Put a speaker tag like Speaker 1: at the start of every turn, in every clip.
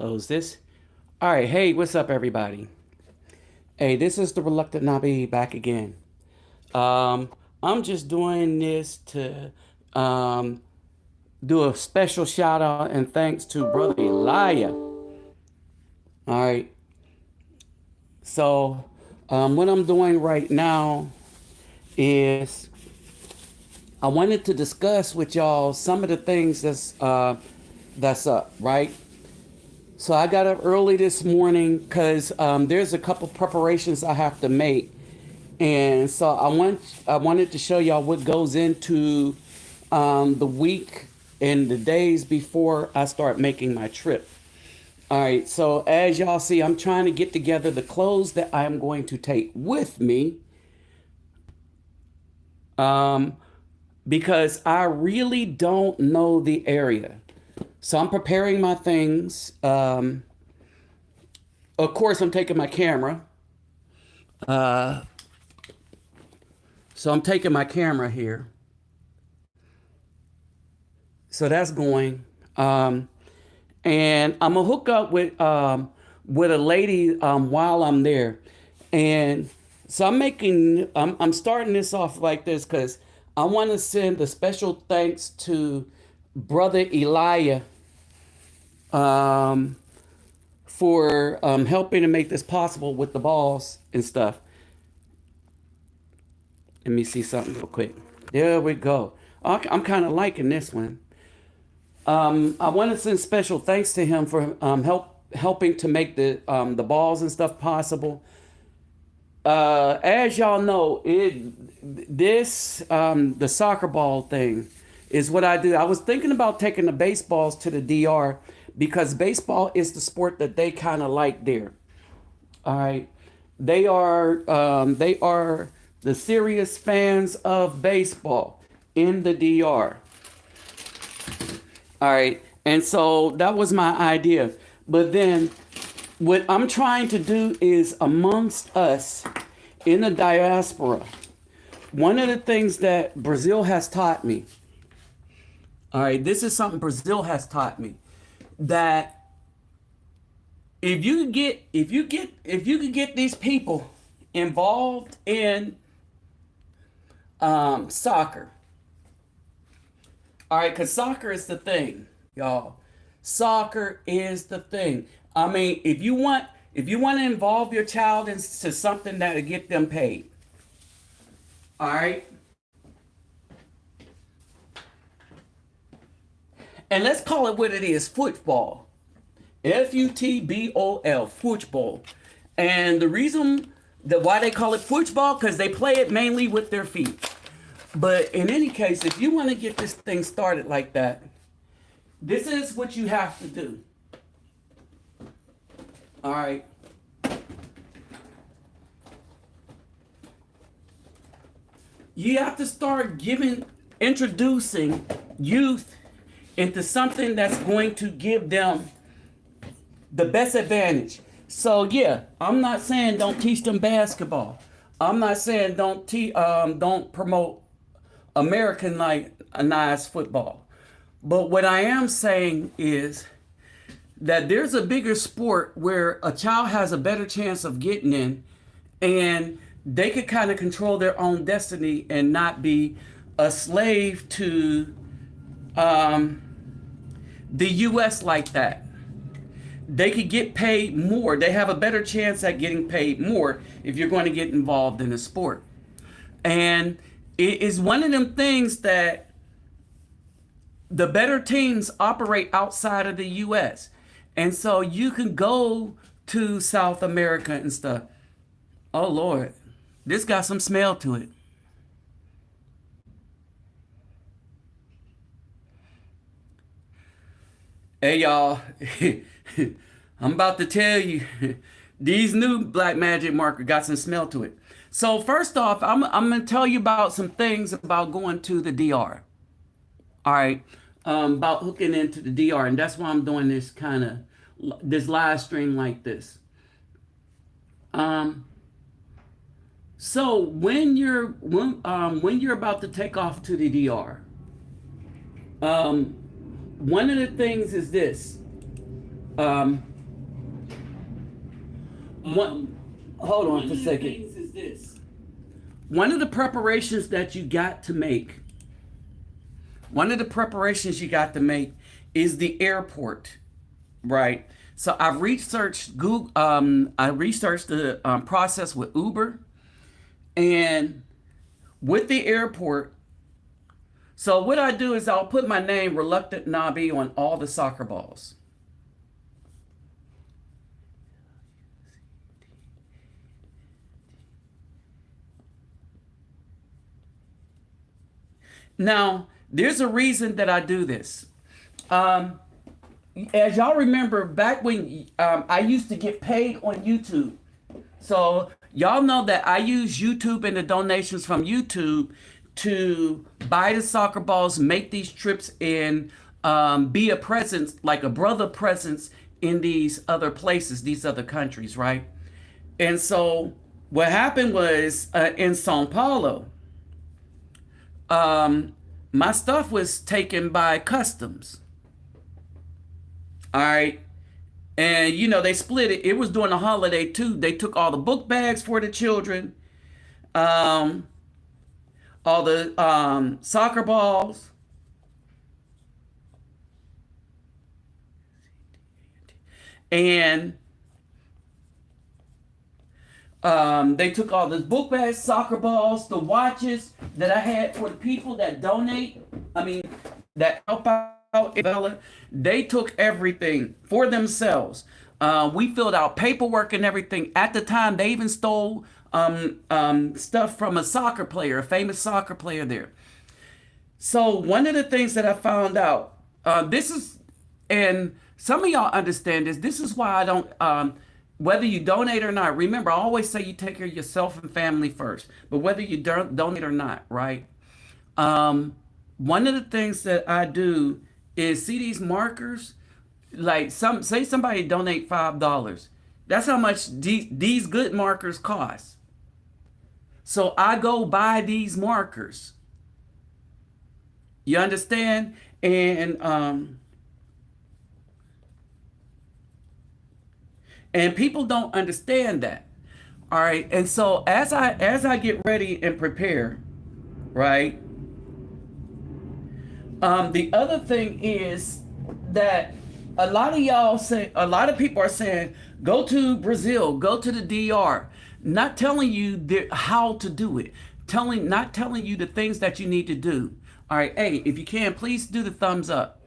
Speaker 1: close this. All right. Hey, what's up, everybody? Hey, this is the Reluctant Nabi back again. Um, I'm just doing this to um, do a special shout out and thanks to Brother Elijah. All right. So, what I'm doing right now is I wanted to discuss with y'all some of the things that's up, right? So I got up early this morning because there's a couple preparations I have to make, and so I wanted to show y'all what goes into the week and the days before I start making my trip. All right, so as y'all see, I'm trying to get together the clothes that I'm going to take with me, um, because I really don't know the area. So I'm preparing my things. Of course, I'm taking my camera. Uh, so I'm taking my camera here. So that's going. And I'm gonna hook up with a lady while I'm there. And so I'm starting this off like this because I want to send a special thanks to Brother Elijah um, for helping to make this possible with the balls and stuff. Let me see something real quick. There we go. I'm kind of liking this one. I want to send special thanks to him for helping to make the balls and stuff possible. As y'all know, the soccer ball thing is what I do. I was thinking about taking the baseballs to the DR because baseball is the sport that they kind of like there. All right, they are the serious fans of baseball in the DR. All right, and so that was my idea. But then what I'm trying to do is amongst us in the diaspora, one of the things that Brazil has taught me, all right, this is something Brazil has taught me, that if you could get these people involved in soccer, all right, because soccer is the thing, y'all. Soccer is the thing. I mean, if you want to involve your child into something that'll get them paid, all right. And let's call it what it is: football. Futbol, football. And the reason that why they call it football because they play it mainly with their feet. But in any case, if you want to get this thing started like that, this is what you have to do. All right. You have to start introducing youth into something that's going to give them the best advantage. So yeah, I'm not saying don't teach them basketball. I'm not saying don't promote Americanized football. But what I am saying is that there's a bigger sport where a child has a better chance of getting in, and they could kind of control their own destiny and not be a slave to the U.S. like that. They could get paid more. They have a better chance at getting paid more if you're going to get involved in a sport. And it is one of them things that the better teams operate outside of the U.S. And so you can go to South America and stuff. Oh, Lord, this got some smell to it. Hey, y'all, I'm about to tell you, these new Black Magic marker got some smell to it. So first off, I'm going to tell you about some things about going to the DR. All right, about hooking into the DR, and that's why I'm doing this live stream like this. So when you're about to take off to the DR, one of the things is this. One, hold on for a second. One of the preparations that you got to make, one of the preparations you got to make is the airport, right? So I've researched Google. I researched the process with Uber, and with the airport. So what I do is I'll put my name, Reluctant Nabi, on all the soccer balls. Now, there's a reason that I do this. As y'all remember, back when I used to get paid on YouTube. So y'all know that I use YouTube and the donations from YouTube to buy the soccer balls, make these trips, and be a presence, like a brother presence in these other places, these other countries, right? And so what happened was in Sao Paulo, my stuff was taken by customs. All right. And, you know, they split it. It was during the holiday, too. They took all the book bags for the children, all the soccer balls. And they took all the book bags, soccer balls, the watches that I had for the people that donate. I mean, that help out. They took everything for themselves. We filled out paperwork and everything. At the time, they even stole stuff from a soccer player, a famous soccer player there. So one of the things that I found out, this is, and some of y'all understand this. This is why I don't. Whether you donate or not, remember, I always say you take care of yourself and family first. But whether you donate or not, right? One of the things that I do is see these markers. Like say somebody donate $5. That's how much these good markers cost. So I go buy these markers. You understand? And people don't understand that. All right. And so as I get ready and prepare, right? The other thing is that a lot of people are saying, go to Brazil, go to the DR, not telling you how to do it, not telling you the things that you need to do. All right. Hey, if you can, please do the thumbs up.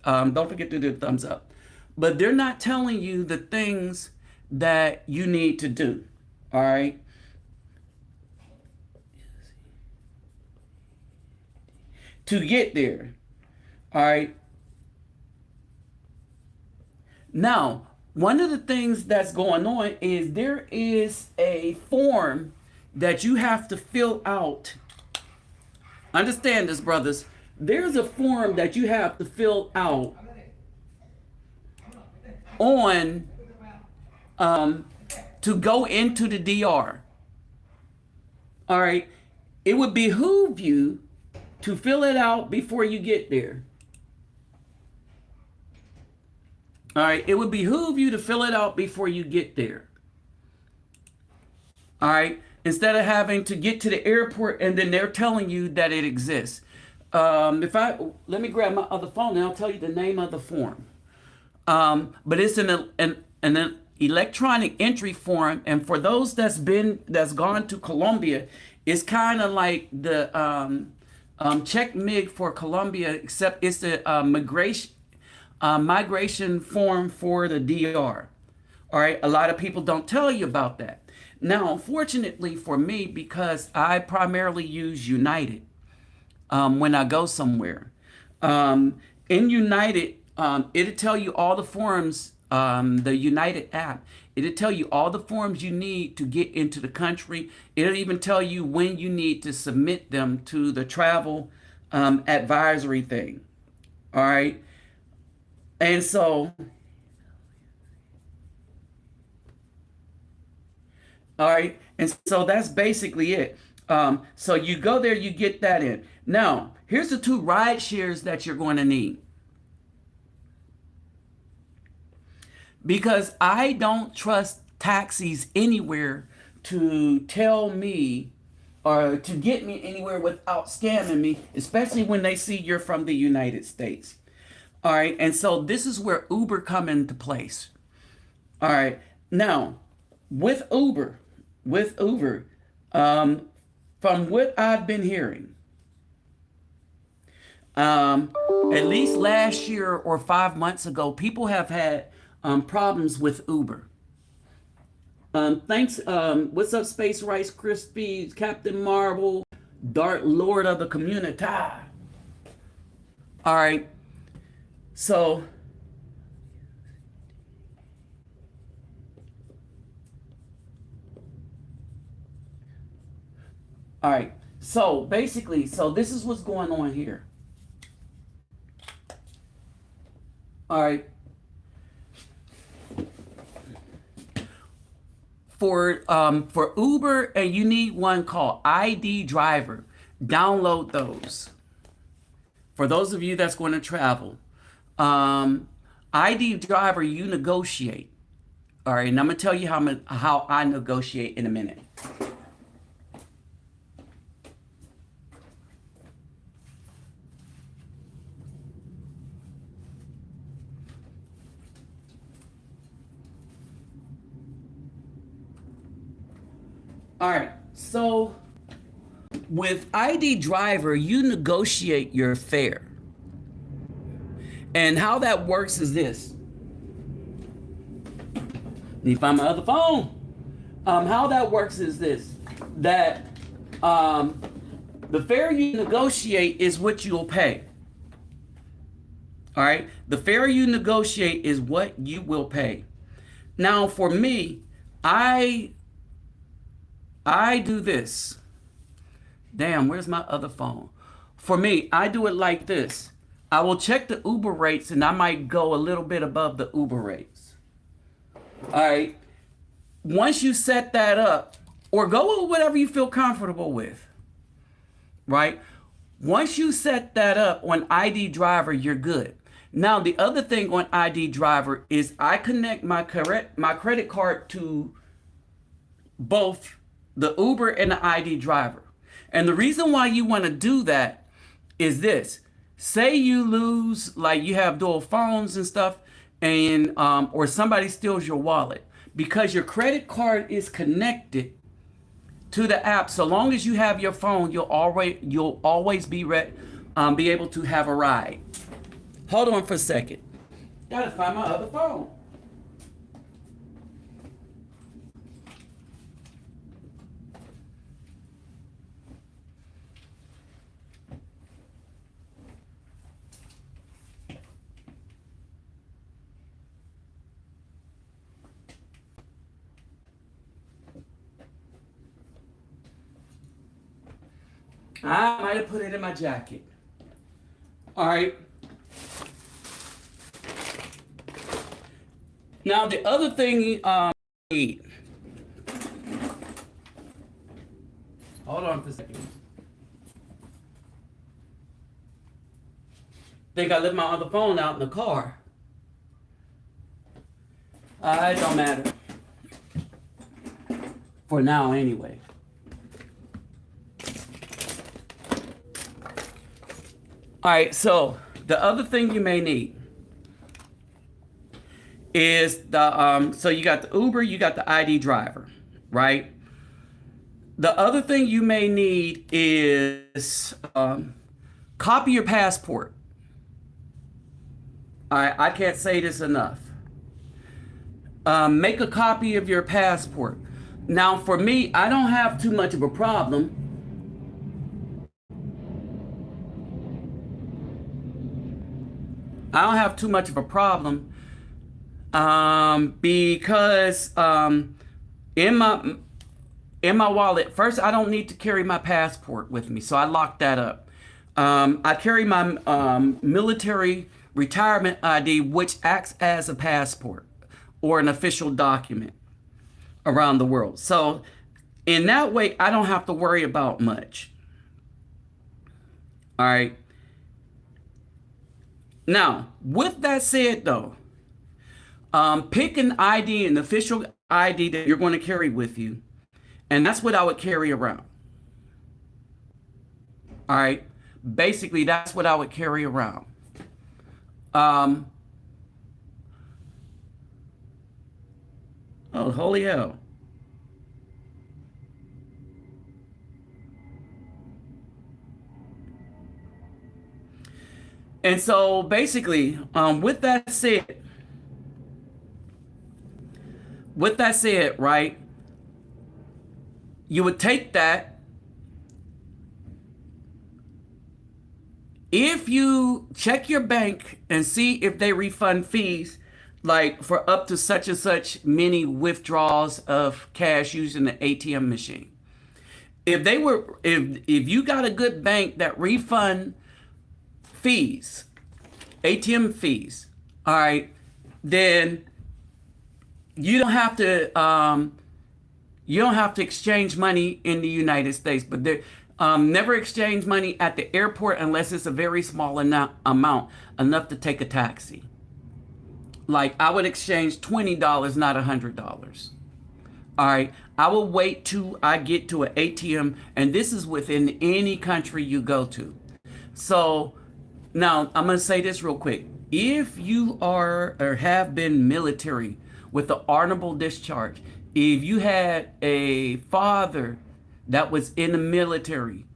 Speaker 1: Don't forget to do the thumbs up. But they're not telling you the things that you need to do. All right. To get there. All right. Now, one of the things that's going on is there is a form that you have to fill out. Understand this, brothers. There's a form that you have to fill out on to go into the DR. All right. It would behoove you to fill it out before you get there. All right. It would behoove you to fill it out before you get there. All right. Instead of having to get to the airport and then they're telling you that it exists. Let me grab my other phone and I'll tell you the name of the form. But it's an electronic entry form, and for those that's gone to Colombia, it's kind of like the check mig for Colombia, except it's the migration form for the DR. All right, a lot of people don't tell you about that. Now, unfortunately for me, because I primarily use United when I go somewhere, in United. It'll tell you all the forms, the United app. It'll tell you all the forms you need to get into the country. It'll even tell you when you need to submit them to the travel advisory thing. All right. And so, all right. And so that's basically it. So you go there, you get that in. Now, here's the 2 ride shares that you're going to need. Because I don't trust taxis anywhere to tell me or to get me anywhere without scamming me, especially when they see you're from the United States. All right. And so this is where Uber come into place. All right. Now, with Uber, with Uber, um, from what I've been hearing, at least last year or 5 months ago, people have had problems with Uber. Thanks. What's up, Space Rice Krispies, Captain Marvel, Dark Lord of the Community. All right. So, all right. So basically, so this is what's going on here. All right. For Uber, and you need one called ID Driver. Download those. For those of you that's going to travel, um, ID Driver, you negotiate. All right, and I'm gonna tell you how I negotiate in a minute. All right, so with ID Driver, you negotiate your fare. And how that works is this. Need to find my other phone. How that works is this. That um, the fare you negotiate is what you'll pay. All right. The fare you negotiate is what you will pay. Now, for me, I do this. Damn, where's my other phone? For me, I do it like this. I will check the Uber rates and I might go a little bit above the Uber rates. All right. Once you set that up, or go with whatever you feel comfortable with, right? Once you set that up on ID Driver, you're good. Now, the other thing on ID Driver is I connect my credit card to both the Uber and the ID Driver. And the reason why you want to do that is this. Say you lose, like you have dual phones and stuff, and or somebody steals your wallet. Because your credit card is connected to the app, so long as you have your phone, you'll always be able to have a ride. Hold on for a second. Gotta find my other phone. I might have put it in my jacket. All right. Now the other thing, hold on for a second. Think I left my other phone out in the car. It don't matter. For now, anyway. All right, so the other thing you may need is so you got the Uber, you got the ID Driver, right? The other thing you may need is copy your passport. All right, I can't say this enough. Make a copy of your passport. Now, for me, I don't have too much of a problem. I don't have too much of a problem because in my wallet, first I don't need to carry my passport with me, so I lock that up. I carry my military retirement ID, which acts as a passport or an official document around the world. So in that way, I don't have to worry about much. All right. Now, with that said, though, pick an ID, an official ID that you're going to carry with you. And that's what I would carry around. All right. Basically, that's what I would carry around. Um, oh, holy hell. And so basically, with that said, right, you would take that. If you check your bank and see if they refund fees, like for up to such and such many withdrawals of cash using the ATM machine. If you got a good bank that refund fees, ATM fees, all right, then you don't have to exchange money in the United States, but never exchange money at the airport unless it's a very small amount, enough to take a taxi. Like I would exchange $20, not $100. All right, I will wait till I get to an ATM, and this is within any country you go to. So now I'm gonna say this real quick. If you are or have been military with the honorable discharge, if you had a father that was in the military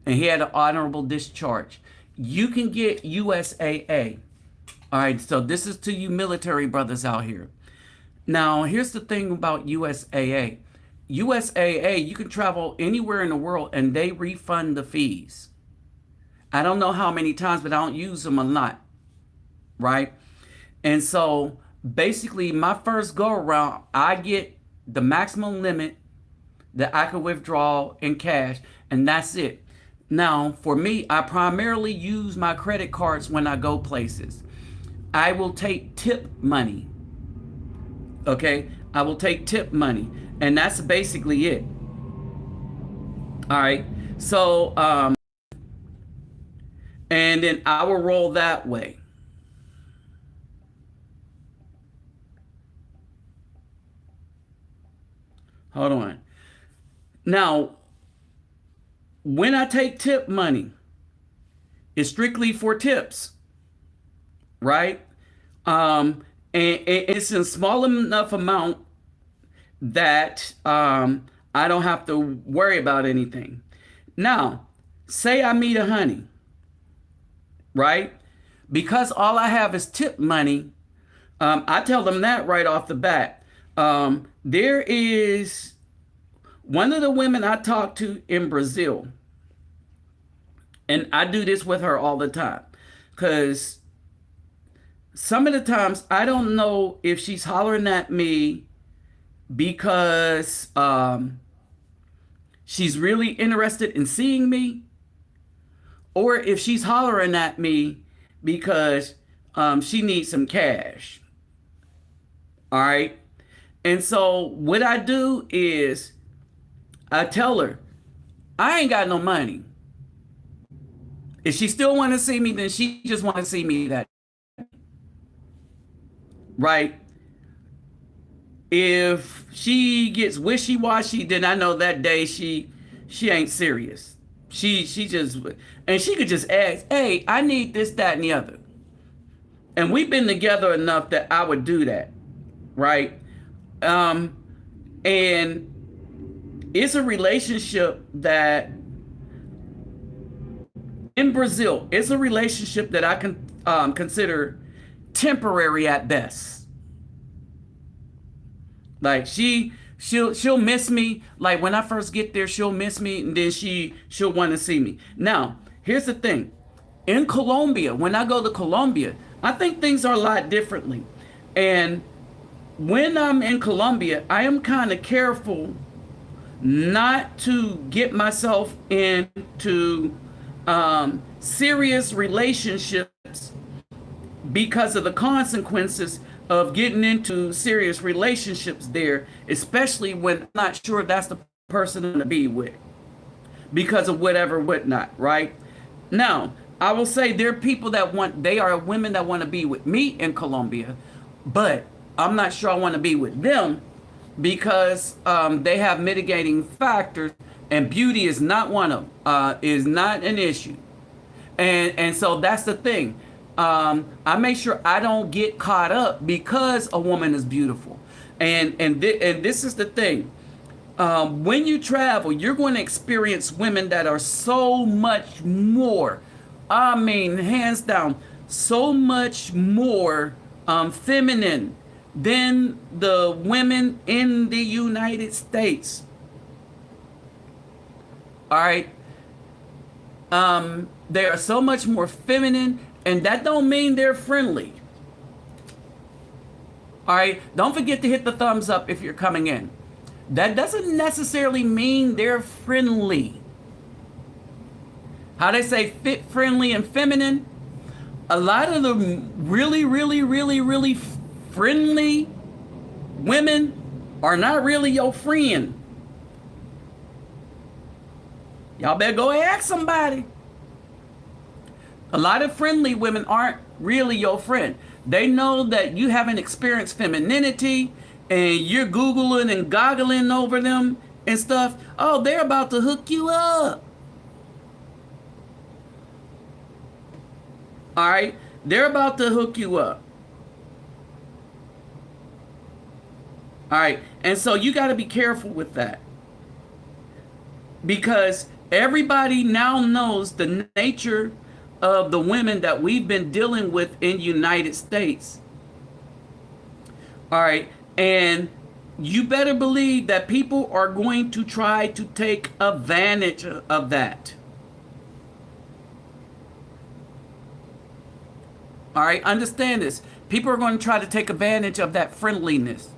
Speaker 1: and he had an honorable discharge, you can get USAA. All right, so this is to you military brothers out here. Now, here's the thing about USAA. USAA, you can travel anywhere in the world and they refund the fees. I don't know how many times, but I don't use them a lot, right? And so basically my first go around, I get the maximum limit that I can withdraw in cash, and that's it. Now, for me, I primarily use my credit cards when I go places. I will take tip money. Okay? I will take tip money, and that's basically it. All right? So, and then I will roll that way. Hold on. Now, when I take tip money, it's strictly for tips, right? And it's a small enough amount that I don't have to worry about anything. Now, say I meet a honey, right? Because all I have is tip money, I tell them that right off the bat. There is one of the women I talk to in Brazil, and I do this with her all the time, because some of the times I don't know if she's hollering at me because she's really interested in seeing me, or if she's hollering at me because she needs some cash. All right. And so what I do is I tell her, I ain't got no money. If she still want to see me, then she just want to see me that. Right? If she gets wishy-washy, then I know that day she ain't serious. She just, and she could just ask, hey, I need this, that, and the other. And we've been together enough that I would do that. Right? And it's a relationship that in Brazil, it's a relationship that I can consider temporary at best. Like she'll miss me. Like when I first get there, she'll miss me, and then she'll want to see me. Now, here's the thing. In Colombia, when I go to Colombia, I think things are a lot differently. And when I'm in Colombia, I am kind of careful not to get myself into serious relationships because of the consequences of getting into serious relationships there, especially when I'm not sure that's the person I'm going to be with because of whatnot, right? Now, I will say there are people they are women that want to be with me in Colombia, but I'm not sure I want to be with them because they have mitigating factors, and beauty is not one of them. Is not an issue, and so that's the thing. I make sure I don't get caught up because a woman is beautiful, and this is the thing. When you travel, you're going to experience women that are so much more. I mean, hands down, so much more feminine than the women in the United States. All right. They are so much more feminine, and that don't mean they're friendly. All right. Don't forget to hit the thumbs up if you're coming in. That doesn't necessarily mean they're friendly. How they say fit, friendly, and feminine. A lot of the really friendly women are not really your friend. Y'all better go ask somebody. A lot of friendly women aren't really your friend. They know that you haven't experienced femininity, and you're Googling and goggling over them and stuff. Oh, they're about to hook you up. All right? They're about to hook you up. All right? And so you got to be careful with that. Because everybody now knows the nature of the women that we've been dealing with in United States. All right? And you better believe that people are going to try to take advantage of that. All right, understand this. People are going to try to take advantage of that friendliness.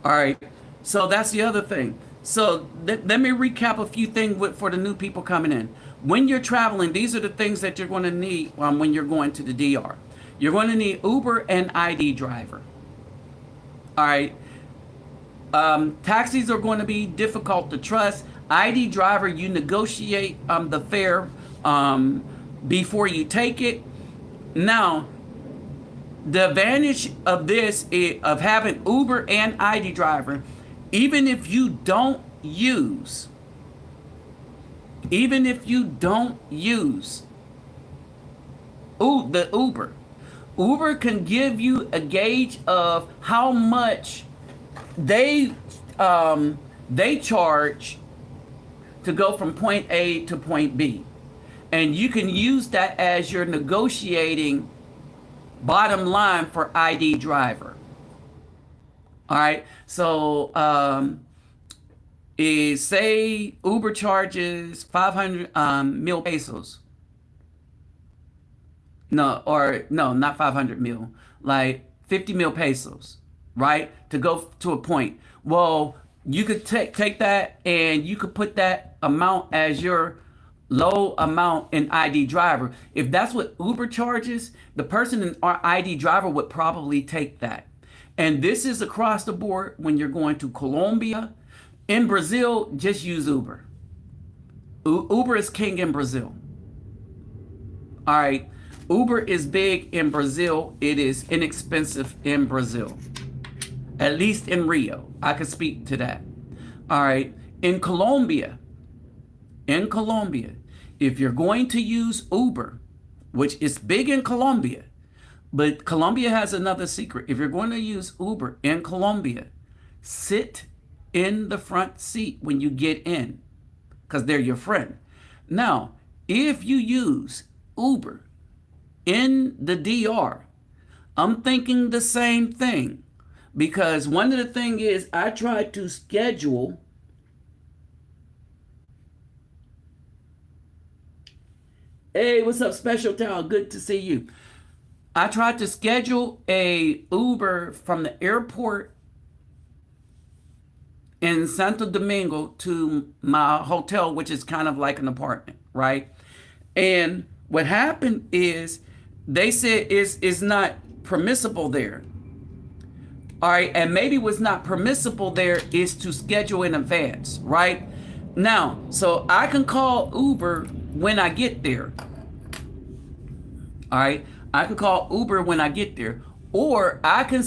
Speaker 1: All right, so that's the other thing. So let me recap a few things for the new people coming in. When you're traveling, these are the things that you're going to need when you're going to the DR. You're going to need Uber and ID driver. All right. Taxis are going to be difficult to trust. ID driver, you negotiate the fare before you take it. Now, the advantage of this of having Uber and ID driver, even if you don't use the Uber. Uber can give you a gauge of how much they charge to go from point A to point B. And you can use that as your negotiating bottom line for ID driver. All right. So say Uber charges 500 mil pesos. No, not 500 mil, like 50 mil pesos, right? To go to a point. Well, you could take that and you could put that amount as your low amount in ID driver. If that's what Uber charges, the person in our ID driver would probably take that. And this is across the board when you're going to Colombia. In Brazil, just use Uber. Uber is king in Brazil. All right. Uber is big in Brazil. It is inexpensive in Brazil. At least in Rio. I can speak to that. All right. In Colombia, if you're going to use Uber, which is big in Colombia, but Colombia has another secret. If you're going to use Uber in Colombia, sit in the front seat when you get in, because they're your friend. Now, if you use Uber in the DR, I'm thinking the same thing, because one of the things is I try to schedule Hey, what's up, Special Town? Good to see you. I tried to schedule a Uber from the airport in Santo Domingo to my hotel, which is kind of like an apartment, right? And what happened is they said it's not permissible there. All right, and maybe what's not permissible there is to schedule in advance, right? Now, so I can call Uber when I get there. All right, I can call Uber when I get there. Or I can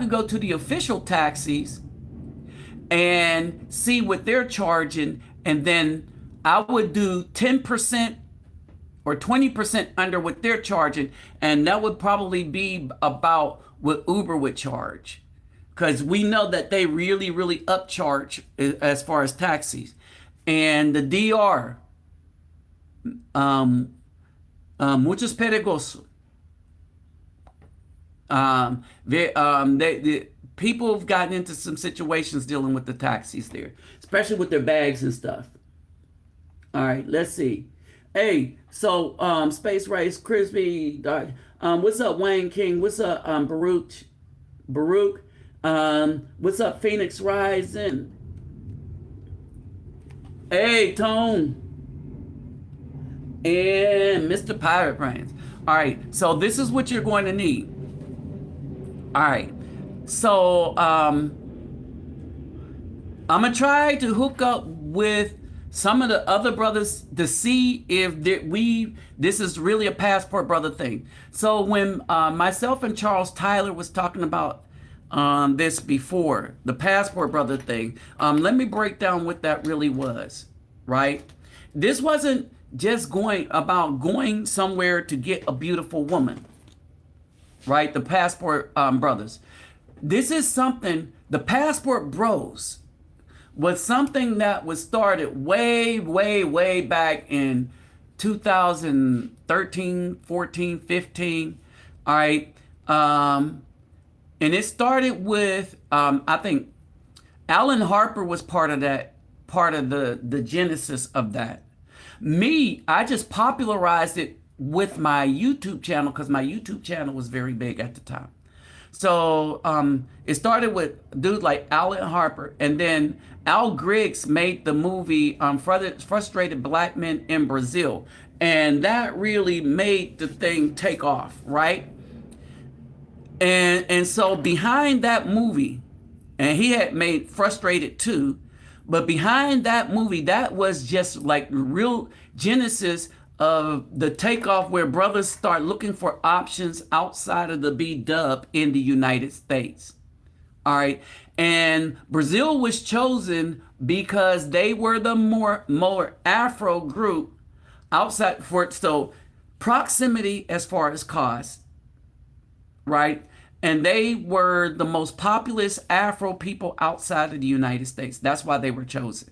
Speaker 1: go to the official taxis and see what they're charging, and then I would do 10% or 20% under what they're charging, and that would probably be about what Uber would charge. Because we know that they really, really upcharge as far as taxis. And the DR, muchos perigosos. People have gotten into some situations dealing with the taxis there, especially with their bags and stuff. All right, let's see. Hey, so Space Race, Crispy, what's up, Wayne King? What's up, Baruch? What's up, Phoenix Rising? Hey, Tone. And Mr. Pirate Brains. All right, so this is what you're going to need. All right, so I'm gonna try to hook up with some of the other brothers to see if this is really a passport brother thing. So when myself and Charles Tyler was talking about this before, the passport brother thing, let me break down what that really was, right? This wasn't just going somewhere to get a beautiful woman, right? The passport brothers. This is something, the passport bros was something that was started way, way, way back in 2013, 14, 15. All right. And it started with, I think Alan Harper was part of the genesis of that. Me, I just popularized it with my YouTube channel because my YouTube channel was very big at the time. So it started with dudes like Alan Harper, and then Al Griggs made the movie Frustrated Black Men in Brazil, and that really made the thing take off, right? And so behind that movie, and he had made Frustrated too, but behind that movie, that was just like the real genesis of the takeoff where brothers start looking for options outside of the B-dub in the United States. All right. And Brazil was chosen because they were the more Afro group outside for it. So proximity as far as cost, right? And they were the most populous Afro people outside of the United States. That's why they were chosen.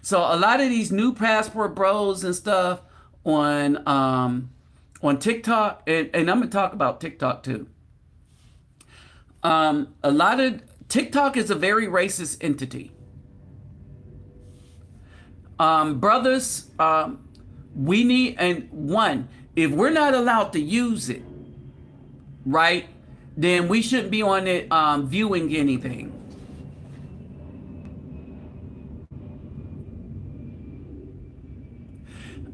Speaker 1: So a lot of these new passport bros and stuff on TikTok, and I'm gonna talk about TikTok too. A lot of TikTok is a very racist entity. Brothers, we need, and one, if we're not allowed to use it, right, then we shouldn't be on it viewing anything.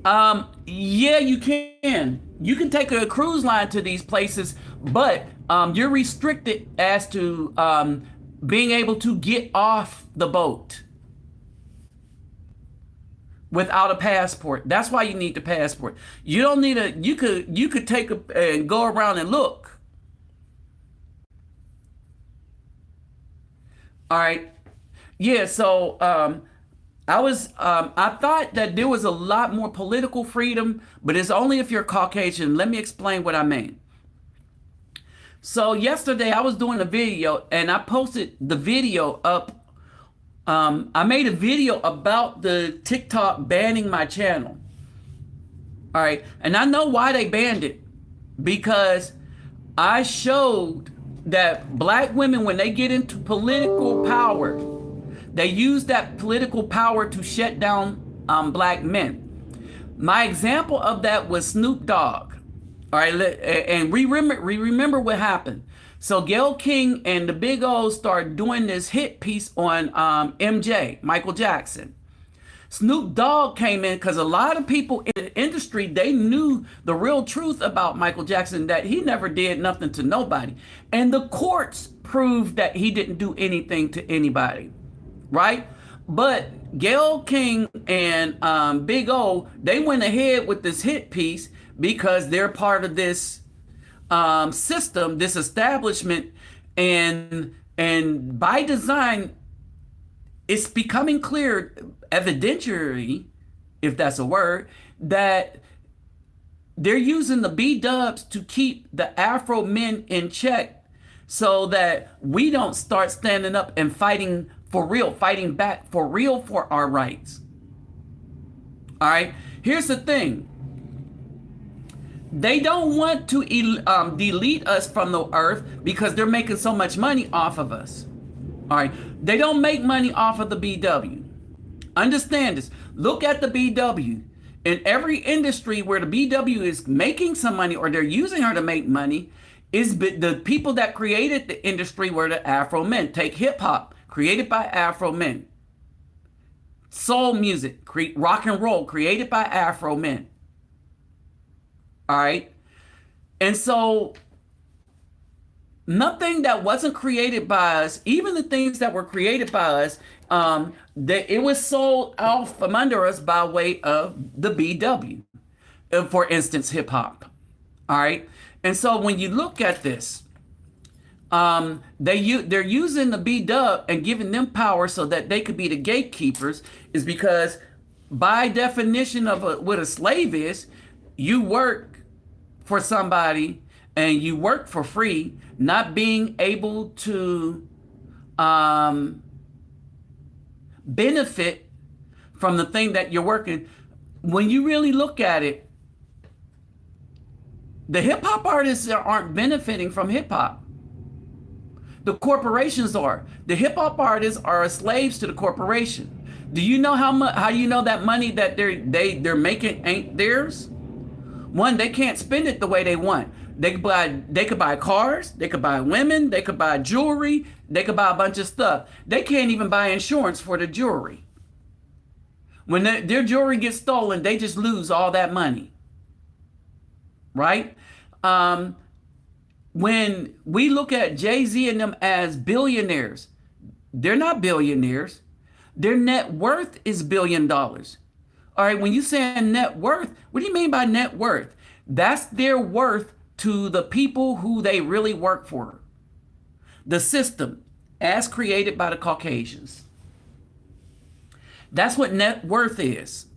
Speaker 1: Yeah, you can. You can take a cruise line to these places, but you're restricted as to being able to get off the boat without a passport. That's why you need the passport. You don't need a. You could take and go around and look. All right. Yeah. So I thought that there was a lot more political freedom, but it's only if you're Caucasian. Let me explain what I mean. So yesterday I was doing a video and I posted the video up. I made a video about the TikTok banning my channel. All right. And I know why they banned it, because I showed that black women, when they get into political power, they use that political power to shut down black men. My example of that was Snoop Dogg. All right, and we remember what happened. So Gayle King and the Big O's started doing this hit piece on MJ, Michael Jackson. Snoop Dogg came in because a lot of people in the industry, they knew the real truth about Michael Jackson, that he never did nothing to nobody. And the courts proved that he didn't do anything to anybody. Right? But Gayle King and Big O, they went ahead with this hit piece because they're part of this system, this establishment, and by design, it's becoming clear, evidentiary, if that's a word, that they're using the B dubs to keep the Afro men in check so that we don't start standing up and fighting for real, fighting back for real for our rights. All right. Here's the thing. They don't want to delete us from the earth because they're making so much money off of us. All right. They don't make money off of the BW. Understand this. Look at the BW. In every industry where the BW is making some money or they're using her to make money, is the people that created the industry were the Afro men. Take hip hop, created by Afro men. Soul music, rock and roll, created by Afro men. All right. And so nothing that wasn't created by us, even the things that were created by us, it was sold off from under us by way of the BW. For instance, hip hop. All right. And so when you look at this, they're using the B-dub and giving them power so that they could be the gatekeepers, is because by definition of what a slave is, you work for somebody and you work for free, not being able to benefit from the thing that you're working. When you really look at it, the hip hop artists aren't benefiting from hip hop. The corporations are. The hip hop artists are slaves to the corporation. Do you know how you know that money that they're making ain't theirs? One, they can't spend it the way they want. They could buy cars, they could buy women, they could buy jewelry, they could buy a bunch of stuff. They can't even buy insurance for the jewelry. When their jewelry gets stolen, they just lose all that money. Right? When we look at Jay-Z and them as billionaires, they're not billionaires. Their net worth is $1 billion. All right, when you say net worth, what do you mean by net worth? That's their worth to the people who they really work for. The system, as created by the Caucasians. That's what net worth is.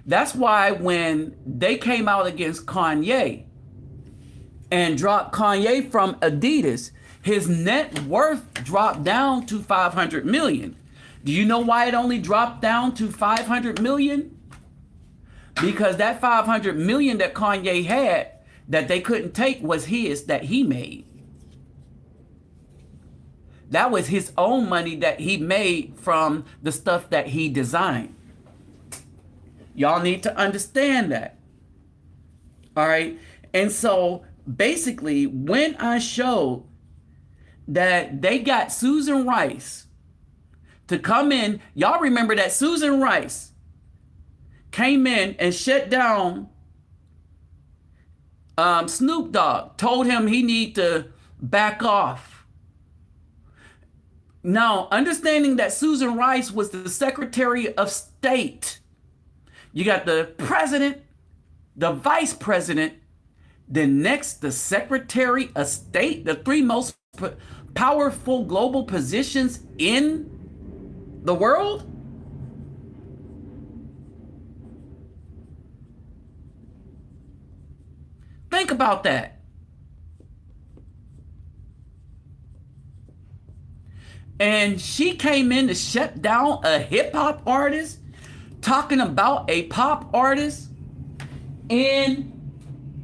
Speaker 1: That's why when they came out against Kanye and dropped Kanye from Adidas, his net worth dropped down to 500 million. Do you know why it only dropped down to 500 million? Because that 500 million that Kanye had that they couldn't take was his, that he made. That was his own money that he made from the stuff that he designed. Y'all need to understand that. All right. And so basically, when I showed that they got Susan Rice to come in, y'all remember that Susan Rice came in and shut down Snoop Dogg, told him he need to back off. Now, understanding that Susan Rice was the Secretary of State, you got the president, the vice president, then next the Secretary of State, the three most powerful global positions in the world. Think about that. And she came in to shut down a hip hop artist, talking about a pop artist in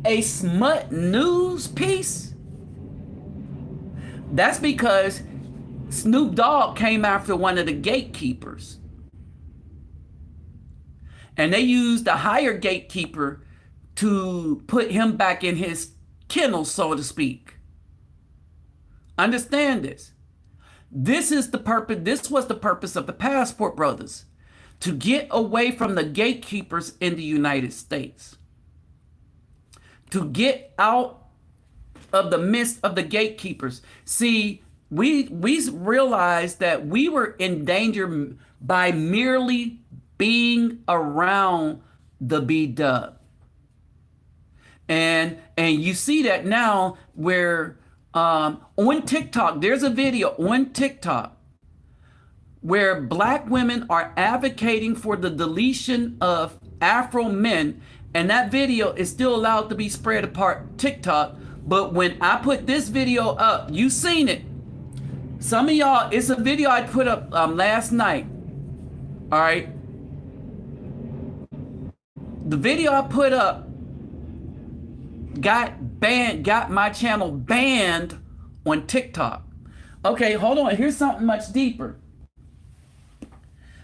Speaker 1: a smut news piece. That's because Snoop Dogg came after one of the gatekeepers. And they used a higher gatekeeper to put him back in his kennel, so to speak. Understand this. This is the purpose. This was the purpose of the Passport Brothers, to get away from the gatekeepers in the United States, to get out of the midst of the gatekeepers. See, we realized that we were in danger by merely being around the B-dub. And you see that now where on TikTok, there's a video on TikTok where black women are advocating for the deletion of Afro men, and that video is still allowed to be spread apart TikTok. But when I put this video up, you seen it. Some of y'all, it's a video I put up last night. All right. The video I put up got my channel banned on TikTok. Okay, hold on. Here's something much deeper.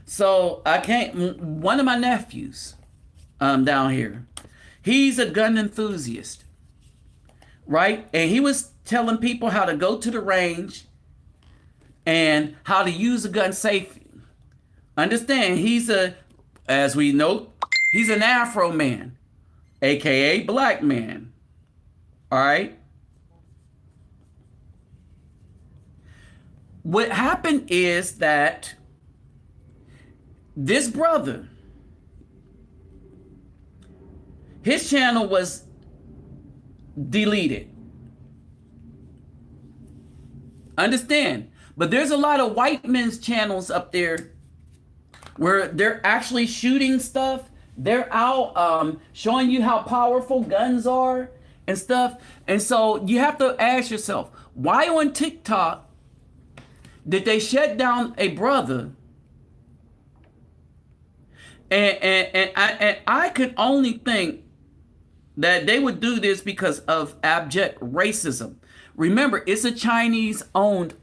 Speaker 1: So one of my nephews down here, he's a gun enthusiast, right? And he was telling people how to go to the range and how to use a gun safely. Understand, as we know, he's an Afro man, AKA black man. All right. What happened is that this brother, his channel was deleted. Understand? But there's a lot of white men's channels up there where they're actually shooting stuff. They're out showing you how powerful guns are and stuff. And so you have to ask yourself, why on TikTok did they shut down a brother? And I could only think that they would do this because of abject racism. Remember, it's a Chinese-owned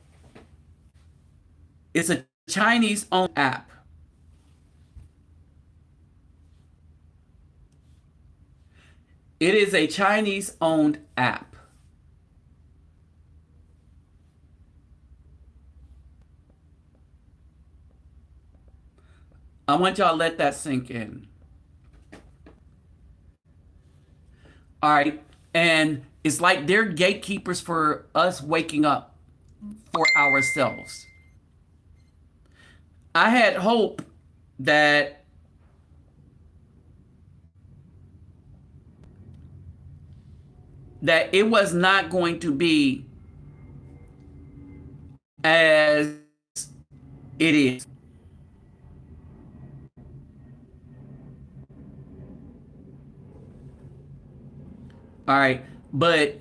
Speaker 1: app. It is a Chinese-owned app. I want y'all to let that sink in. All right. And it's like they're gatekeepers for us waking up for ourselves. I had hope that it was not going to be as it is. All right, but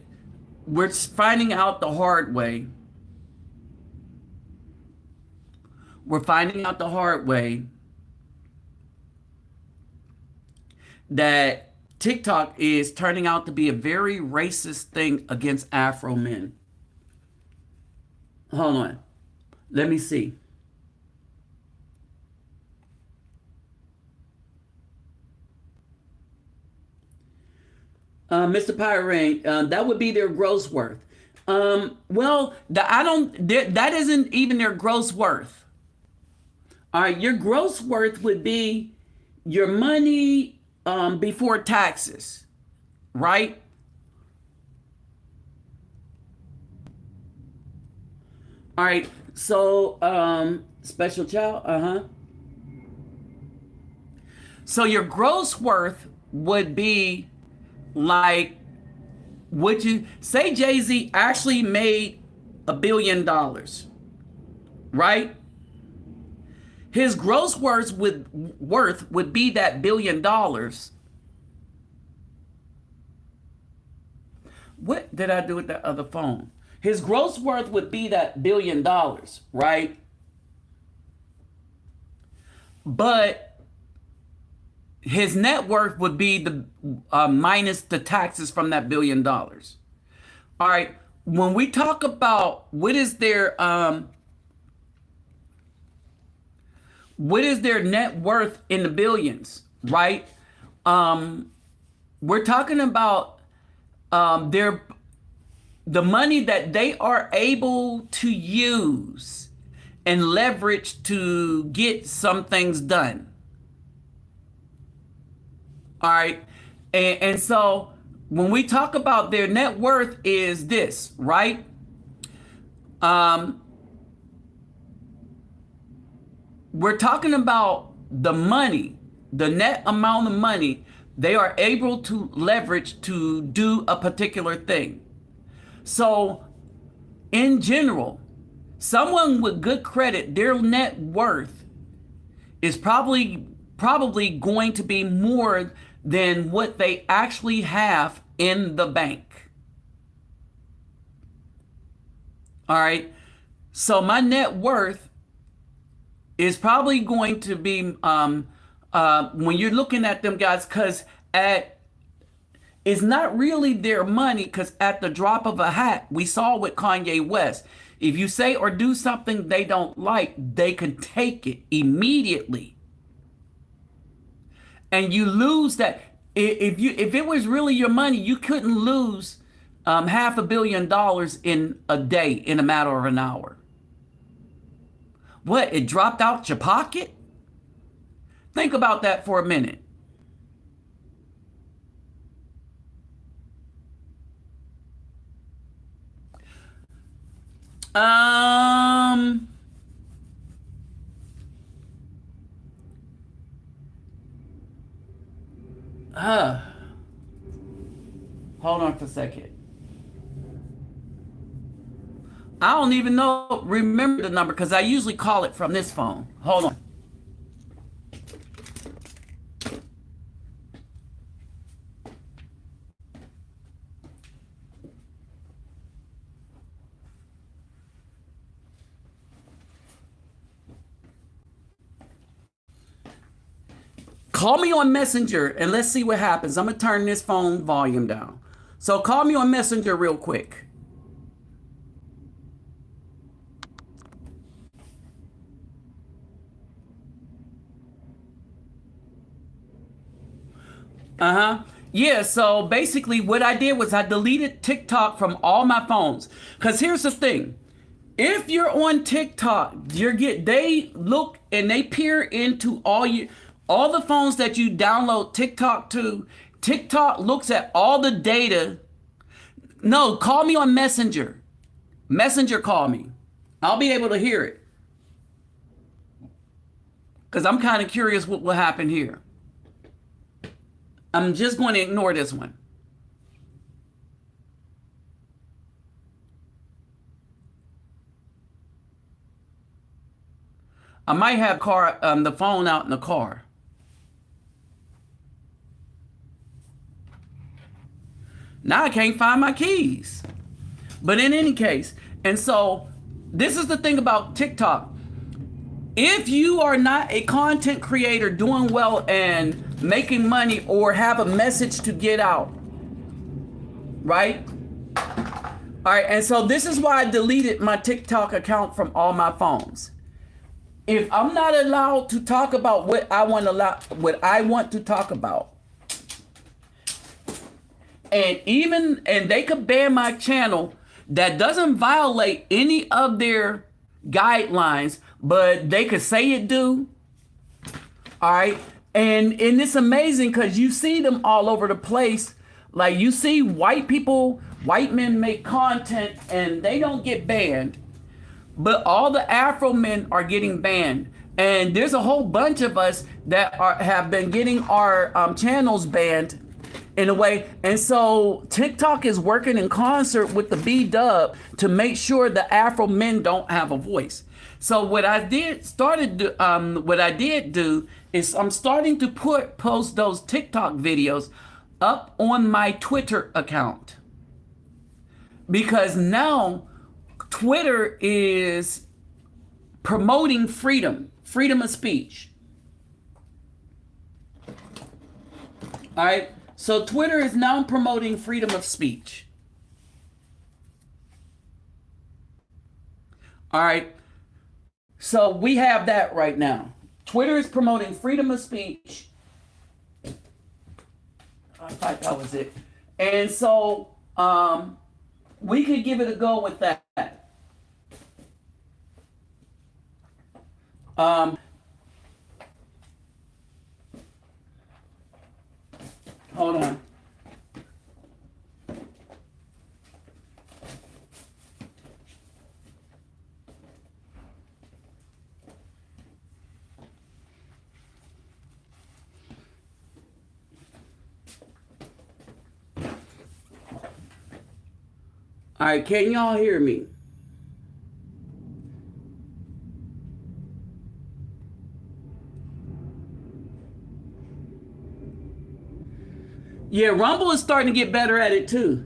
Speaker 1: we're finding out the hard way. We're finding out the hard way that TikTok is turning out to be a very racist thing against Afro men. Hold on. Let me see. Mr. Pyrain, that would be their gross worth. Well, that isn't even their gross worth. All right, your gross worth would be your money before taxes, right? All right, so special child, So your gross worth would be like, would you say Jay-Z actually made $1 billion, right? His gross worth would be that $1 billion. What did I do with that other phone? His gross worth would be that $1 billion, right? But his net worth would be the minus the taxes from that $1 billion. All right. When we talk about what is their net worth in the billions, right? We're talking about the money that they are able to use and leverage to get some things done. All right. And so when we talk about their net worth is this, right? We're talking about the money, the net amount of money They are able to leverage to do a particular thing. So, in general, someone with good credit, their net worth is probably going to be more than what they actually have in the bank. All right. So my net worth is probably going to be when you're looking at them guys, because at it's not really their money, because at the drop of a hat, we saw with Kanye West, if you say or do something they don't like, they can take it immediately. And you lose that. If it was really your money, you couldn't lose $500 million in a day, in a matter of an hour. What? It dropped out your pocket? Think about that for a minute. Um, uh, Hold on for a second. I don't even remember the number because I usually call it from this phone. Hold on. Call me on Messenger and let's see what happens. I'm going to turn this phone volume down. So call me on Messenger real quick. Yeah, so basically what I did was I deleted TikTok from all my phones. Because here's the thing. If you're on TikTok, they look and they peer into all the phones that you download TikTok to. TikTok looks at all the data. No, call me on Messenger. Messenger, call me. I'll be able to hear it. Because I'm kind of curious what will happen here. I'm just going to ignore this one. I might have the phone out in the car. Now I can't find my keys. But in any case, and so this is the thing about TikTok. If you are not a content creator doing well and making money or have a message to get out, right? All right, and so this is why I deleted my TikTok account from all my phones. If I'm not allowed to talk about what I want to talk about, and they could ban my channel that doesn't violate any of their guidelines, but they could say it do. All right. And it's amazing because you see them all over the place. Like you see white men make content and they don't get banned, but all the Afro men are getting banned. And there's a whole bunch of us that have been getting our channels banned in a way. And so TikTok is working in concert with the B-Dub to make sure the Afro men don't have a voice. So what I did do is I'm starting to post those TikTok videos up on my Twitter account, because now Twitter is promoting freedom of speech. All right. So Twitter is now promoting freedom of speech. All right. So we have that right now. Twitter is promoting freedom of speech. I thought that was it. And so we could give it a go with that. Hold on. All right, can y'all hear me? Yeah, Rumble is starting to get better at it too.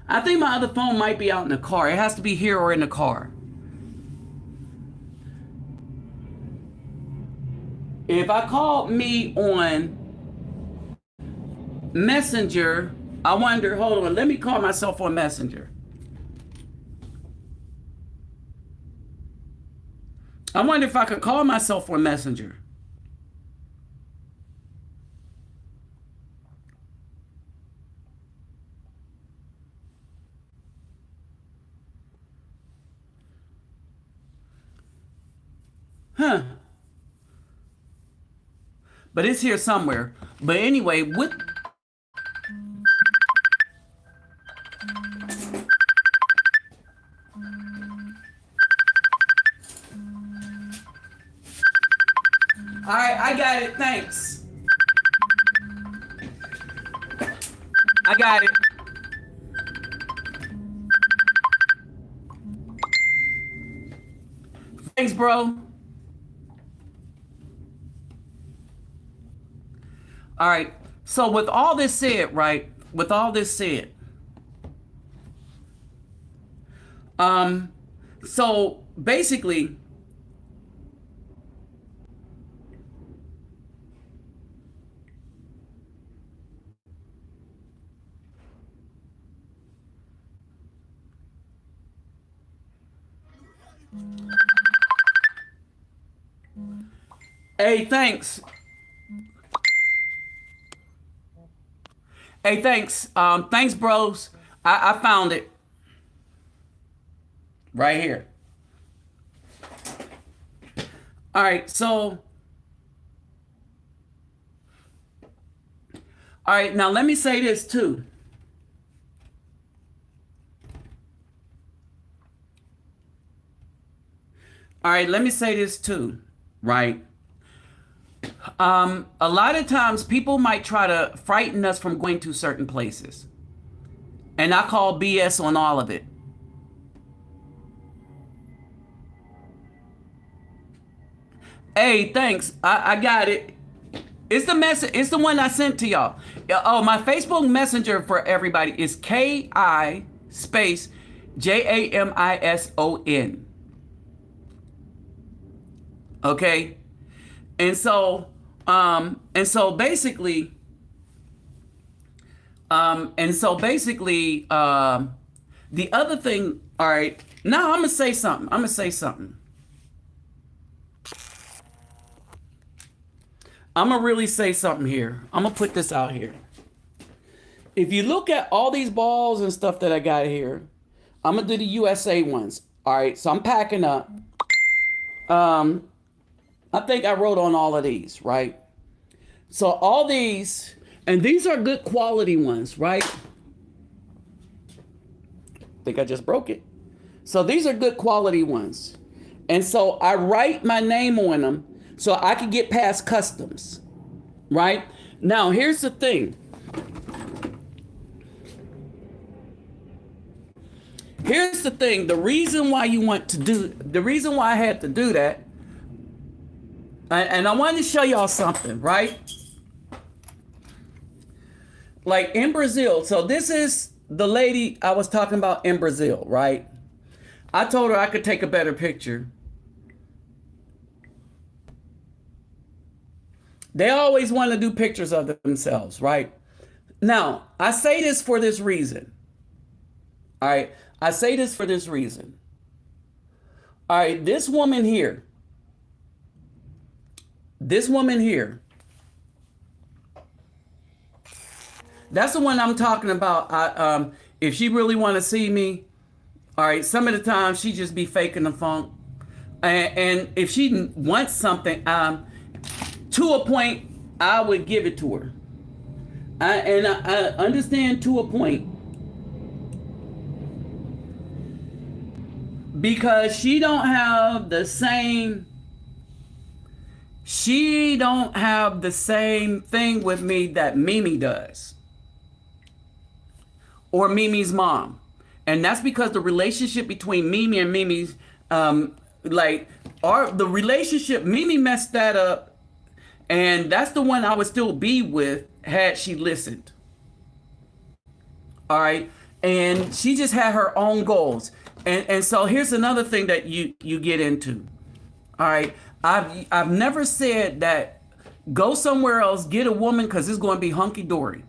Speaker 1: I think my other phone might be out in the car. It has to be here or in the car. If I called me on Messenger, I wonder, hold on, let me call myself on Messenger. I wonder if I could call myself on Messenger. Huh. But it's here somewhere. But anyway, what? All right, I got it. Thanks. I got it. Thanks, bro. All right. So with all this said, right? With all this said, so basically, hey, thanks. Hey, thanks. Thanks, bros. I found it right here. All right, so all right, now let me say this too. All right, let me say this too, right? A lot of times people might try to frighten us from going to certain places. And I call BS on all of it. Hey, thanks. I got it. It's the message. It's the one I sent to y'all. Oh, my Facebook Messenger for everybody is KI space JAMISON. Okay, and so basically, the other thing. All right, now I'm gonna say something. I'm gonna really say something here. I'm gonna put this out here. If you look at all these balls and stuff that I got here, I'm gonna do the USA ones. All right, so I'm packing up. I think I wrote on all of these, right? So all these, and these are good quality ones, right? I think I just broke it. So these are good quality ones. And so I write my name on them so I can get past customs, right? Now, here's the thing. The reason why I had to do that, and I wanted to show y'all something, right? Like in Brazil, so this is the lady I was talking about in Brazil, right? I told her I could take a better picture. They always want to do pictures of themselves, right? Now, I say this for this reason. All right, I say this for this reason. All right, this woman here, that's the one I'm talking about. If she really want to see me, all right, some of the time she just be faking the funk. And if she wants something, to a point, I would give it to her. I understand to a point. Because she don't have the same she don't have the same thing with me that Mimi does, or Mimi's mom. And that's because the relationship between Mimi and Mimi's, like, the relationship, Mimi messed that up, and that's the one I would still be with had she listened. All right. And she just had her own goals. And so here's another thing that you get into. All right. I've never said that go somewhere else, get a woman because it's going to be hunky dory.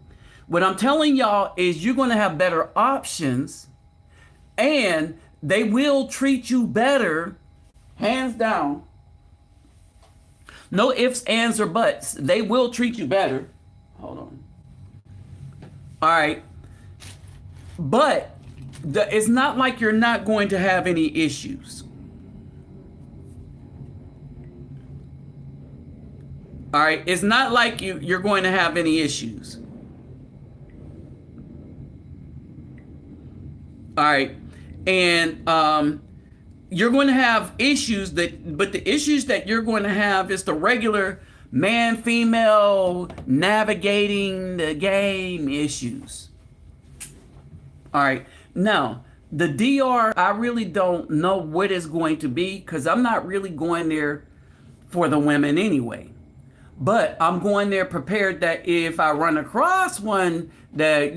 Speaker 1: What I'm telling y'all is you're going to have better options, and they will treat you better, hands down. No ifs, ands, or buts. They will treat you better. Hold on. All right. But it's not like you're not going to have any issues. All right. It's not like you're going to have any issues. All right. And you're going to have issues but the issues that you're going to have is the regular man, female, navigating the game issues. All right. Now, the DR, I really don't know what it's going to be because I'm not really going there for the women anyway. But I'm going there prepared that if I run across one that,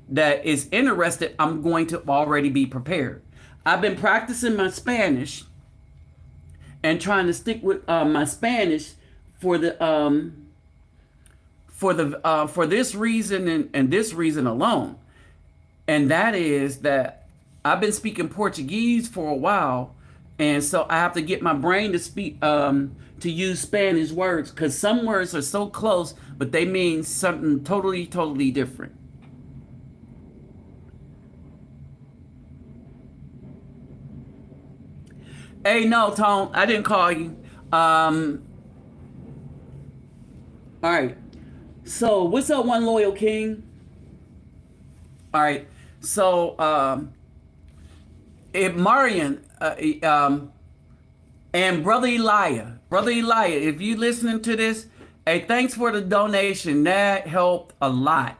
Speaker 1: that is interested, I'm going to already be prepared. I've been practicing my Spanish and trying to stick with my Spanish for this reason and this reason alone. And that is that I've been speaking Portuguese for a while, and so I have to get my brain to speak to use Spanish words because some words are so close, but they mean something totally, totally different. Hey, no, Tone, I didn't call you. All right. So, what's up, one loyal king? All right. So, Marion, and Brother Elijah, if you listening to this, hey, thanks for the donation. That helped a lot.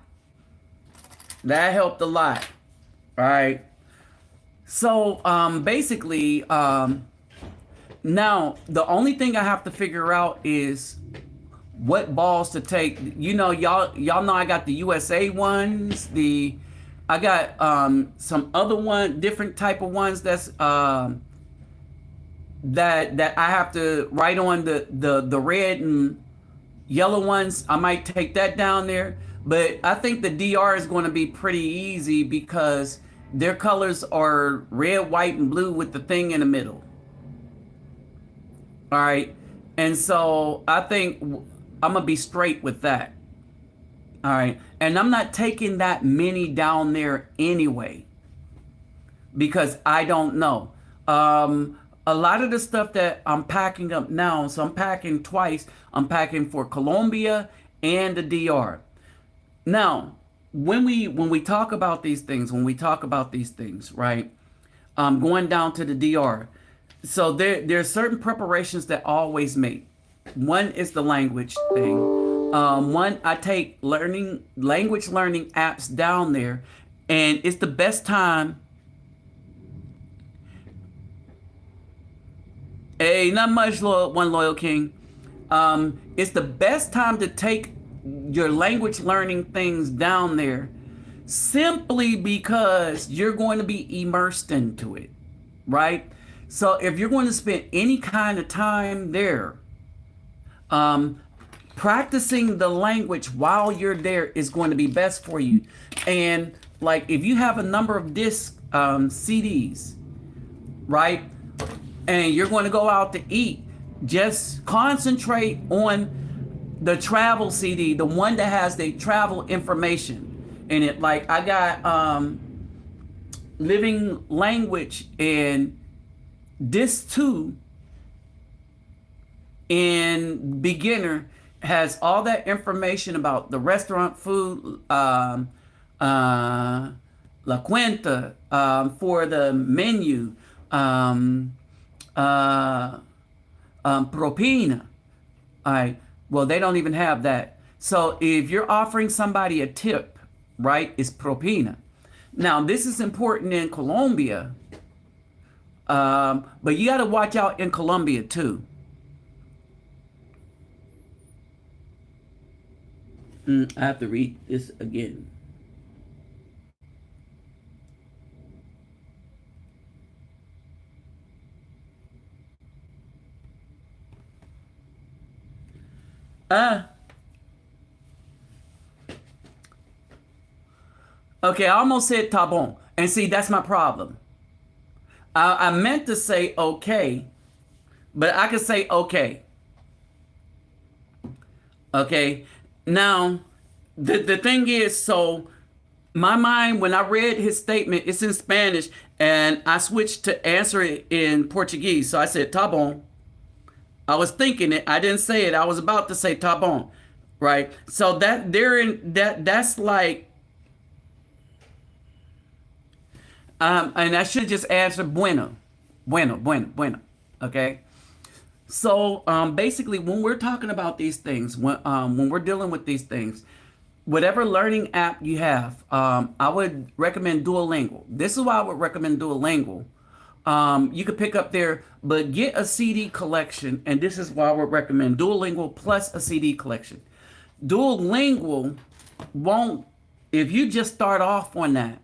Speaker 1: That helped a lot. All right. So, basically, now the only thing I have to figure out is what balls to take. Y'all know I got the USA ones. I got some other different type of ones that's that I have to write on the red and yellow ones. I might take that down there, but I think the DR is going to be pretty easy because their colors are red, white, and blue with the thing in the middle. All right, and so I think I'm gonna be straight with that. All right, and I'm not taking that many down there anyway because I don't know. A lot of the stuff that I'm packing up now, so I'm packing twice. I'm packing for Colombia and the DR. Now, when we talk about these things, right? Going down to the DR. So there are certain preparations that I always make. One is the language thing. One, I take language learning apps down there, and it's the best time. Hey, not much, one loyal king. It's the best time to take your language learning things down there simply because you're going to be immersed into it, right? So if you're going to spend any kind of time there, practicing the language while you're there is going to be best for you. And like if you have a number of disc CDs, right? And you're going to go out to eat, just concentrate on the travel CD, the one that has the travel information in it. Like I got living language and disc 2 in beginner has all that information about the restaurant food, la cuenta, for the menu, propina, All right. Well, they don't even have that. So if you're offering somebody a tip, right, it's propina. Now, this is important in Colombia, but you got to watch out in Colombia too. I have to read this again. Uh, okay, I almost said tabon. And see, that's my problem. I meant to say okay, but I could say okay. Okay. Now, the thing is, so my mind, when I read his statement, it's in Spanish, and I switched to answer it in Portuguese. So I said, tá bom. I was thinking it. I didn't say it. I was about to say tá bom. Right. So that they're in that's like, and I should just answer bueno. Bueno, bueno, bueno. Okay. So basically, when we're talking about these things, when we're dealing with these things, whatever learning app you have, I would recommend Duolingo. This is why I would recommend Duolingo. You could pick up there, but get a CD collection, and this is why I would recommend Duolingo plus a CD collection. Duolingo won't, if you just start off on that,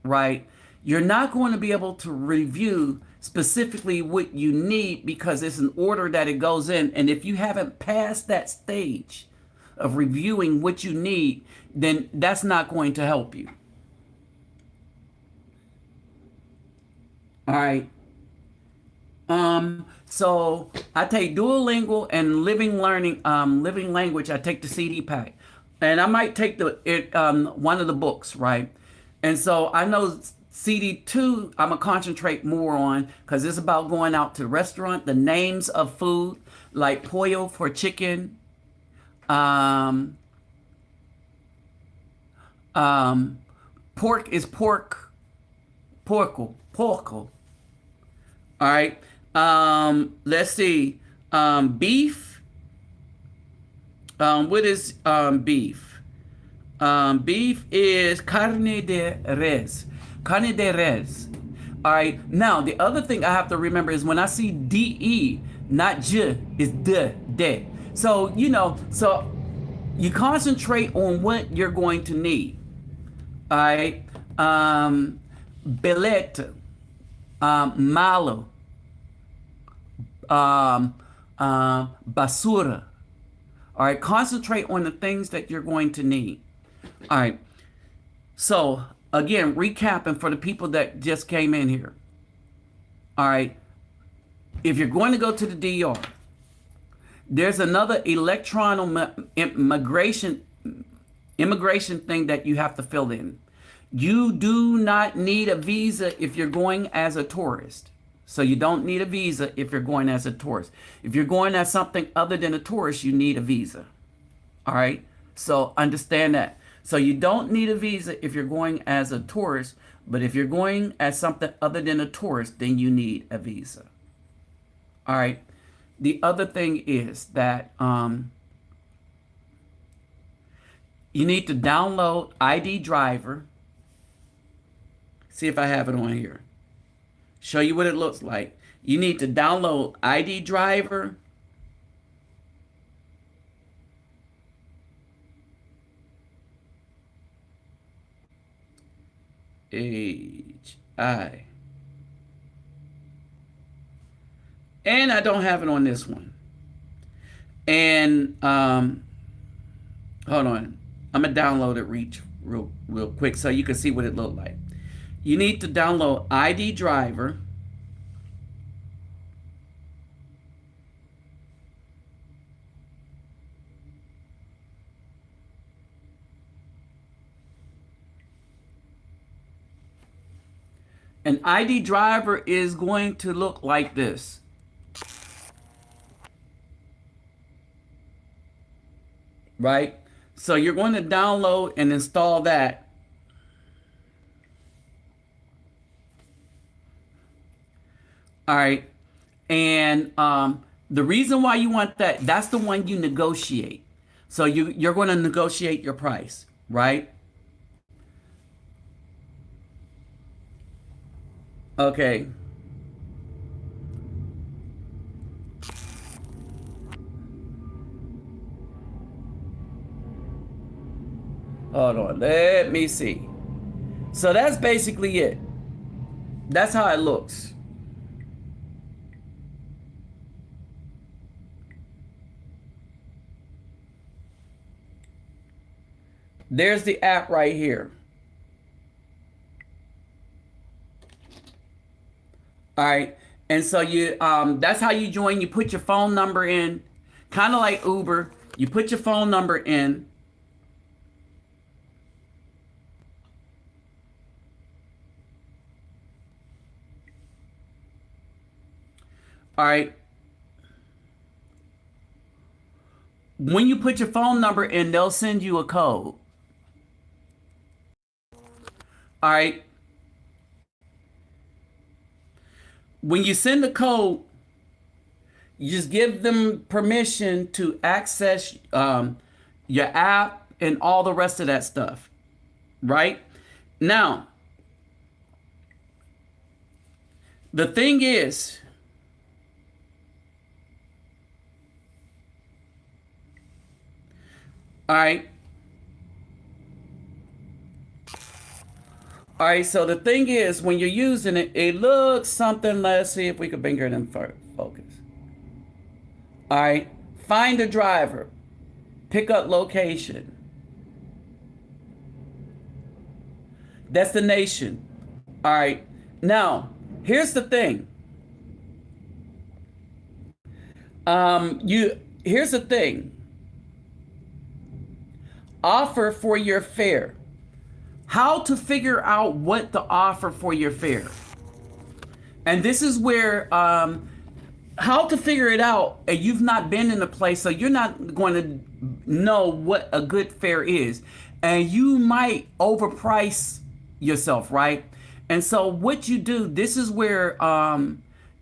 Speaker 1: right, you're not going to be able to review specifically what you need because it's an order that it goes in. And if you haven't passed that stage of reviewing what you need, then that's not going to help you. All right. So I take Duolingo and Living Language. I take the CD pack, and I might take one of the books, right? And so I know CD2, I'm gonna concentrate more on because it's about going out to the restaurant, the names of food like pollo for chicken, um, um, pork is porco. All right. Let's see. Beef. What is beef? Beef is carne de res. Carne de res. All right. Now, the other thing I have to remember is when I see DE, not J, is de. So, so you concentrate on what you're going to need. All right. Belete, malo, basura. All right. Concentrate on the things that you're going to need. All right. So, again, recapping for the people that just came in here. All right. If you're going to go to the DR, there's another electronic immigration thing that you have to fill in. You do not need a visa if you're going as a tourist. So you don't need a visa if you're going as a tourist. If you're going as something other than a tourist, you need a visa. All right. So understand that. So you don't need a visa if you're going as a tourist, but if you're going as something other than a tourist, then you need a visa. All right. The other thing is that you need to download ID Driver. See if I have it on here. Show you what it looks like. You need to download ID Driver. HI. And I don't have it on this one. And hold on. I'm gonna download it real quick so you can see what it looked like. You need to download ID Driver. An ID Driver is going to look like this. Right? So you're going to download and install that. All right. And The reason why you want that, that's the one you negotiate. So you're going to negotiate your price, right? Okay. Hold on. Let me see. So that's basically it. That's how it looks. There's the app right here. All right. And so that's how you join. You put your phone number in, kind of like Uber. You put your phone number in. All right. When you put your phone number in, they'll send you a code. All right. When you send the code, you just give them permission to access your app and all the rest of that stuff. Right? Now, the thing is, all right. All right, so the thing is, when you're using it, it looks something. Let's see if we can bring it in focus. All right, find a driver, pick up location, destination. All right, now here's the thing. Here's the thing. Offer for your fare. How to figure out what to offer for your fare. And this is where how to figure it out, and you've not been in a place, so you're not going to know what a good fare is, and you might overprice yourself, right? And so what you do, this is where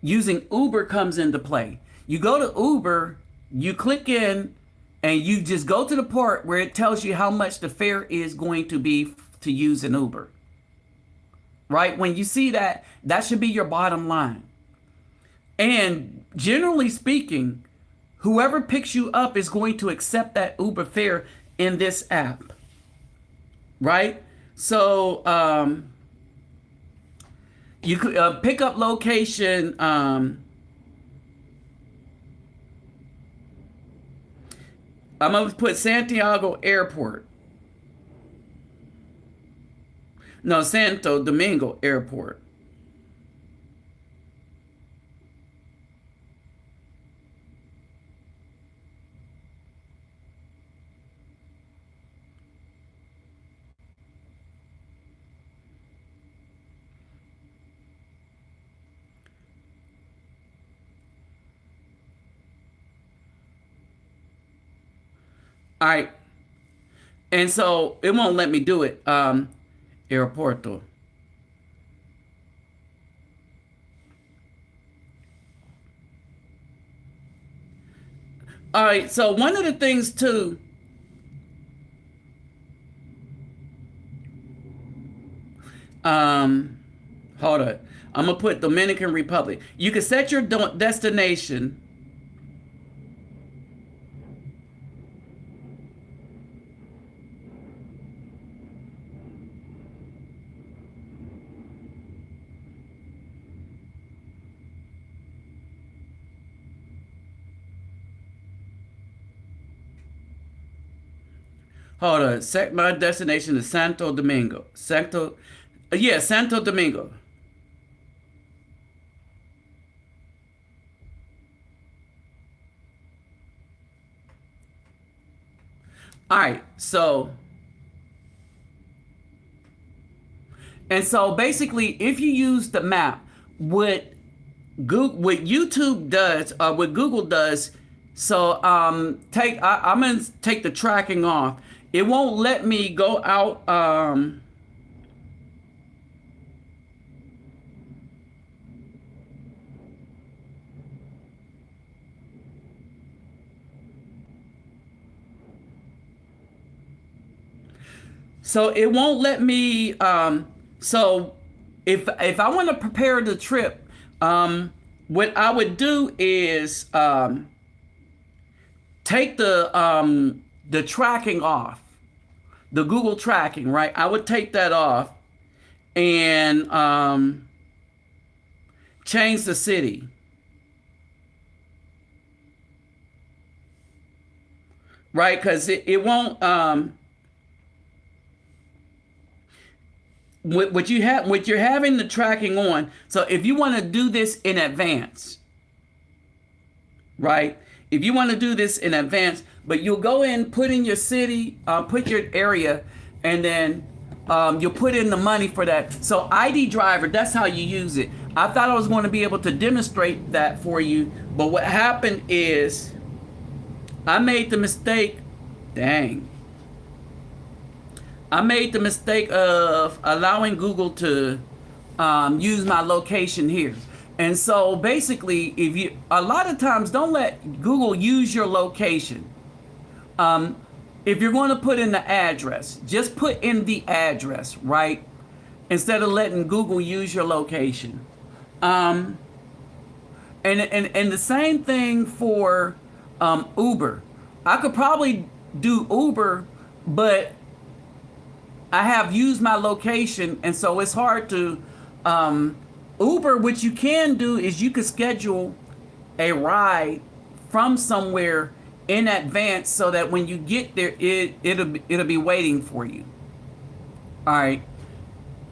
Speaker 1: using Uber comes into play. You go to Uber, you click in, and you just go to the part where it tells you how much the fare is going to be to use an Uber. Right? When you see that, that should be your bottom line. And generally speaking, whoever picks you up is going to accept that Uber fare in this app. Right? So you could pick up location. I'm going to put Santiago Airport. No, Santo Domingo Airport. All right. And so it won't let me do it. Aeroporto. All right. So one of the things too, um, hold on. I'm gonna put Dominican Republic. You can set your destination. Hold on. Set my destination to Santo Domingo. Santo Domingo. All right. So basically, if you use the map, what YouTube does, what Google does, so I'm gonna take the tracking off. It won't let me go out. So it won't let me. So if I want to prepare the trip, what I would do is take the tracking off, the Google tracking, right? I would take that off and change the city. Right, because it won't what you have what you're having the tracking on. So if you want to do this in advance, right? If you want to do this in advance, but you'll go in, put in your city, put your area, and then you'll put in the money for that. So ID driver, that's how you use it. I thought I was going to be able to demonstrate that for you, but what happened is I made the mistake. Dang. I made the mistake of allowing Google to use my location here. And so basically, if you, a lot of times, don't let Google use your location. If you're going to put in the address, just put in the address, right? Instead of letting Google use your location. And the same thing for Uber. I could probably do Uber, but I have used my location, and so it's hard to Uber. What you can do is you could schedule a ride from somewhere in advance so that when you get there, it'll be waiting for you. All right.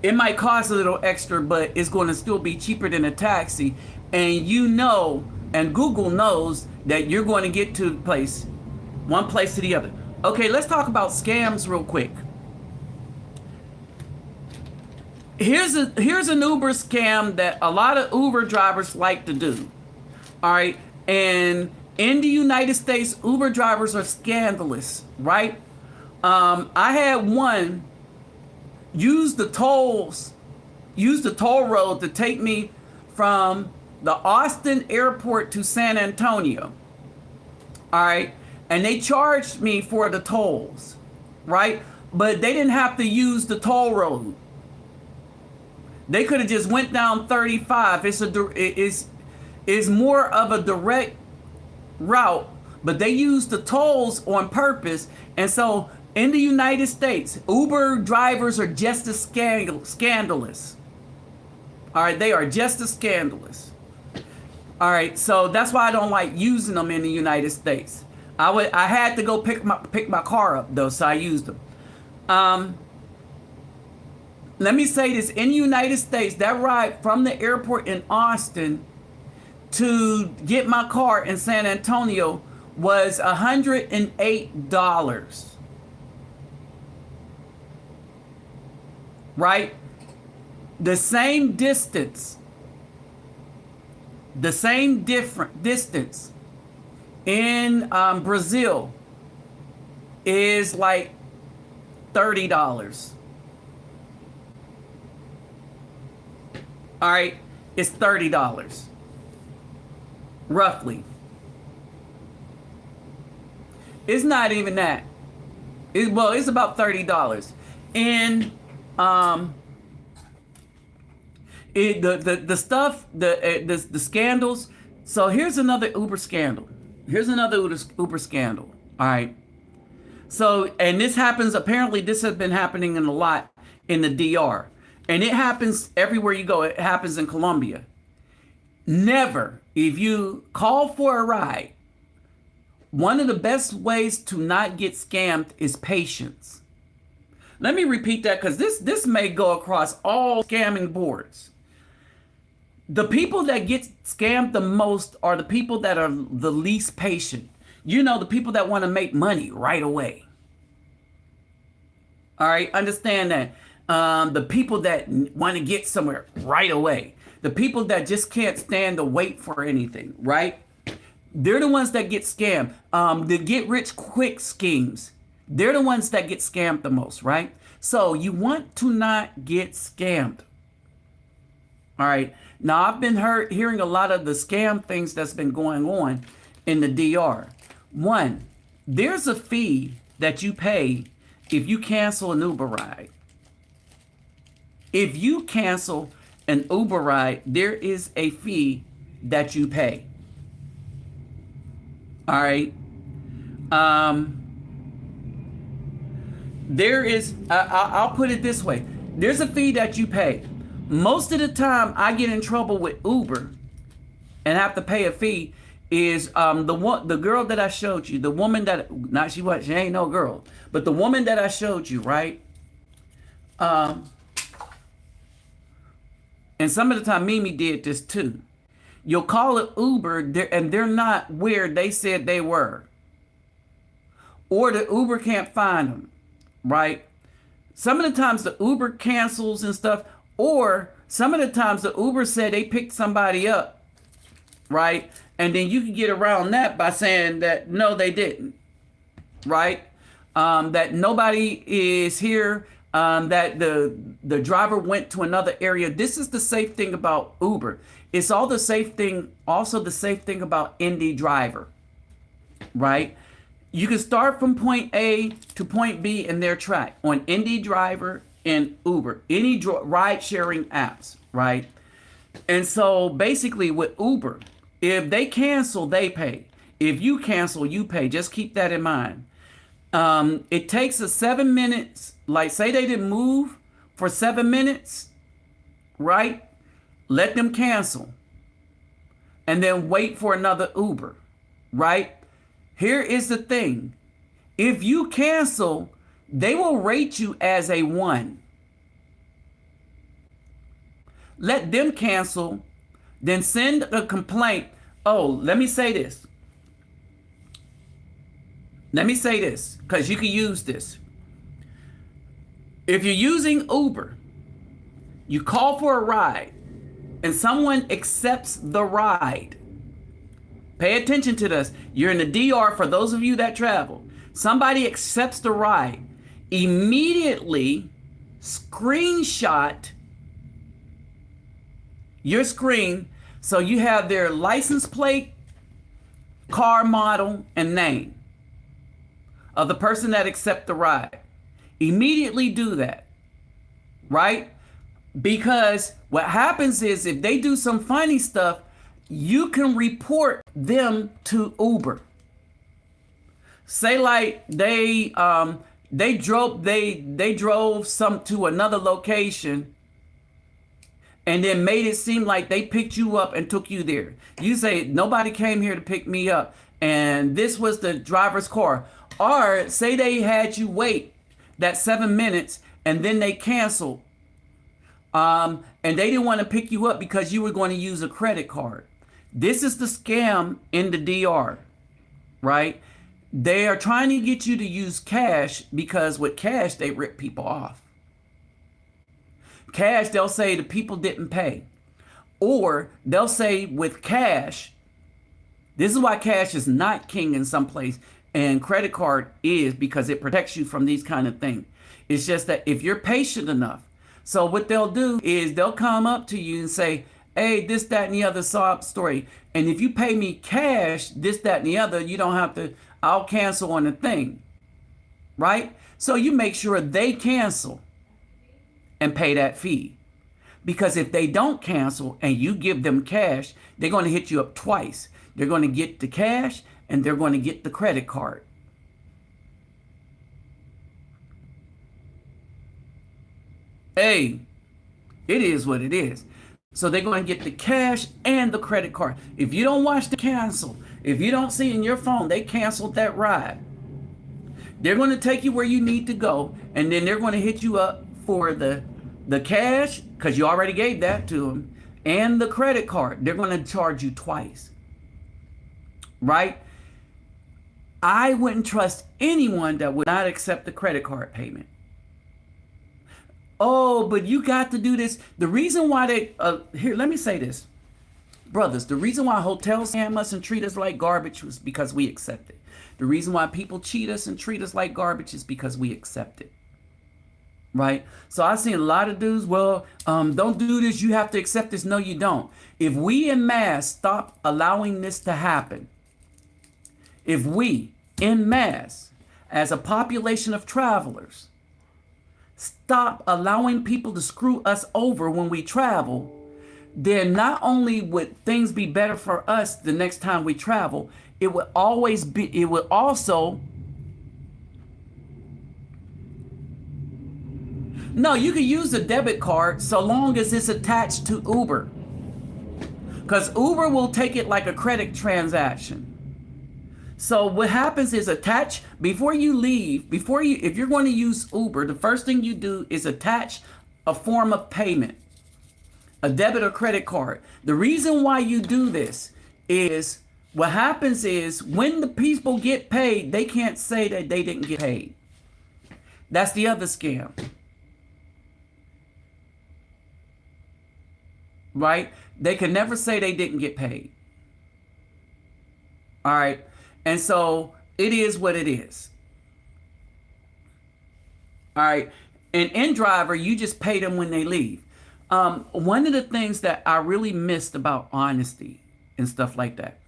Speaker 1: It might cost a little extra, but it's going to still be cheaper than a taxi. And you know, and Google knows that you're going to get to the place, one place to the other. Okay, let's talk about scams real quick. Here's an Uber scam that a lot of Uber drivers like to do. All right, and in the United States, Uber drivers are scandalous, right? I had one use the toll road to take me from the Austin airport to San Antonio. All right, and they charged me for the tolls, right? But they didn't have to use the toll road. They could have just went down 35. It's more of a direct route, but they used the tolls on purpose. And so in the United States, Uber drivers are just as scandalous. All right, they are just as scandalous. All right, so that's why I don't like using them in the United States. I had to go pick my car up though, so I used them. Let me say this, in the United States, that ride from the airport in Austin to get my car in San Antonio was $108. Right? The same distance in Brazil is like $30. All right, it's $30 roughly. It's not even that. It's about $30. And the stuff, the scandals. So here's another Uber scandal. Uber scandal. All right. So, and this happens, apparently this has been happening a lot in the DR. And it happens everywhere you go. It happens in Colombia. Never, if you call for a ride, one of the best ways to not get scammed is patience. Let me repeat that, because this may go across all scamming boards. The people that get scammed the most are the people that are the least patient. You know, the people that want to make money right away. All right, understand that. The people that want to get somewhere right away. The people that just can't stand to wait for anything, right? They're the ones that get scammed. The get rich quick schemes, they're the ones that get scammed the most, right? So you want to not get scammed. All right. Now, I've been hearing a lot of the scam things that's been going on in the DR. One, there's a fee that you pay if you cancel an Uber ride. If you cancel an Uber ride, there is a fee that you pay. All right. There is, I'll put it this way. There's a fee that you pay. Most of the time I get in trouble with Uber and have to pay a fee is the girl that I showed you, the woman that, she ain't no girl, but the woman that I showed you, right? And some of the time Mimi did this too. You'll call it Uber and they're not where they said they were. Or the Uber can't find them, right? Some of the times the Uber cancels and stuff, or some of the times the Uber said they picked somebody up, right? And then you can get around that by saying that, no, they didn't, right? That nobody is here, that the driver went to another area. This is the safe thing about Uber. It's also the safe thing about Indie Driver, right? You can start from point A to point B in their track on Indie Driver and Uber, any ride sharing apps, right? And so basically with Uber, if they cancel, they pay. If you cancel, you pay. Just keep that in mind. It takes us 7 minutes. Like say they didn't move for 7 minutes, right? Let them cancel and then wait for another Uber, right? Here is the thing. If you cancel, they will rate you as a 1. Let them cancel, then send a complaint. Oh, let me say this. Let me say this, because you can use this. If you're using Uber, you call for a ride, and someone accepts the ride. Pay attention to this. You're in the DR, for those of you that travel. Somebody accepts the ride. Immediately screenshot your screen so you have their license plate, car model, and name of the person that accepts the ride. Immediately do that, right? Because what happens is if they do some funny stuff, you can report them to Uber. Say like they drove some to another location and then made it seem like they picked you up and took you there. You say, nobody came here to pick me up, and this was the driver's car. Or say they had you wait that 7 minutes and then they canceled. And they didn't want to pick you up because you were going to use a credit card. This is the scam in the DR, right? They are trying to get you to use cash because with cash, they rip people off. Cash, they'll say the people didn't pay. Or they'll say with cash, this is why cash is not king in some place and credit card is, because it protects you from these kind of things. It's just that if you're patient enough, so what they'll do is they'll come up to you and say, hey, this, that, and the other sob story. And if you pay me cash, this, that, and the other, you don't have to, I'll cancel on the thing, right? So you make sure they cancel and pay that fee. Because if they don't cancel and you give them cash, they're going to hit you up twice. They're going to get the cash and they're going to get the credit card. Hey, it is what it is. So they're going to get the cash and the credit card. If you don't watch the cancel, if you don't see in your phone, they canceled that ride. They're going to take you where you need to go. And then they're going to hit you up for the cash, because you already gave that to them, and the credit card. They're going to charge you twice. Right? I wouldn't trust anyone that would not accept the credit card payment. Oh, but you got to do this. The reason why they, here, let me say this. Brothers, the reason why hotels scam us and treat us like garbage was because we accept it. The reason why people cheat us and treat us like garbage is because we accept it. Right? So I've seen a lot of dudes, well, don't do this, you have to accept this. No, you don't. If we en masse stop allowing this to happen, if we en masse as a population of travelers, stop allowing people to screw us over when we travel, then not only would things be better for us the next time we travel, it would also, no, you can use a debit card so long as it's attached to Uber. Because Uber will take it like a credit transaction. So what happens is before you leave, if you're going to use Uber, the first thing you do is attach a form of payment, a debit or credit card. The reason why you do this is what happens is when the people get paid, they can't say that they didn't get paid. That's the other scam. Right? They can never say they didn't get paid. All right. And so it is what it is. All right. And in driver, you just pay them when they leave. One of the things that I really missed about honesty and stuff like that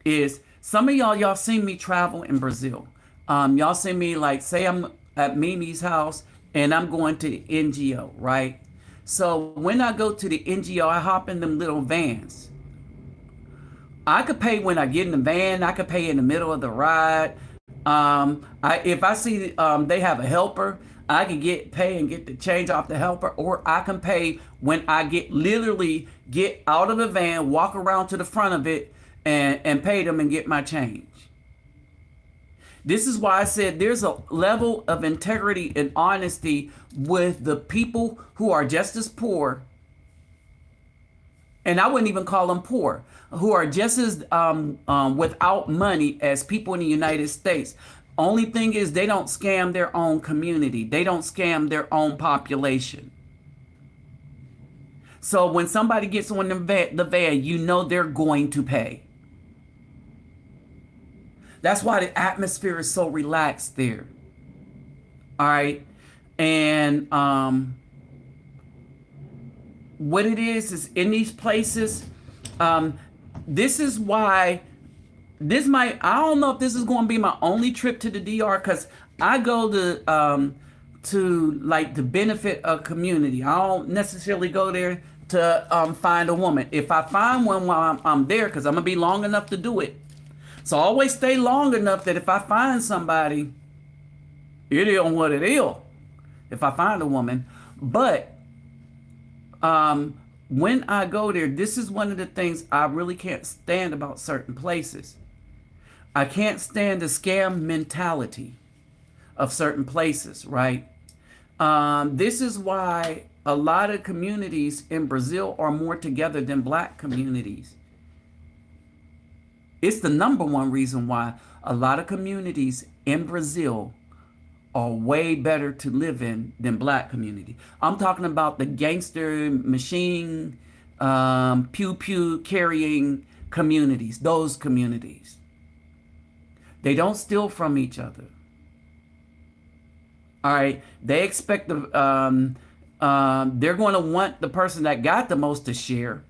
Speaker 1: is some of y'all seen me travel in Brazil. Y'all seen me, like, say I'm at Mimi's house and I'm going to the NGO, right? So when I go to the NGO, I hop in them little vans. I could pay when I get in the van. I could pay in the middle of the ride. If I see they have a helper, I can pay and get the change off the helper, or I can pay when I literally get out of the van, walk around to the front of it, and pay them and get my change. This is why I said there's a level of integrity and honesty with the people who are just as poor, and I wouldn't even call them poor, who are just as without money as people in the United States. Only thing is they don't scam their own community. They don't scam their own population. So when somebody gets on the van, you know they're going to pay. That's why the atmosphere is so relaxed there. All right. And what it is in these places, this is why I don't know if this is going to be my only trip to the DR, because I go to like the benefit of community. I don't necessarily go there to find a woman. If I find one while I'm there, because I'm going to be long enough to do it. So I always stay long enough that if I find somebody, it is what it is. If I find a woman. But when I go there, this is one of the things I really can't stand about certain places. I can't stand the scam mentality of certain places, right? This is why a lot of communities in Brazil are more together than black communities. It's the number one reason why a lot of communities in Brazil are way better to live in than black community. I'm talking about the gangster machine, pew carrying communities, those communities. They don't steal from each other. All right. They expect they're going to want the person that got the most to share.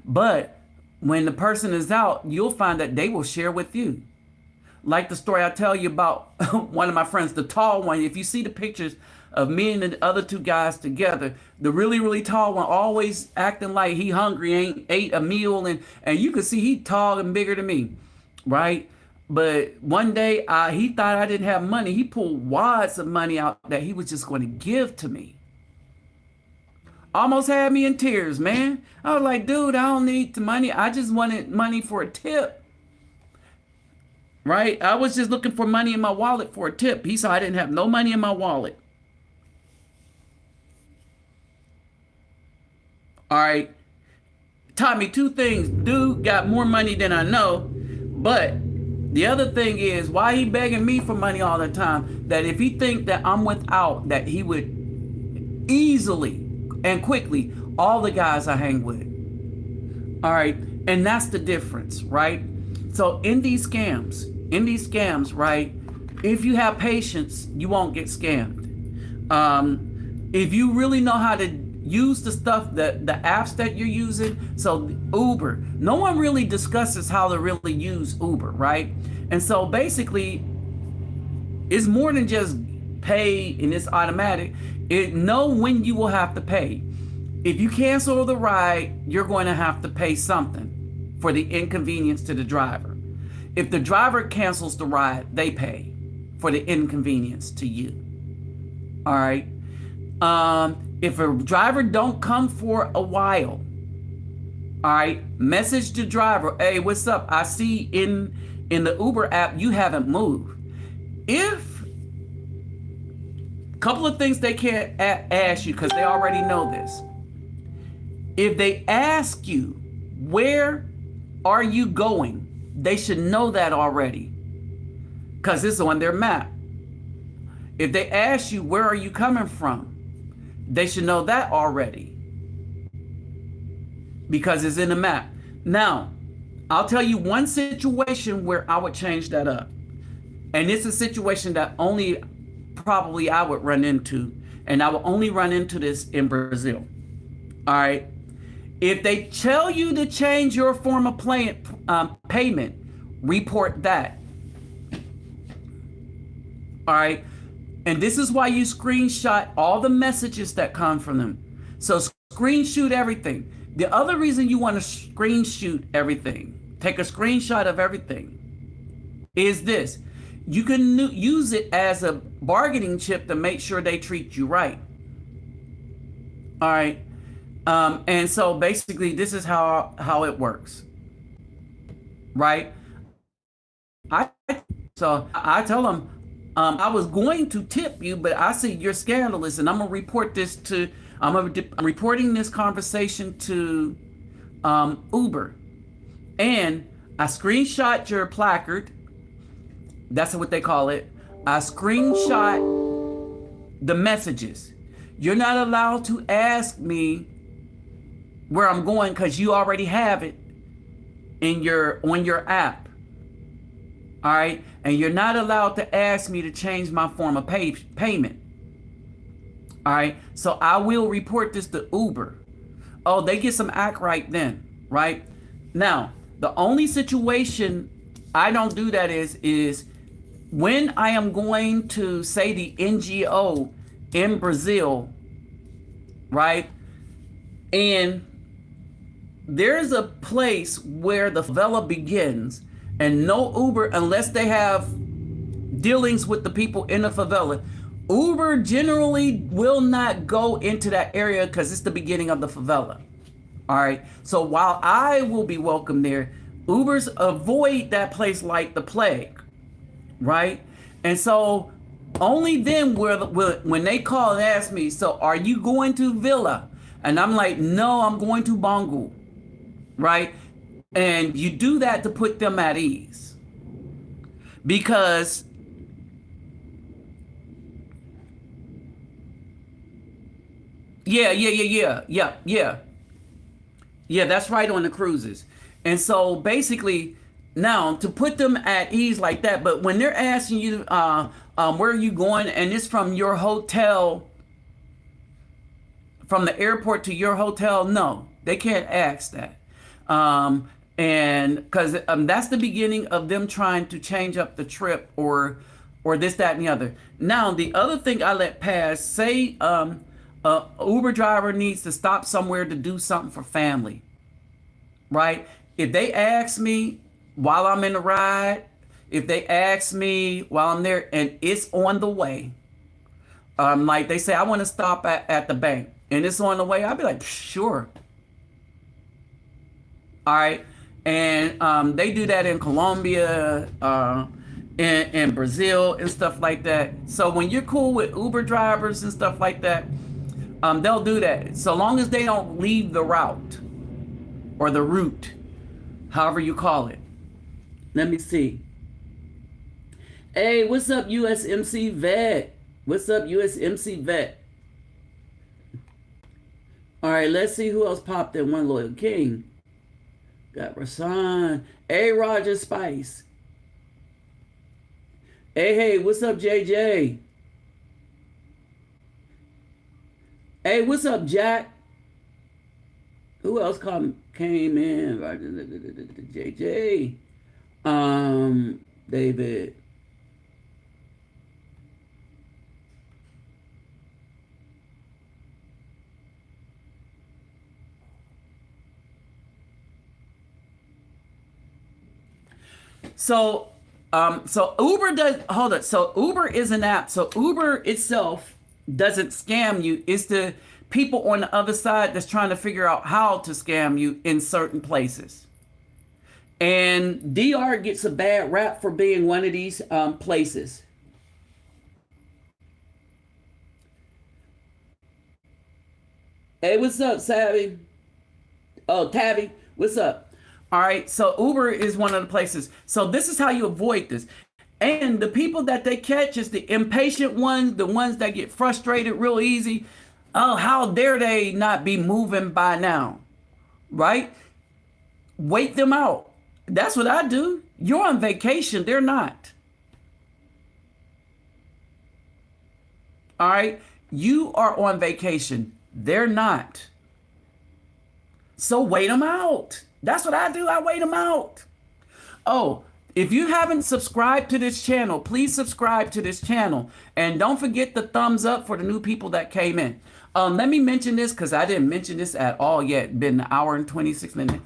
Speaker 1: But when the person is out, you'll find that they will share with you. Like the story I tell you about one of my friends, the tall one. If you see the pictures of me and the other two guys together, the really, really tall one always acting like he hungry, ain't ate a meal. And you can see he tall and bigger than me, right? But one day he thought I didn't have money. He pulled wads of money out that he was just going to give to me. Almost had me in tears, man. I was like, dude, I don't need the money. I just wanted money for a tip. Right? I was just looking for money in my wallet for a tip. He saw I didn't have no money in my wallet. All right. Taught me two things. Dude got more money than I know. But the other thing is, why he begging me for money all the time? That if he think that I'm without, that he would easily and quickly, all the guys I hang with. All right. And that's the difference, right? So in these scams, right, if you have patience, you won't get scammed. If you really know how to use the stuff, the apps that you're using, so Uber, no one really discusses how to really use Uber, right? And so basically, It's more than just pay and it's automatic. It know when you will have to pay. If you cancel the ride, you're going to have to pay something for the inconvenience to the driver. If the driver cancels the ride, they pay for the inconvenience to you. All right. If a driver don't come for a while, all right, message the driver, hey, what's up? I see in the Uber app you haven't moved. If a couple of things they can't ask you because they already know this. If they ask you, where are you going? They should know that already because it's on their map. If they ask you, where are you coming from? They should know that already because it's in the map. Now, I'll tell you one situation where I would change that up. And it's a situation that only probably I would run into. And I will only run into this in Brazil. All right. If they tell you to change your form of payment, report that. All right. And this is why you screenshot all the messages that come from them. So screenshot everything. The other reason you want to screenshot everything, take a screenshot of everything, is this. You can use it as a bargaining chip to make sure they treat you right. All right. And so basically this is how it works. Right. So I tell them, I was going to tip you, but I see you're scandalous, and I'm gonna report this to. I'm reporting this conversation to Uber, and I screenshot your placard. That's what they call it. I screenshot the messages. You're not allowed to ask me where I'm going because you already have it on your app. All right, and you're not allowed to ask me to change my form of payment. All right, so I will report this to Uber. Oh, they get some act right then, right? Now, the only situation I don't do that is when I am going to say the NGO in Brazil, right? And there's a place where the favela begins, and no Uber unless they have dealings with the people in the favela. Uber generally will not go into that area because it's the beginning of the favela. All right. So while I will be welcome there, Ubers avoid that place like the plague. Right. And so only then when they call and ask me, so are you going to Villa? And I'm like, no, I'm going to Bangu. Right. And you do that to put them at ease. Because yeah, that's right, on the cruises. And so basically now to put them at ease like that, but when they're asking you where are you going, and it's from your hotel, from the airport to your hotel, no, they can't ask that. And because that's the beginning of them trying to change up the trip or this, that, and the other. Now, the other thing I let pass, say Uber driver needs to stop somewhere to do something for family, right? If they ask me while I'm in the ride, if they ask me while I'm there and it's on the way, like they say, I want to stop at the bank and it's on the way, I'll be like, sure. All right. And they do that in Colombia, in Brazil and stuff like that. So when you're cool with Uber drivers and stuff like that, they'll do that. So long as they don't leave the route or the route, however you call it. Let me see. Hey, what's up, USMC Vet? What's up, USMC Vet? All right, let's see who else popped in. One Loyal King. Got Rasan. Hey, Roger Spice. Hey, what's up, JJ? Hey, what's up, Jack? Who else came in? JJ. David. So, so Uber does, hold it. So Uber is an app. So Uber itself doesn't scam you. It's the people on the other side that's trying to figure out how to scam you in certain places. And DR gets a bad rap for being one of these places. Hey, what's up, Savvy? Oh, Tabby, what's up? All right, so Uber is one of the places. So this is how you avoid this. And the people that they catch is the impatient ones, the ones that get frustrated real easy. Oh, how dare they not be moving by now, right? Wait them out. That's what I do. You're on vacation, they're not. All right, you are on vacation, they're not. So wait them out. That's what I do. I wait them out. Oh, if you haven't subscribed to this channel, please subscribe to this channel. And don't forget the thumbs up for the new people that came in. Let me mention this because I didn't mention this at all yet. It's been an hour and 26 minutes.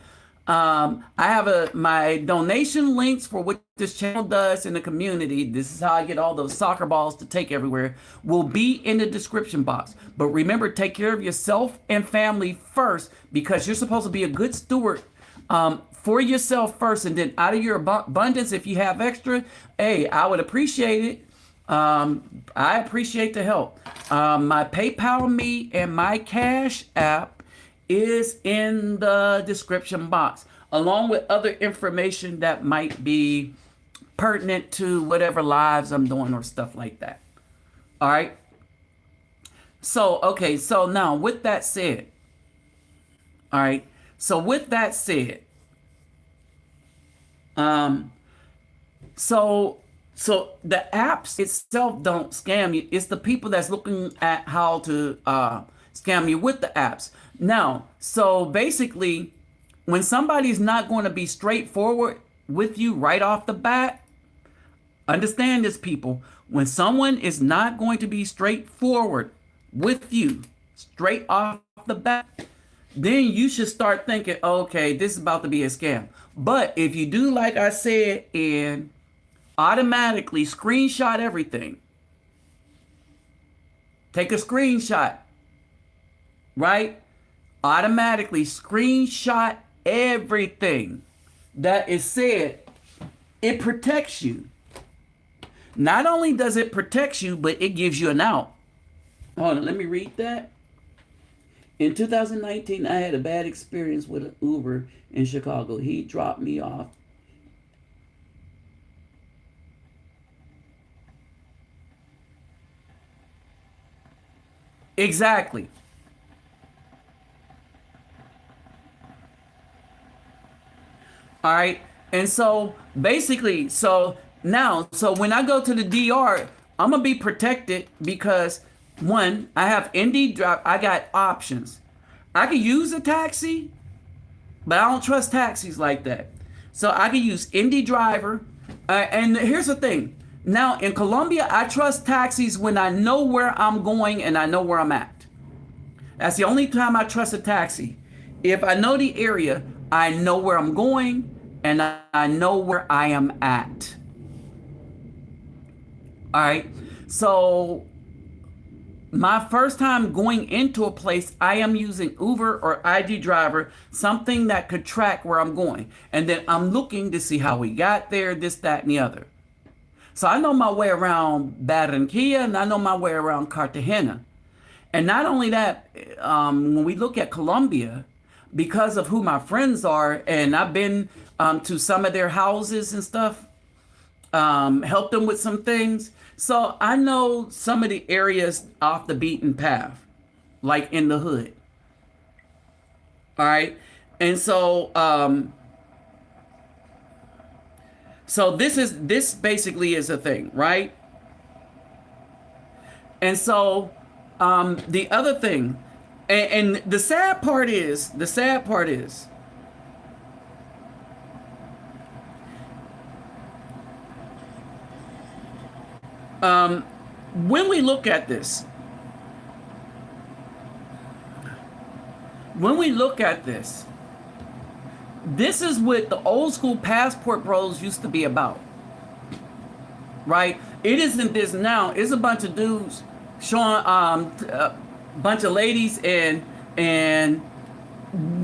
Speaker 1: I have my donation links for what this channel does in the community. This is how I get all those soccer balls to take everywhere. Will be in the description box. But remember, take care of yourself and family first because you're supposed to be a good steward for yourself first, and then out of your abundance, if you have extra, hey, I would appreciate it. I appreciate the help. My PayPal me and my Cash app is in the description box, along with other information that might be pertinent to whatever lives I'm doing or stuff like that. All right. So, okay. So now with that said, all right. So with that said, so the apps itself don't scam you. It's the people that's looking at how to scam you with the apps. Now, so basically, when somebody's not going to be straightforward with you right off the bat, understand this, people. When someone is not going to be straightforward with you straight off the bat, then you should start thinking, okay, this is about to be a scam. But if you do, like I said, and automatically screenshot everything, take a screenshot, right? Automatically screenshot everything that is said, it protects you. Not only does it protect you, but it gives you an out. Hold on, let me read that. In 2019, I had a bad experience with an Uber in Chicago. He dropped me off. Exactly. All right. And so basically, so now, so when I go to the DR, I'm going to be protected because one, I have Indy Drive. I got options. I could use a taxi, but I don't trust taxis like that. So I could use Indy Driver. And here's the thing. Now in Colombia, I trust taxis when I know where I'm going and I know where I'm at. That's the only time I trust a taxi. If I know the area, I know where I'm going and I know where I am at. All right. So my first time going into a place, I am using Uber or ID Driver, something that could track where I'm going. And then I'm looking to see how we got there, this, that, and the other. So I know my way around Barranquilla and I know my way around Cartagena. And not only that, when we look at Colombia, because of who my friends are, and I've been to some of their houses and stuff, helped them with some things. So I know some of the areas off the beaten path, like in the hood. All right. And so, so this basically is a thing, right? And so, the other thing, and the sad part is, when we look at this, when we look at this, This is what the old school passport bros used to be about, right? It isn't this now. It's a bunch of dudes showing a bunch of ladies, and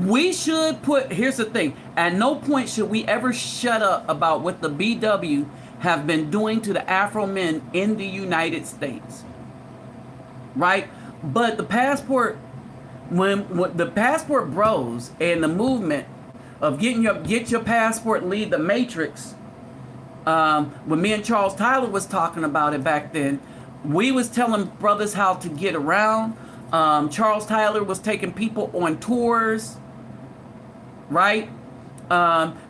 Speaker 1: we should put. Here's the thing: at no point should we ever shut up about what the BW have been doing to the Afro men in the United States, right? But the passport, when the passport bros and the movement of get your passport and leave the matrix, when me and Charles Tyler was talking about it back then, we was telling brothers how to get around. Charles Tyler was taking people on tours, right?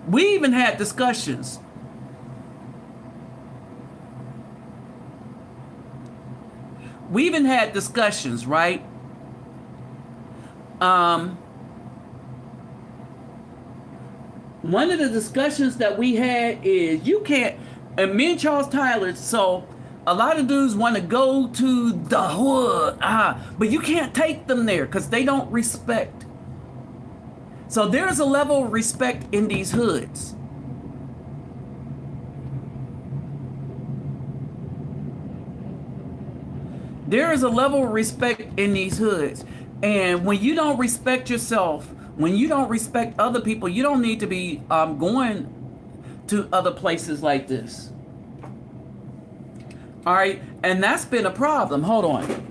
Speaker 1: We even had discussions. Right? One of the discussions that we had is you can't, and me and Charles Tyler, so a lot of dudes want to go to the hood, but you can't take them there because they don't respect. So there's a level of respect in these hoods. There is a level of respect in these hoods. And when you don't respect yourself, when you don't respect other people, you don't need to be going to other places like this. All right. And that's been a problem. Hold on.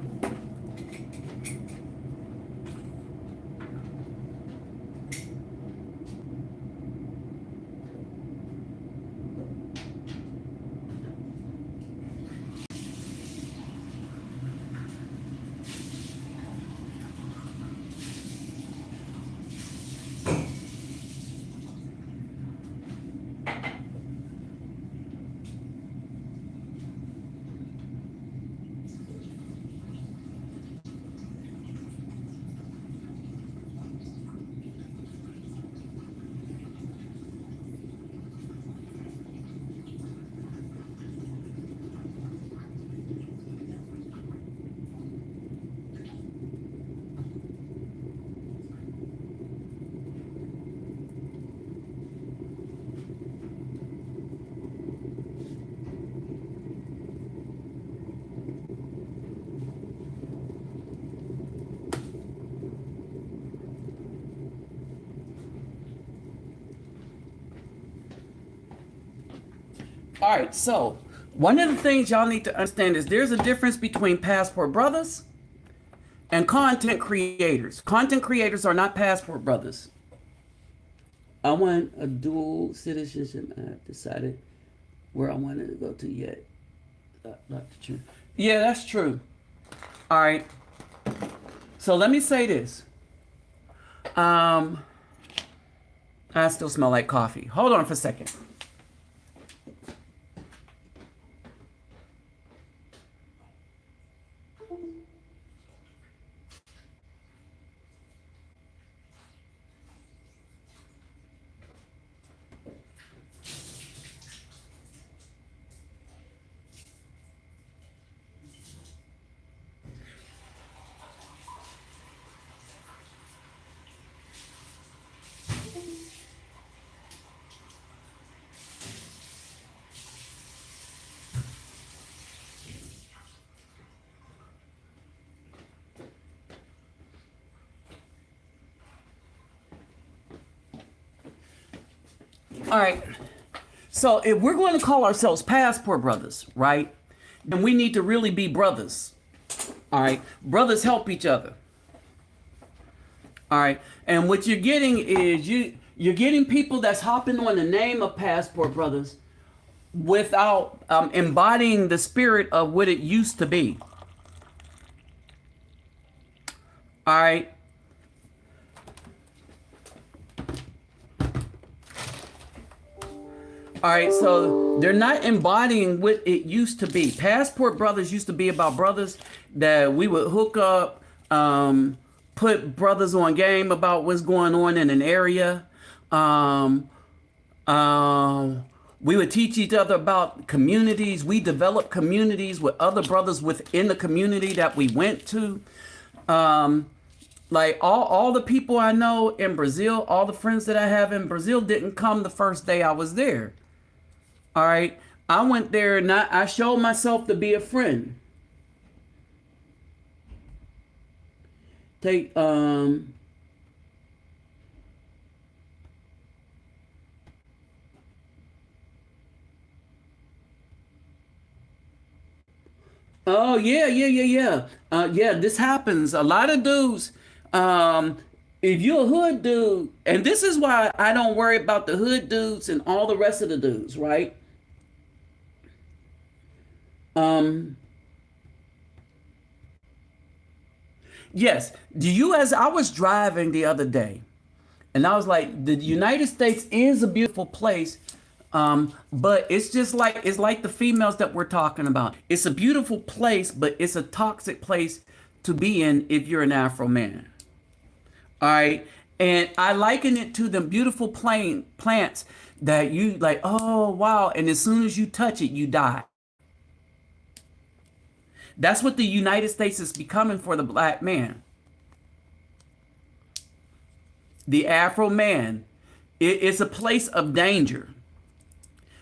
Speaker 1: All right, so one of the things y'all need to understand is there's a difference between passport brothers and content creators. Content creators are not passport brothers. I want a dual citizenship. I have decided where I wanted to go to yet. Yeah, that's true. All right. So let me say this. I still smell like coffee. Hold on for a second. All right. So if we're going to call ourselves passport brothers, right, then we need to really be brothers. All right. Brothers help each other. All right. And what you're getting is you're getting people that's hopping on the name of passport brothers without embodying the spirit of what it used to be. All right. All right, so they're not embodying what it used to be. Passport brothers used to be about brothers that we would hook up, put brothers on game about what's going on in an area. We would teach each other about communities. We developed communities with other brothers within the community that we went to. Like all the people I know in Brazil, all the friends that I have in Brazil didn't come the first day I was there. All right. I went there and I showed myself to be a friend. Take Oh yeah, yeah, yeah, yeah. Yeah, this happens. A lot of dudes, um, if you're a hood dude, and this is why I don't worry about the hood dudes and all the rest of the dudes, right? Um, yes. Do you as I was driving the other day, and I was like, the United States is a beautiful place, but it's like the females that we're talking about. It's a beautiful place, but it's a toxic place to be in if you're an Afro man. All right. And I liken it to the beautiful plain plants that you like, oh wow. And as soon as you touch it, you die. That's what the United States is becoming for the black man. The Afro man. It's a place of danger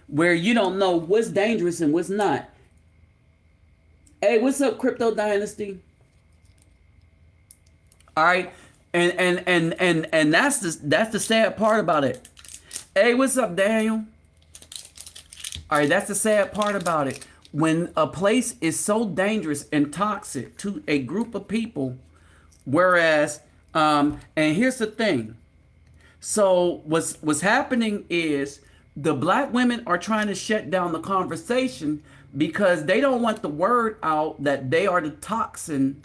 Speaker 1: where you don't know what's dangerous and what's not. Hey, what's up, Crypto Dynasty? All right. And that's the sad part about it. Hey, what's up, Daniel? All right, that's the sad part about it. When a place is so dangerous and toxic to a group of people, whereas, and here's the thing. So what's happening is the black women are trying to shut down the conversation because they don't want the word out that they are the toxin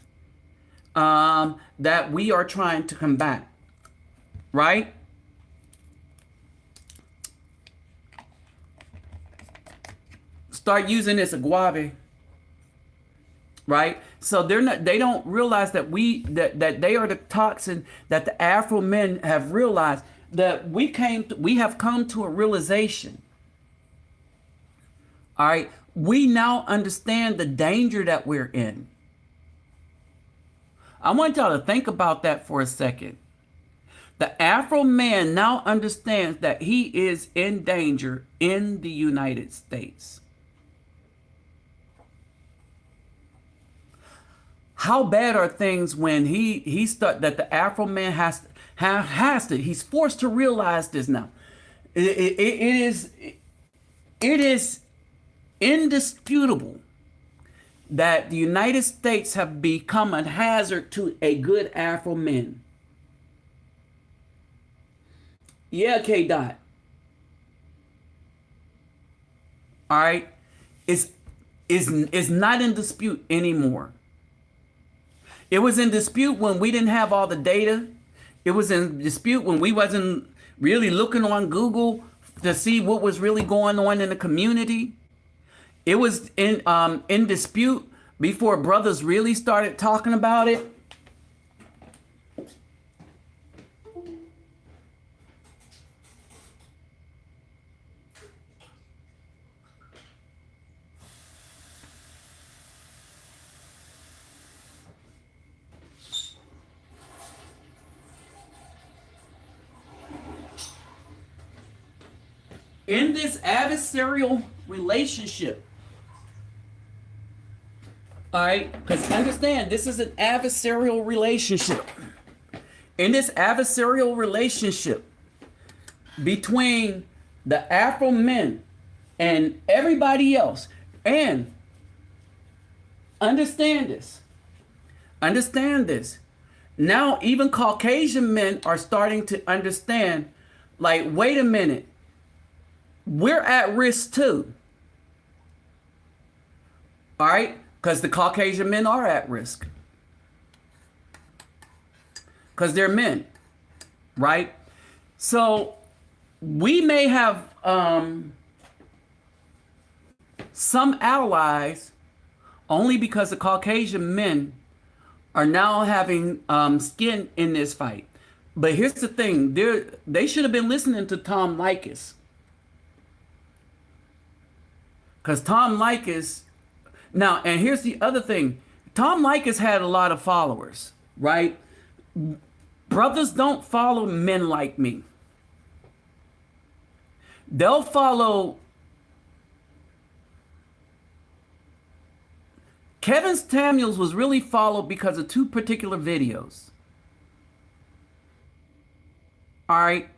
Speaker 1: that we are trying to combat, right? Start using this agave, right? So they don't realize that that they are the toxin that the Afro men have realized that we have come to a realization. All right, we now understand the danger that we're in. I want y'all to think about that for a second. The Afro man now understands that he is in danger in the United States. How bad are things when he start that the Afro man has to he's forced to realize this now. It is indisputable that the United States have become a hazard to a good Afro man. Yeah, K Dot. All right, it's not in dispute anymore. It was in dispute when we didn't have all the data. It was in dispute when we wasn't really looking on Google to see what was really going on in the community. It was in dispute before brothers really started talking about it. In this adversarial relationship, all right, because understand this is an adversarial relationship. In this adversarial relationship between the Afro men and everybody else, and understand this, understand this. Now, even Caucasian men are starting to understand, like, wait a minute, we're at risk too. All right? Because the Caucasian men are at risk. Because they're men. Right? So we may have some allies only because the Caucasian men are now having skin in this fight. But here's the thing. They should have been listening to Tom Likas. Because Tom Likas, now, and here's the other thing. Tom Likas had a lot of followers, right? Brothers don't follow men like me. They'll follow. Kevin Samuels was really followed because of two particular videos. All right.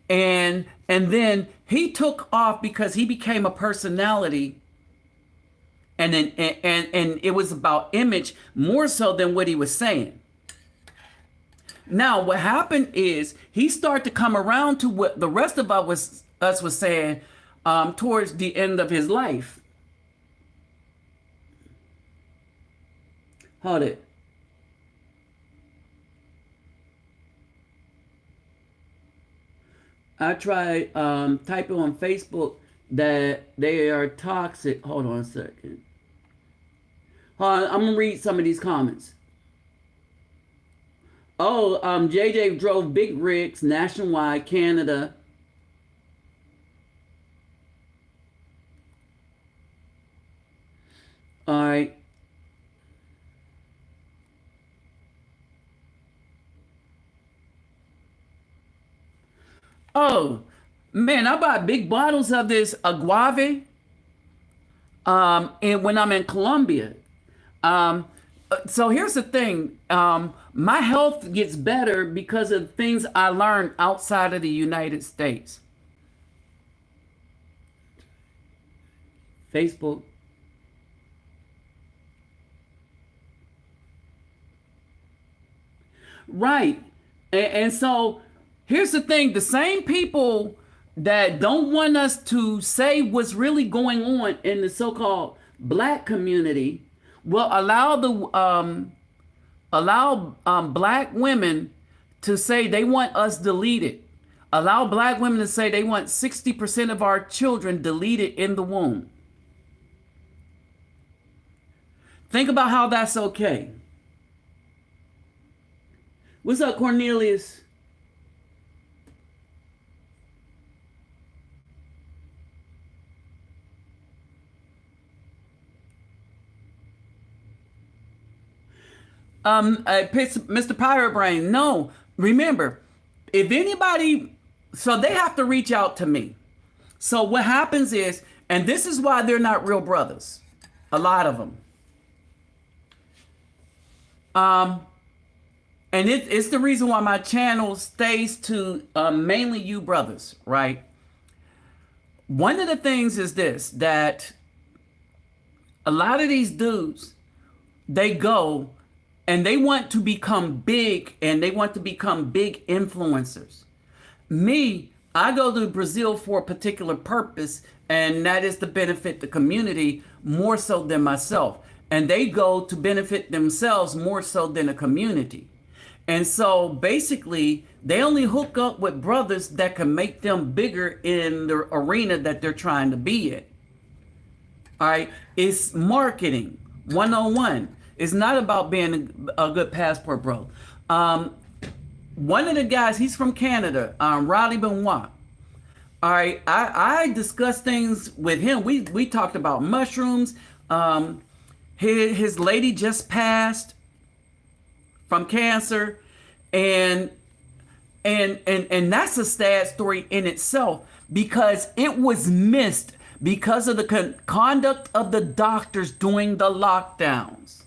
Speaker 1: And then he took off because he became a personality, and then and it was about image more so than what he was saying. Now what happened is he started to come around to what the rest of us was saying towards the end of his life. Hold it. I tried typing on Facebook that they are toxic. Hold on a second. Hold on, I'm gonna read some of these comments. Oh, JJ drove big rigs nationwide, Canada. All right. Oh, man, I buy big bottles of this agave and when I'm in Colombia. So here's the thing. My health gets better because of things I learned outside of the United States. Facebook. Right. And so here's the thing. The same people that don't want us to say what's really going on in the so-called black community will allow black women to say they want us deleted. Allow black women to say they want 60% of our children deleted in the womb. Think about how that's okay. What's up, Cornelius? Mr. Pirate Brain, no. Remember, if anybody, so they have to reach out to me. So what happens is, and this is why they're not real brothers, a lot of them. And it's the reason why my channel stays to mainly you brothers, right? One of the things is this, that a lot of these dudes, they go and they want to become big, and they want to become big influencers. Me, I go to Brazil for a particular purpose, and that is to benefit the community more so than myself. And they go to benefit themselves more so than a community. And so basically, they only hook up with brothers that can make them bigger in the arena that they're trying to be in. All right, it's marketing 101. It's not about being a good passport bro. One of the guys, he's from Canada, Riley Benoit. All right, I discussed things with him. We talked about mushrooms. His lady just passed from cancer, and that's a sad story in itself because it was missed because of the conduct of the doctors during the lockdowns.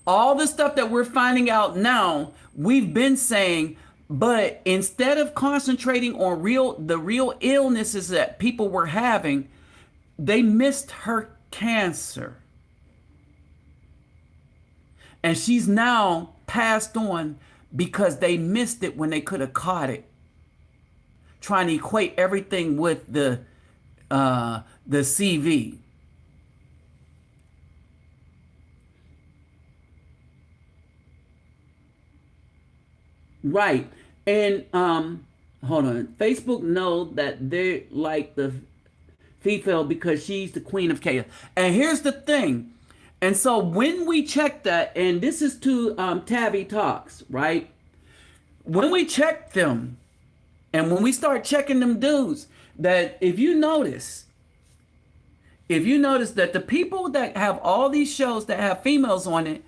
Speaker 1: All the stuff that we're finding out now, we've been saying, but instead of concentrating on the real illnesses that people were having, they missed her cancer. And she's now passed on because they missed it when they could have caught it. Trying to equate everything with the CV. Right. And hold on. Facebook know that they like the female because she's the queen of chaos. And here's the thing. And so when we check that, and this is to Tabby Talks, right? When we check them, and when we start checking them dudes, that if you notice that the people that have all these shows that have females on it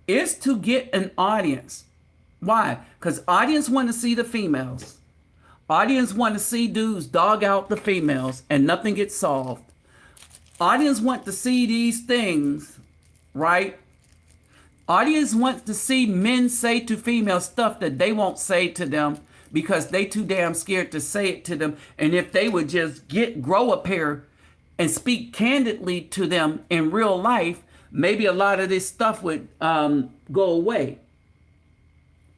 Speaker 1: It's to get an audience. Why? Because audience want to see the females. Audience want to see dudes dog out the females and nothing gets solved. Audience want to see these things, right? Audience wants to see men say to females stuff that they won't say to them because they too damn scared to say it to them. And if they would just grow a pair and speak candidly to them in real life, maybe a lot of this stuff would go away.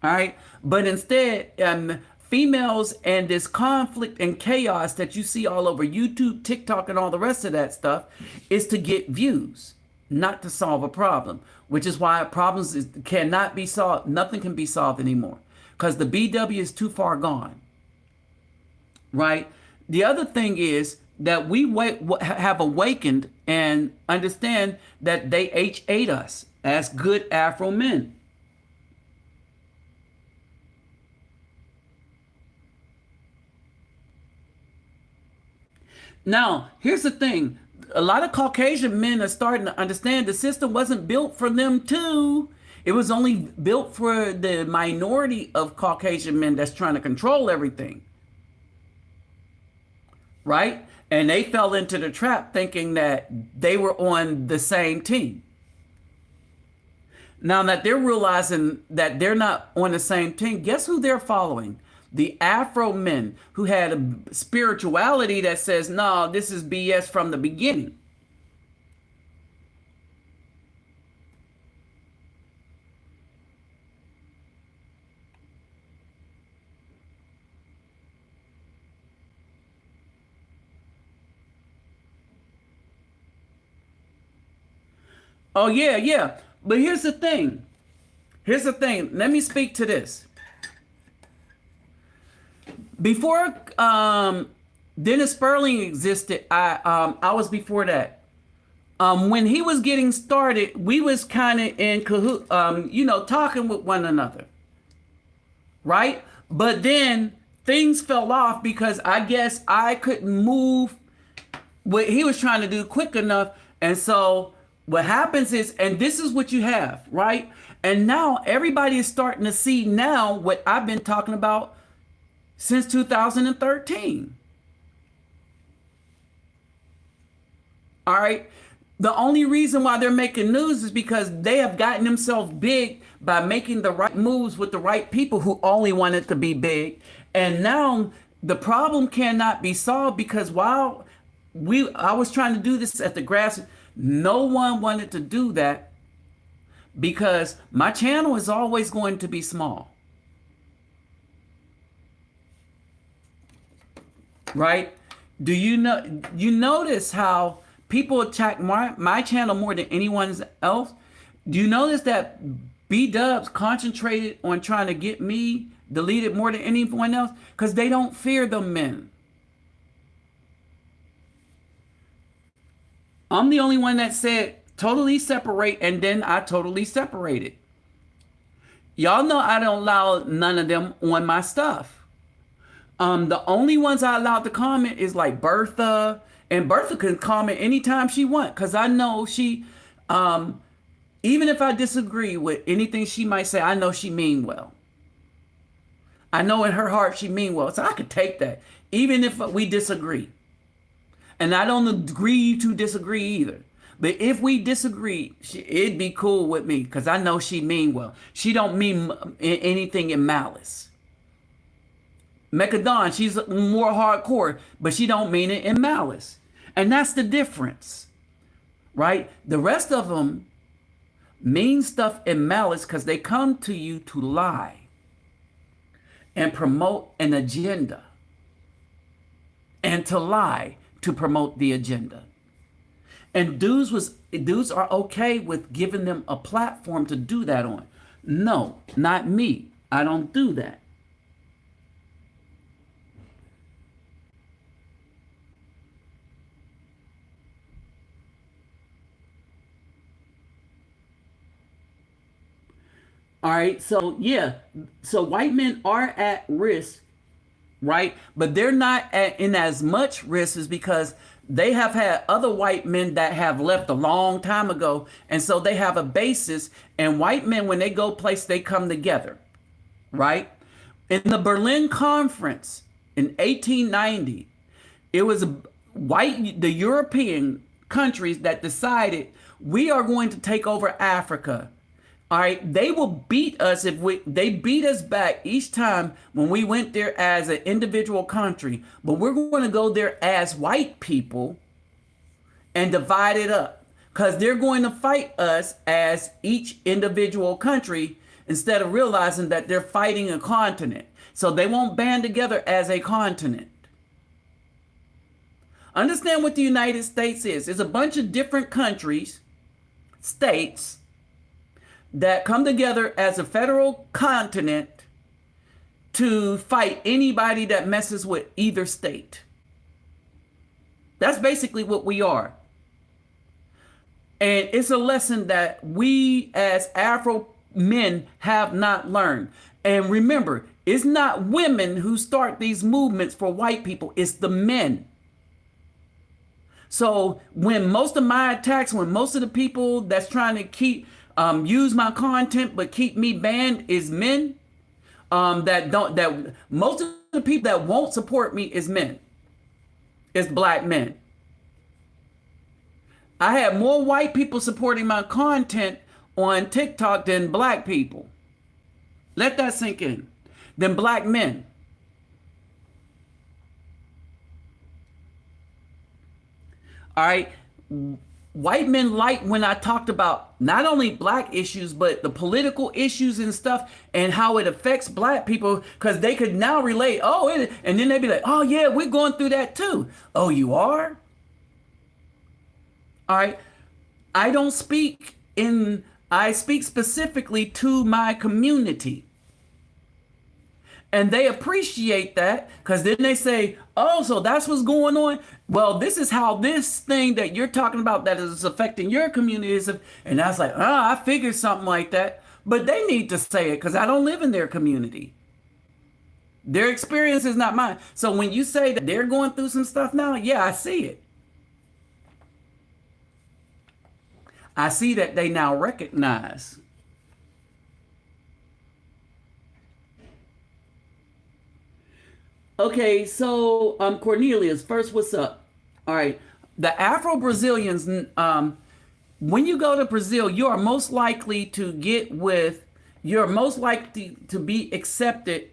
Speaker 1: All right. But instead, females and this conflict and chaos that you see all over YouTube, TikTok, and all the rest of that stuff is to get views, not to solve a problem, which is why cannot be solved. Nothing can be solved anymore because the BW is too far gone. Right. The other thing is that we have awakened and understand that they H8 us as good Afro men. Now, here's the thing. A lot of Caucasian men are starting to understand the system wasn't built for them too. It was only built for the minority of Caucasian men that's trying to control everything. Right? And they fell into the trap thinking that they were on the same team. Now that they're realizing that they're not on the same team, guess who they're following? The Afro men who had a spirituality that says, no, this is BS from the beginning. Oh, yeah, yeah. But here's the thing. Here's the thing. Let me speak to this. Before Dennis Sperling existed, I was before that. When he was getting started, we was kind of in cahoot, talking with one another, right? But then things fell off because I guess I couldn't move what he was trying to do quick enough, and so what happens is, and this is what you have, right? And now everybody is starting to see now what I've been talking about since 2013. All right. The only reason why they're making news is because they have gotten themselves big by making the right moves with the right people who only want it to be big. And now the problem cannot be solved because while I was trying to do this at the grass, no one wanted to do that because my channel is always going to be small. Right? Do you notice how people attack my channel more than anyone else? Do you notice that B-dubs concentrated on trying to get me deleted more than anyone else? Because they don't fear the men. I'm the only one that said totally separate, and then I totally separated. Y'all know I don't allow none of them on my stuff. The only ones I allowed to comment is like Bertha, and Bertha can comment anytime she wants because I know she, even if I disagree with anything she might say, I know she mean well. I know in her heart she mean well, so I could take that, even if we disagree. And I don't agree to disagree either. But if we disagree, it'd be cool with me because I know she mean well. She don't mean anything in malice. Mechadon, she's more hardcore, but she don't mean it in malice. And that's the difference, right? The rest of them mean stuff in malice because they come to you to lie and promote an agenda, and to lie to promote the agenda. And dudes are okay with giving them a platform to do that on. No, not me. I don't do that. All right, so yeah, so white men are at risk, right? But they're not in as much risk is because they have had other white men that have left a long time ago, and so they have a basis. And white men, when they go place, they come together, right? In the Berlin Conference in 1890, it was the European countries that decided we are going to take over Africa. All right, they will beat us they beat us back each time when we went there as an individual country, but we're going to go there as white people and divide it up because they're going to fight us as each individual country instead of realizing that they're fighting a continent. So they won't band together as a continent. Understand what the United States is. It's a bunch of different countries, states, that come together as a federal continent to fight anybody that messes with either state. That's basically what we are. And it's a lesson that we as Afro men have not learned. And remember, it's not women who start these movements for white people, it's the men. So when most of my attacks, when most of the people that's trying to keep use my content but keep me banned is men, that most of the people that won't support me is men. It's black men. I have more white people supporting my content on TikTok than black people. Let that sink in. Than black men. All right. White men like when I talked about not only black issues, but the political issues and stuff and how it affects black people, because they could now relate. And then they'd be like, oh yeah, we're going through that too. Oh, you are? All right. I speak specifically to my community. And they appreciate that because then they say, oh, so that's what's going on. Well, this is how this thing that you're talking about that is affecting your community is. And I was like, I figured something like that. But they need to say it because I don't live in their community. Their experience is not mine. So when you say that they're going through some stuff now, yeah, I see it. I see that they now recognize. Okay, so Cornelius, first, what's up? All right, the Afro-Brazilians, when you go to Brazil, you're most likely to be accepted.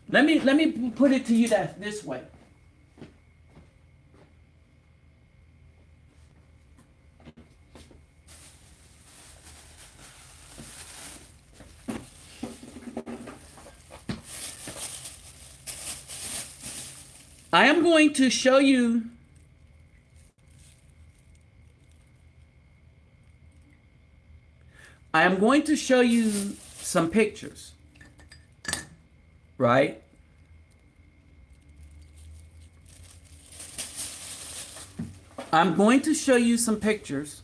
Speaker 1: Let me put it to you this way. I am going to show you some pictures, right? I'm going to show you some pictures.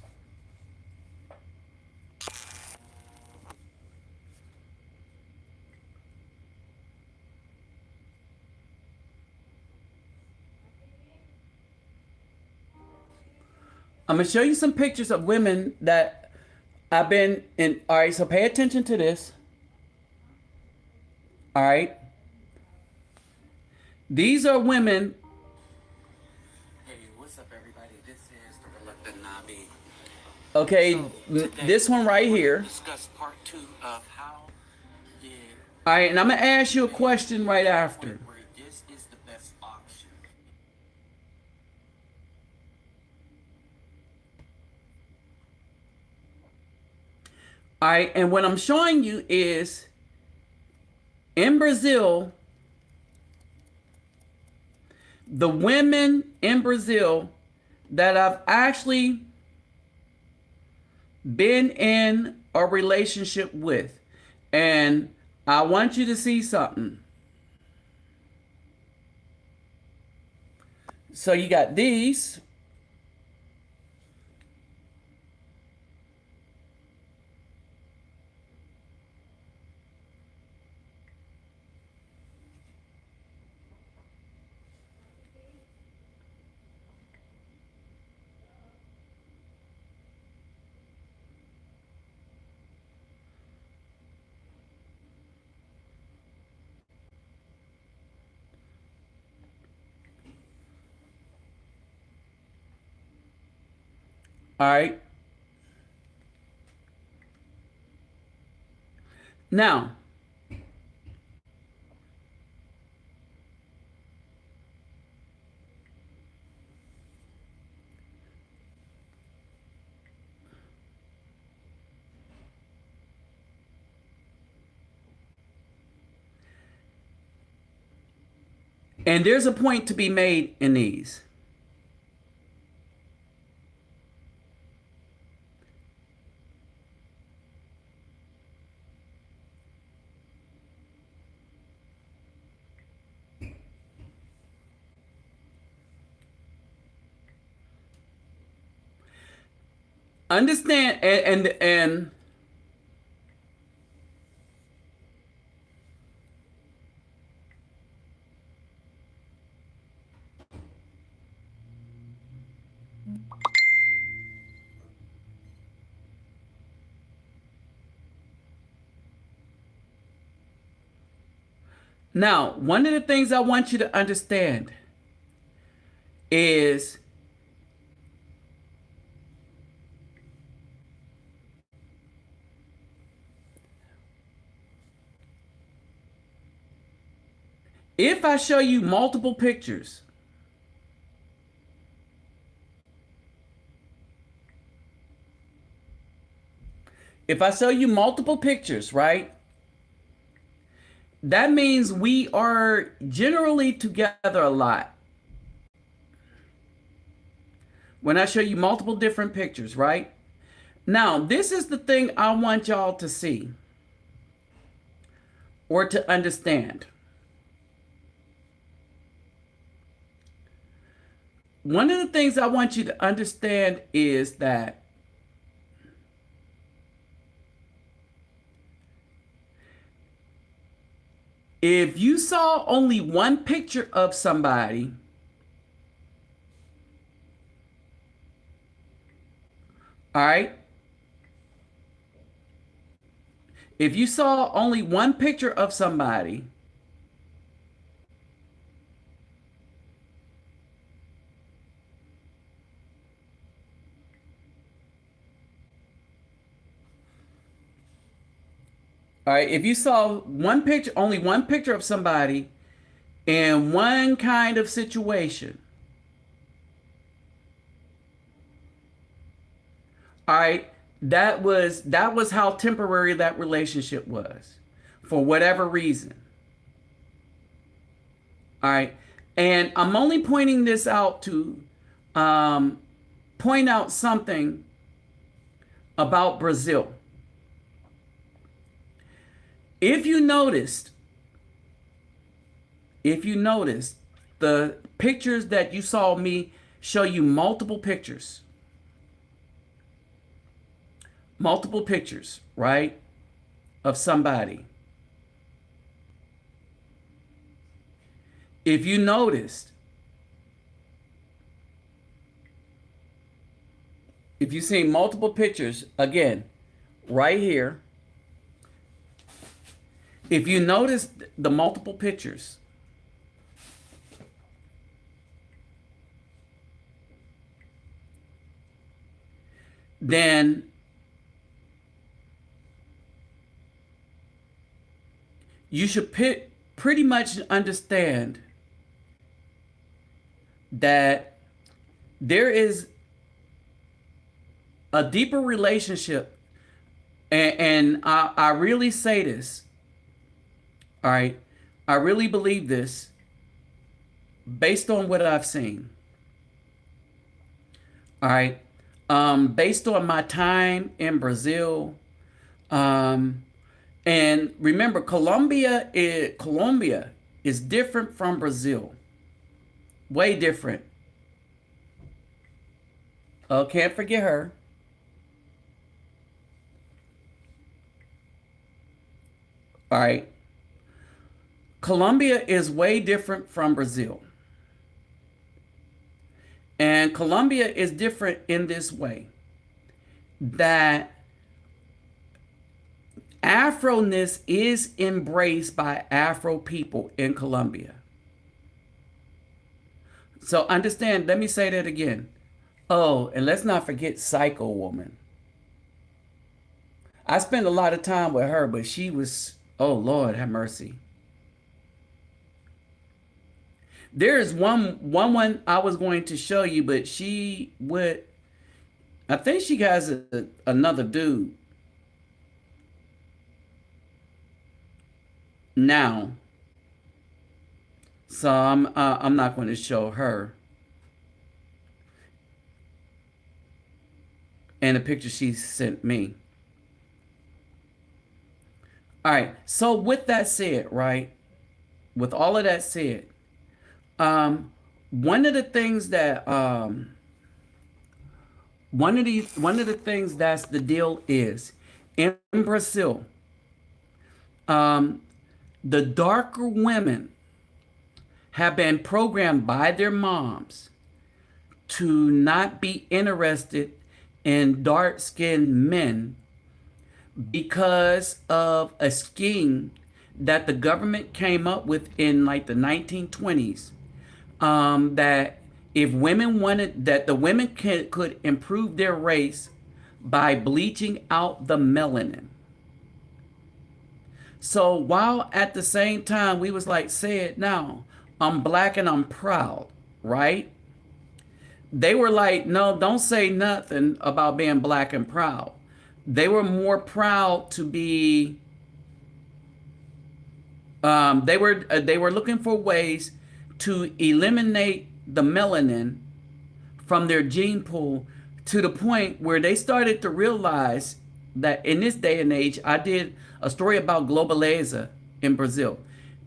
Speaker 1: I'm going to show you some pictures of women that I've been in. All right, so pay attention to this. All right. These are women. Hey, what's up, everybody? This is the Reluctant Nabi. Okay, so this one right here. Discuss part 2 of how. Yeah. All right, and I'm going to ask you a question right after. This is the best option. All right, and what I'm showing you is in Brazil, the women in Brazil that I've actually been in a relationship with. And I want you to see something. So you got these. All right. Now, and there's a point to be made in these. Understand and now, one of the things I want you to understand is if I show you multiple pictures, if I show you multiple pictures, right? That means we are generally together a lot. When I show you multiple different pictures, right? Now, this is the thing I want y'all to see or to understand. One of the things I want you to understand is that if you saw only one picture of somebody, all right? If you saw only one picture of somebody, all right, if you saw one picture, only one picture of somebody in one kind of situation, all right, that was how temporary that relationship was, for whatever reason. All right, and I'm only pointing this out to point out something about Brazil. If you noticed, the pictures that you saw me show you multiple pictures, right, of somebody. If you noticed, if you see multiple pictures, again, right here, if you notice the multiple pictures, then you should pretty much understand that there is a deeper relationship, and I really say this, all right, I really believe this based on what I've seen, all right, based on my time in Brazil, and remember, Colombia is different from Brazil, way different. Oh, can't forget her. All right. Colombia is way different from Brazil. And Colombia is different in this way, that Afro-ness is embraced by Afro people in Colombia. So understand, let me say that again. Oh, and let's not forget Psycho Woman. I spent a lot of time with her, but she was, oh Lord, have mercy. There is one I was going to show you, but she would. I think she has another dude now, so I'm not going to show her and the picture she sent me. All right. So with that said, right, with all of that said, um, one of the things that one of the things that's the deal is in Brazil, um, the darker women have been programmed by their moms to not be interested in dark-skinned men because of a scheme that the government came up with in like the 1920s, that if women wanted that the women could improve their race by bleaching out the melanin. So while at the same time we was like, say it now, I'm black and I'm proud, right? They were like, no, don't say nothing about being black and proud. They were more proud to be. They were looking for ways to eliminate the melanin from their gene pool to the point where they started to realize that in this day and age, I did a story about Globaleza in Brazil,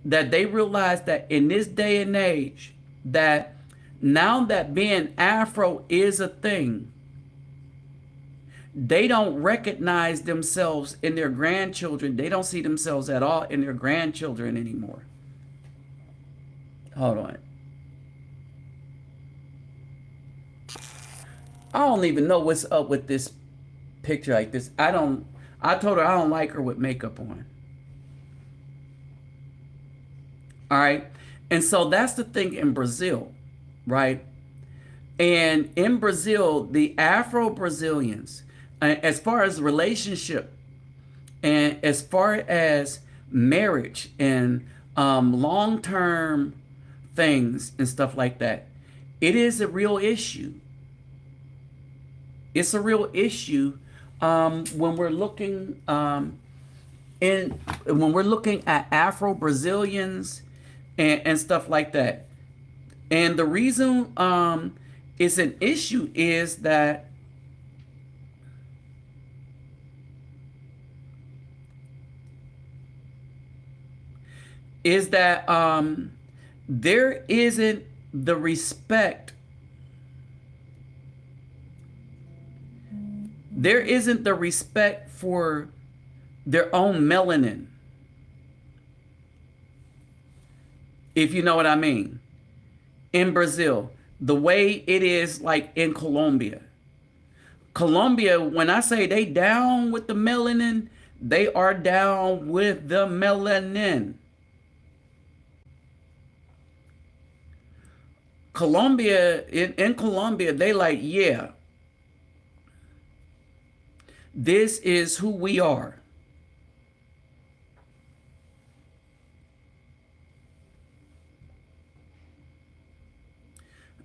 Speaker 1: that they realized that in this day and age, that now that being Afro is a thing, they don't recognize themselves in their grandchildren. They don't see themselves at all in their grandchildren anymore. Hold on. I don't even know what's up with this picture like this. I told her I don't like her with makeup on. All right. And so that's the thing in Brazil, right? And in Brazil, the Afro Brazilians, as far as relationship and as far as marriage and long term things and stuff like that, it is a real issue. It's a real issue when we're looking in when we're looking at Afro Brazilians and stuff like that. And the reason it's an issue is that there isn't the respect. There isn't the respect for their own melanin, if you know what I mean. In Brazil, the way it is like in Colombia. Colombia, when I say they down with the melanin, they are down with the melanin. Colombia, in Colombia, they like, yeah, this is who we are.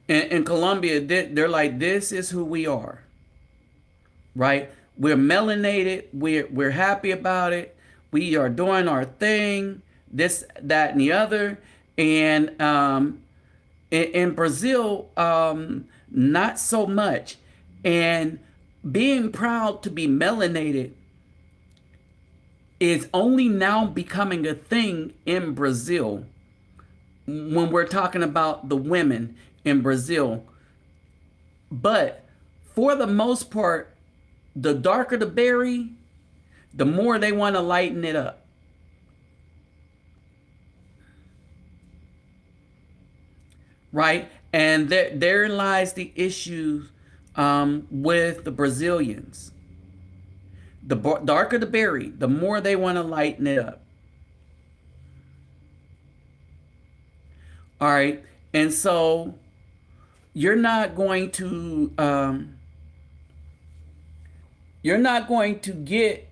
Speaker 1: In Colombia, they're like, this is who we are, right? We're melanated. We're happy about it. We are doing our thing, this, that, and the other. And in Brazil, not so much. And being proud to be melanated is only now becoming a thing in Brazil when we're talking about the women in Brazil. But for the most part, the darker the berry, the more they want to lighten it up. Right? And therein lies the issue with the Brazilians. The darker the berry, the more they want to lighten it up. All right. And so you're not going to you're not going to get,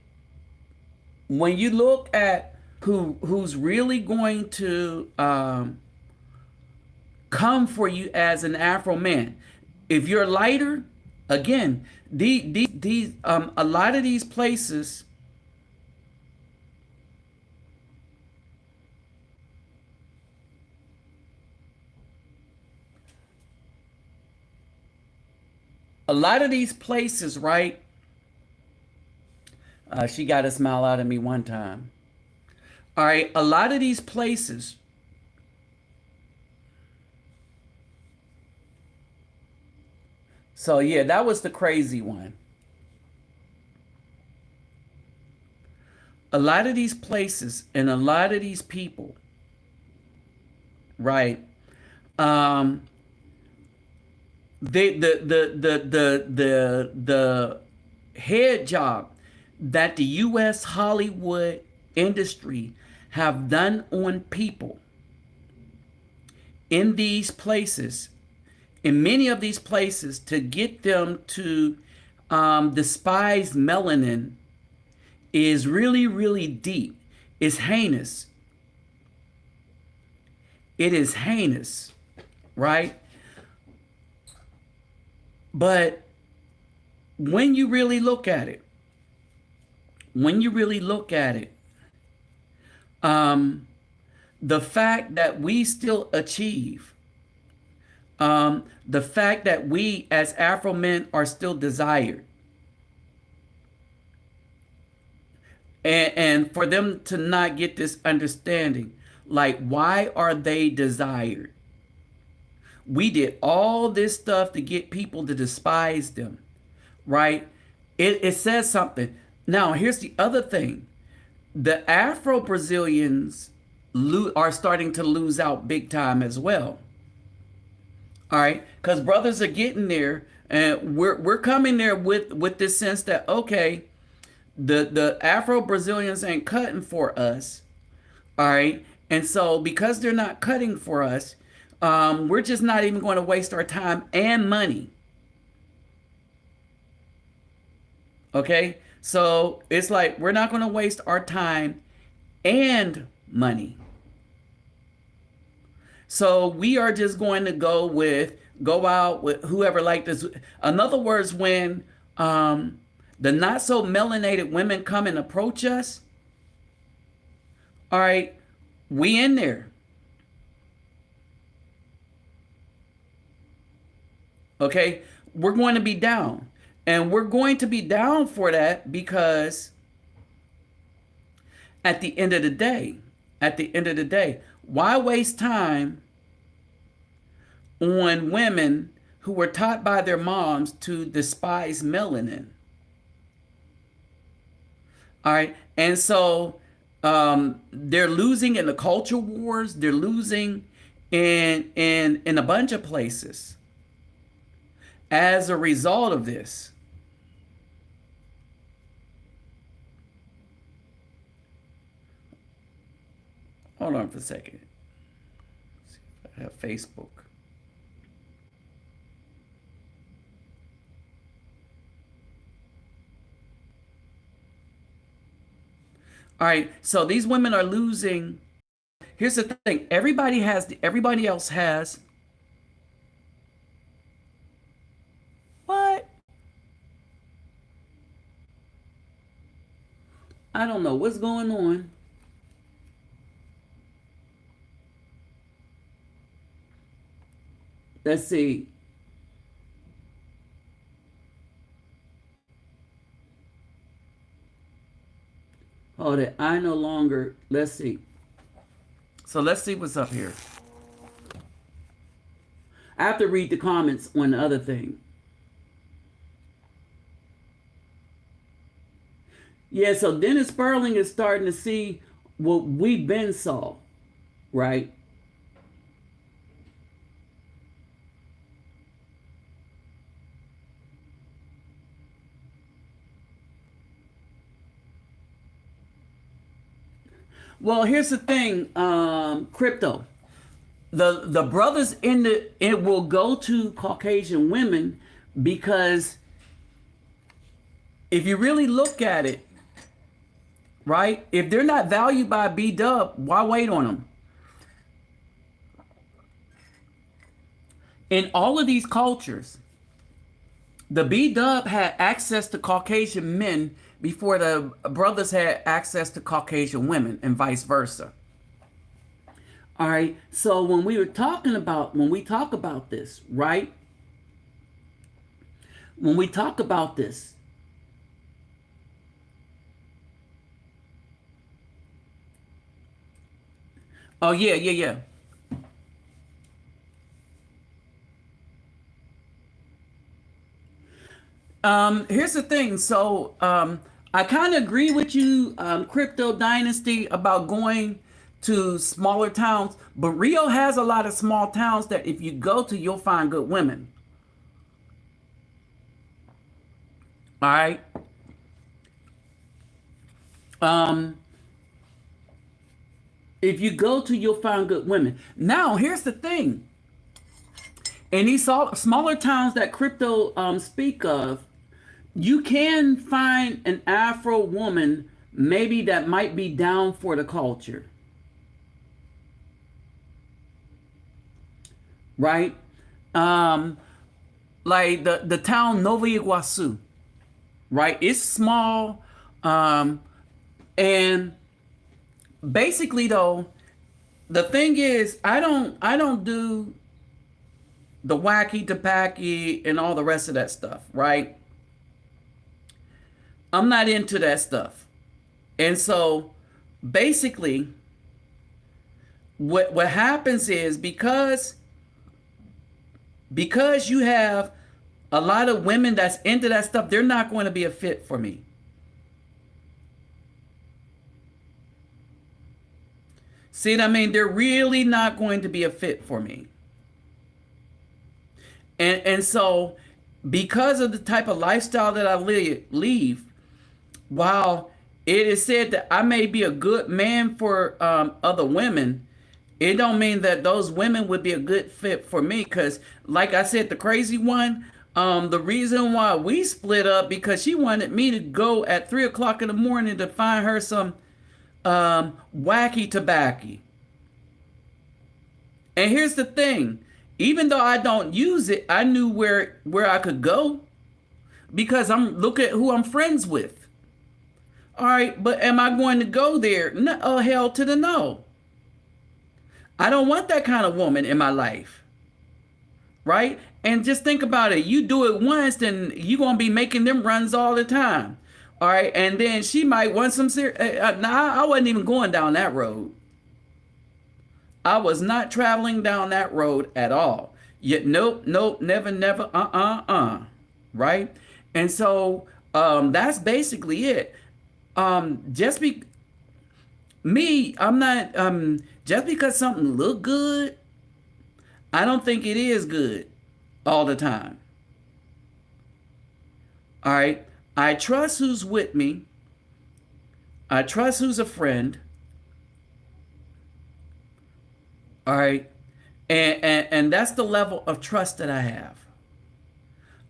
Speaker 1: when you look at who's really going to come for you as an Afro man. If you're lighter, again, these a lot of these places, right? She got a smile out of me one time. All right, a lot of these places. So yeah, that was the crazy one. A lot of these places and a lot of these people, right? Um, the head job that the U.S. Hollywood industry have done on people in these places, in many of these places, to get them to despise melanin is really, really deep. It's heinous. It is heinous, right? But when you really look at it, when you really look at it, um, the fact that we still achieve, the fact that we as Afro men are still desired, and for them to not get this understanding, like, why are they desired? We did all this stuff to get people to despise them, right? It says something. Now, here's the other thing. The Afro Brazilians are starting to lose out big time as well. All right, because brothers are getting there, and we're coming there with this sense that, okay, the Afro Brazilians ain't cutting for us. All right, and so because they're not cutting for us, we're just not even going to waste our time and money. Okay, so it's like we're not going to waste our time and money. So we are just going to go out with whoever like this. In other words, when the not so melanated women come and approach us, all right, we in there. Okay, we're going to be down. And we're going to be down for that because at the end of the day, why waste time on women who were taught by their moms to despise melanin? All right. And so they're losing in the culture wars, they're losing in a bunch of places as a result of this. Hold on for a second. Let's see if I have Facebook. All right, so these women are losing. Here's the thing: everybody else has what? I don't know what's going on. Let's see. Hold it. I no longer. Let's see. So let's see what's up here. I have to read the comments on the other thing. Yeah, so Dennis Sperling is starting to see what we've been saw, right? Well, here's the thing, crypto. the brothers in the it will go to Caucasian women because if you really look at it, right? If they're not valued by B Dub, why wait on them? In all of these cultures, the B Dub had access to Caucasian men before the brothers had access to Caucasian women, and vice versa. All right. So when we talk about this, right? When we talk about this, oh yeah, yeah, yeah. Here's the thing. So I kind of agree with you, Crypto Dynasty, about going to smaller towns. But Rio has a lot of small towns that if you go to, you'll find good women. All right. Um, if you go to, you'll find good women. Now, here's the thing. In these smaller towns that Crypto speak of, you can find an Afro woman maybe that might be down for the culture. Right? Like the town Nova Iguaçu, right? It's small. And basically though, the thing is, I don't do the wacky tapacky and all the rest of that stuff, right? I'm not into that stuff. And so basically what happens is because you have a lot of women that's into that stuff, they're not going to be a fit for me. See what I mean? They're really not going to be a fit for me. And so because of the type of lifestyle that I leave, while it is said that I may be a good man for other women, it don't mean that those women would be a good fit for me. Because like I said, the crazy one, the reason why we split up because she wanted me to go at 3 o'clock in the morning to find her some wacky tobacco. And here's the thing. Even though I don't use it, I knew where I could go because look at who I'm friends with. All right, but am I going to go there? No, oh, hell to the no. I don't want that kind of woman in my life. Right? And just think about it. You do it once, then you're going to be making them runs all the time. All right, and then she might want some serious. I wasn't even going down that road. I was not traveling down that road at all. Yet, nope, never, right? And so that's basically it. Just be me, I'm not just because something look good, I don't think it is good all the time. All right. I trust who's with me. I trust who's a friend. All right. And that's the level of trust that I have.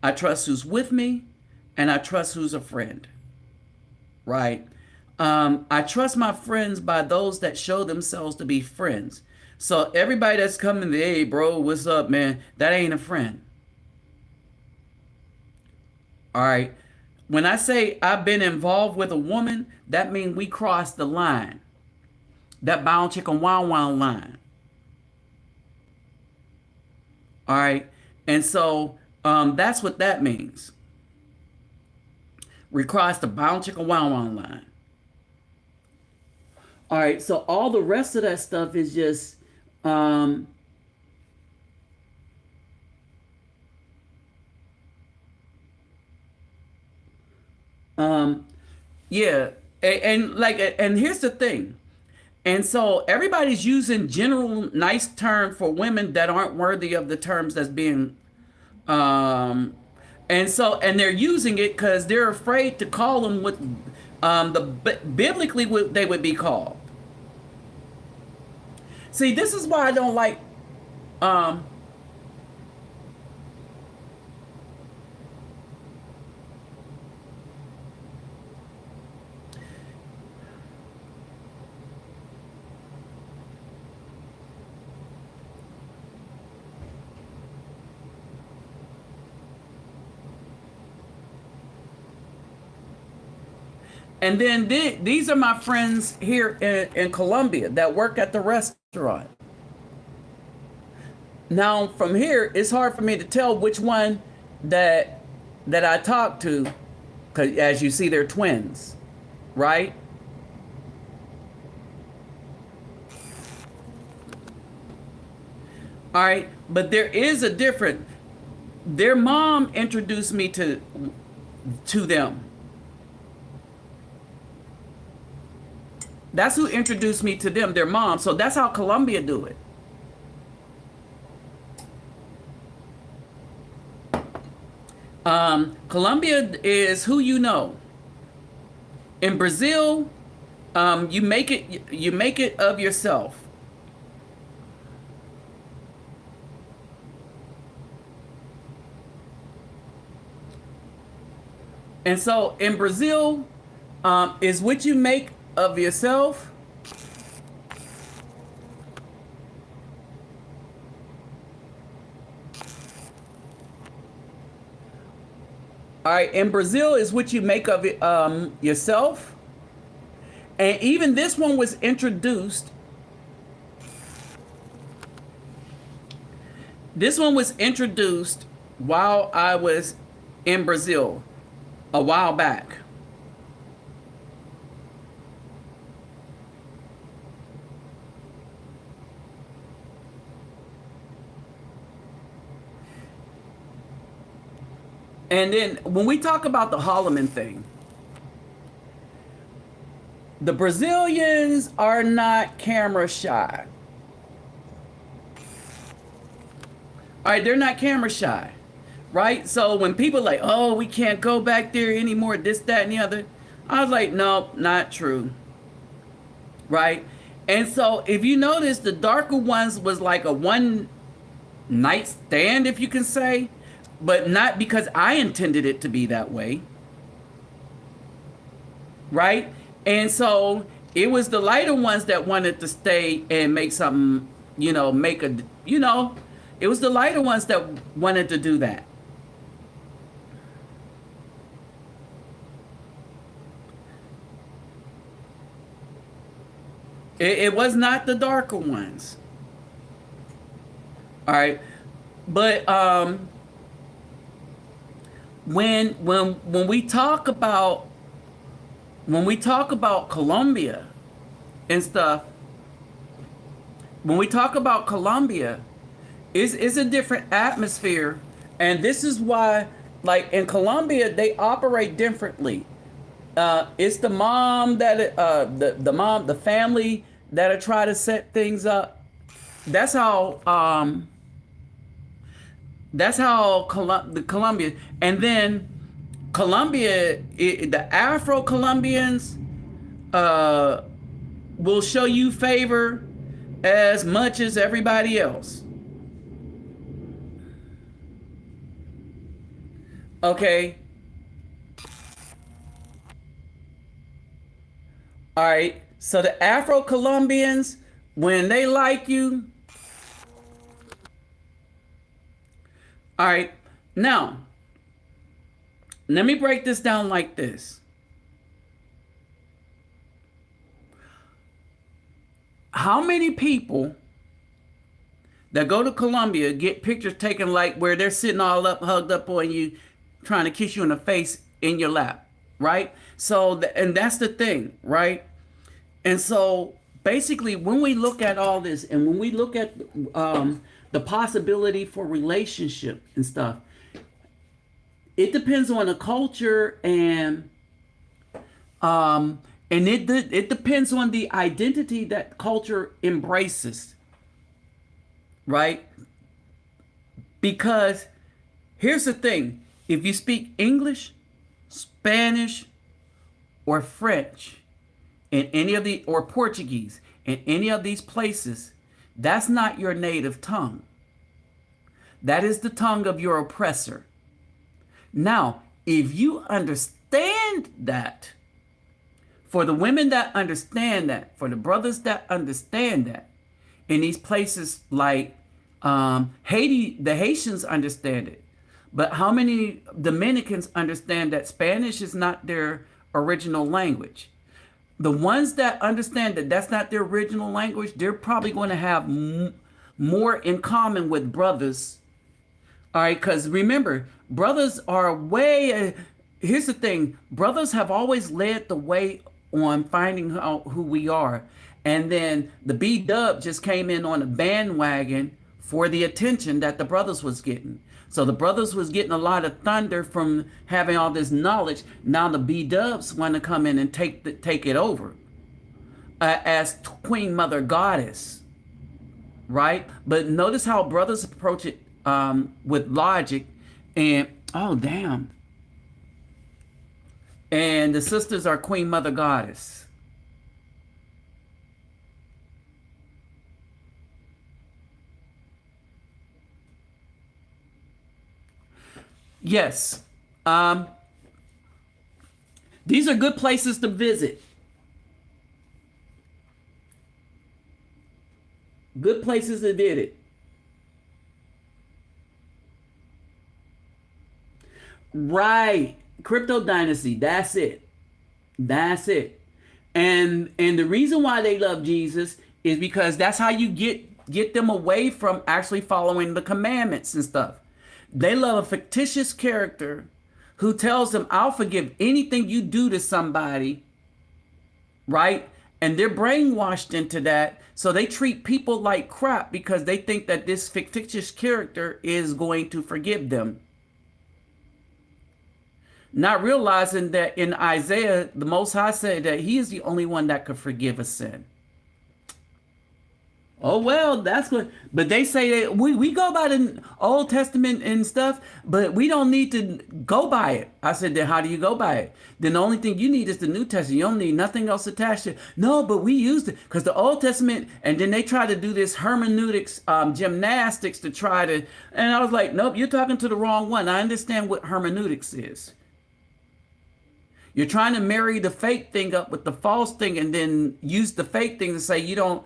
Speaker 1: I trust who's with me and I trust who's a friend. Right. I trust my friends by those that show themselves to be friends. So everybody that's coming to, hey, bro, what's up, man? That ain't a friend. All right. When I say I've been involved with a woman, that means we crossed the line. That bound chicken wow wow line. All right. And so that's what that means. We crossed the bound chicken wow wow line. All right. So all the rest of that stuff is just yeah. And here's the thing. And so everybody's using general nice term for women that aren't worthy of the terms that's being and they're using it because they're afraid to call them what biblically what they would be called. See, this is why I don't like Um, and then these are my friends here in Colombia that work at the restaurant. Now, from here, it's hard for me to tell which one that I talk to, because as you see, they're twins, right? All right, but there is a different. Their mom introduced me to them. That's who introduced me to them, their mom. So that's how Colombia do it. Colombia is who you know. In Brazil, you make it of yourself. And so in Brazil, is what you make of yourself. All right, in Brazil is what you make of it yourself. And even this one was introduced. This one was introduced while I was in Brazil a while back. And then when we talk about the Holloman thing, the Brazilians are not camera shy. All right, they're not camera shy, right? So when people are like, oh, we can't go back there anymore, this, that, and the other, I was like, no, not true, right? And so if you notice, the darker ones was like a one night stand, if you can say, but not because I intended it to be that way, right? And so it was the lighter ones that wanted to stay and make something, make a, it was the lighter ones that wanted to do that. It was not the darker ones. All right. But when we talk about Colombia and stuff, when we talk about Colombia, it's a different atmosphere, and this is why, like in Colombia, they operate differently. It's the mom that the family that'll try to set things up. That's how the Colombia, and then Colombia, the Afro Colombians will show you favor as much as everybody else. Okay. All right. So the Afro Colombians, when they like you, all right. Now, let me break this down like this. How many people that go to Colombia get pictures taken like where they're sitting all up, hugged up on you, trying to kiss you in the face in your lap, right? So, and that's the thing, right? And so basically, when we look at all this and when we look at the possibility for relationship and stuff, it depends on the culture and it depends on the identity that culture embraces, right? Because here's the thing, if you speak English, Spanish, or French in any of the, or Portuguese in any of these places, that's not your native tongue. That is the tongue of your oppressor. Now, if you understand that, for the women that understand that, for the brothers that understand that, in these places like Haiti, the Haitians understand it. But how many Dominicans understand that Spanish is not their original language? The ones that understand that that's not their original language, they're probably going to have more in common with brothers. All right, because remember, brothers are way. Here's the thing: brothers have always led the way on finding out who we are, and then the B Dub just came in on a bandwagon for the attention that the brothers was getting. So the brothers was getting a lot of thunder from having all this knowledge. Now the B Dubs want to come in and take it over as Queen Mother Goddess, right? But notice how brothers approach it with logic, and oh damn, and the sisters are Queen Mother Goddess. Yes. These are good places to visit. Good places to visit. Right. Crypto Dynasty. That's it. That's it. And the reason why they love Jesus is because that's how you get them away from actually following the commandments and stuff. They love a fictitious character who tells them, I'll forgive anything you do to somebody, right? And they're brainwashed into that. So they treat people like crap because they think that this fictitious character is going to forgive them. Not realizing that in Isaiah, the Most High said that he is the only one that could forgive a sin. Oh, well, that's good. But they say that we go by the Old Testament and stuff, but we don't need to go by it. I said, then how do you go by it? Then the only thing you need is the New Testament. You don't need nothing else attached to it. No, but we used it because the Old Testament, and then they try to do this hermeneutics gymnastics to try to, and I was like, nope, you're talking to the wrong one. I understand what hermeneutics is. You're trying to marry the fake thing up with the false thing and then use the fake thing to say you don't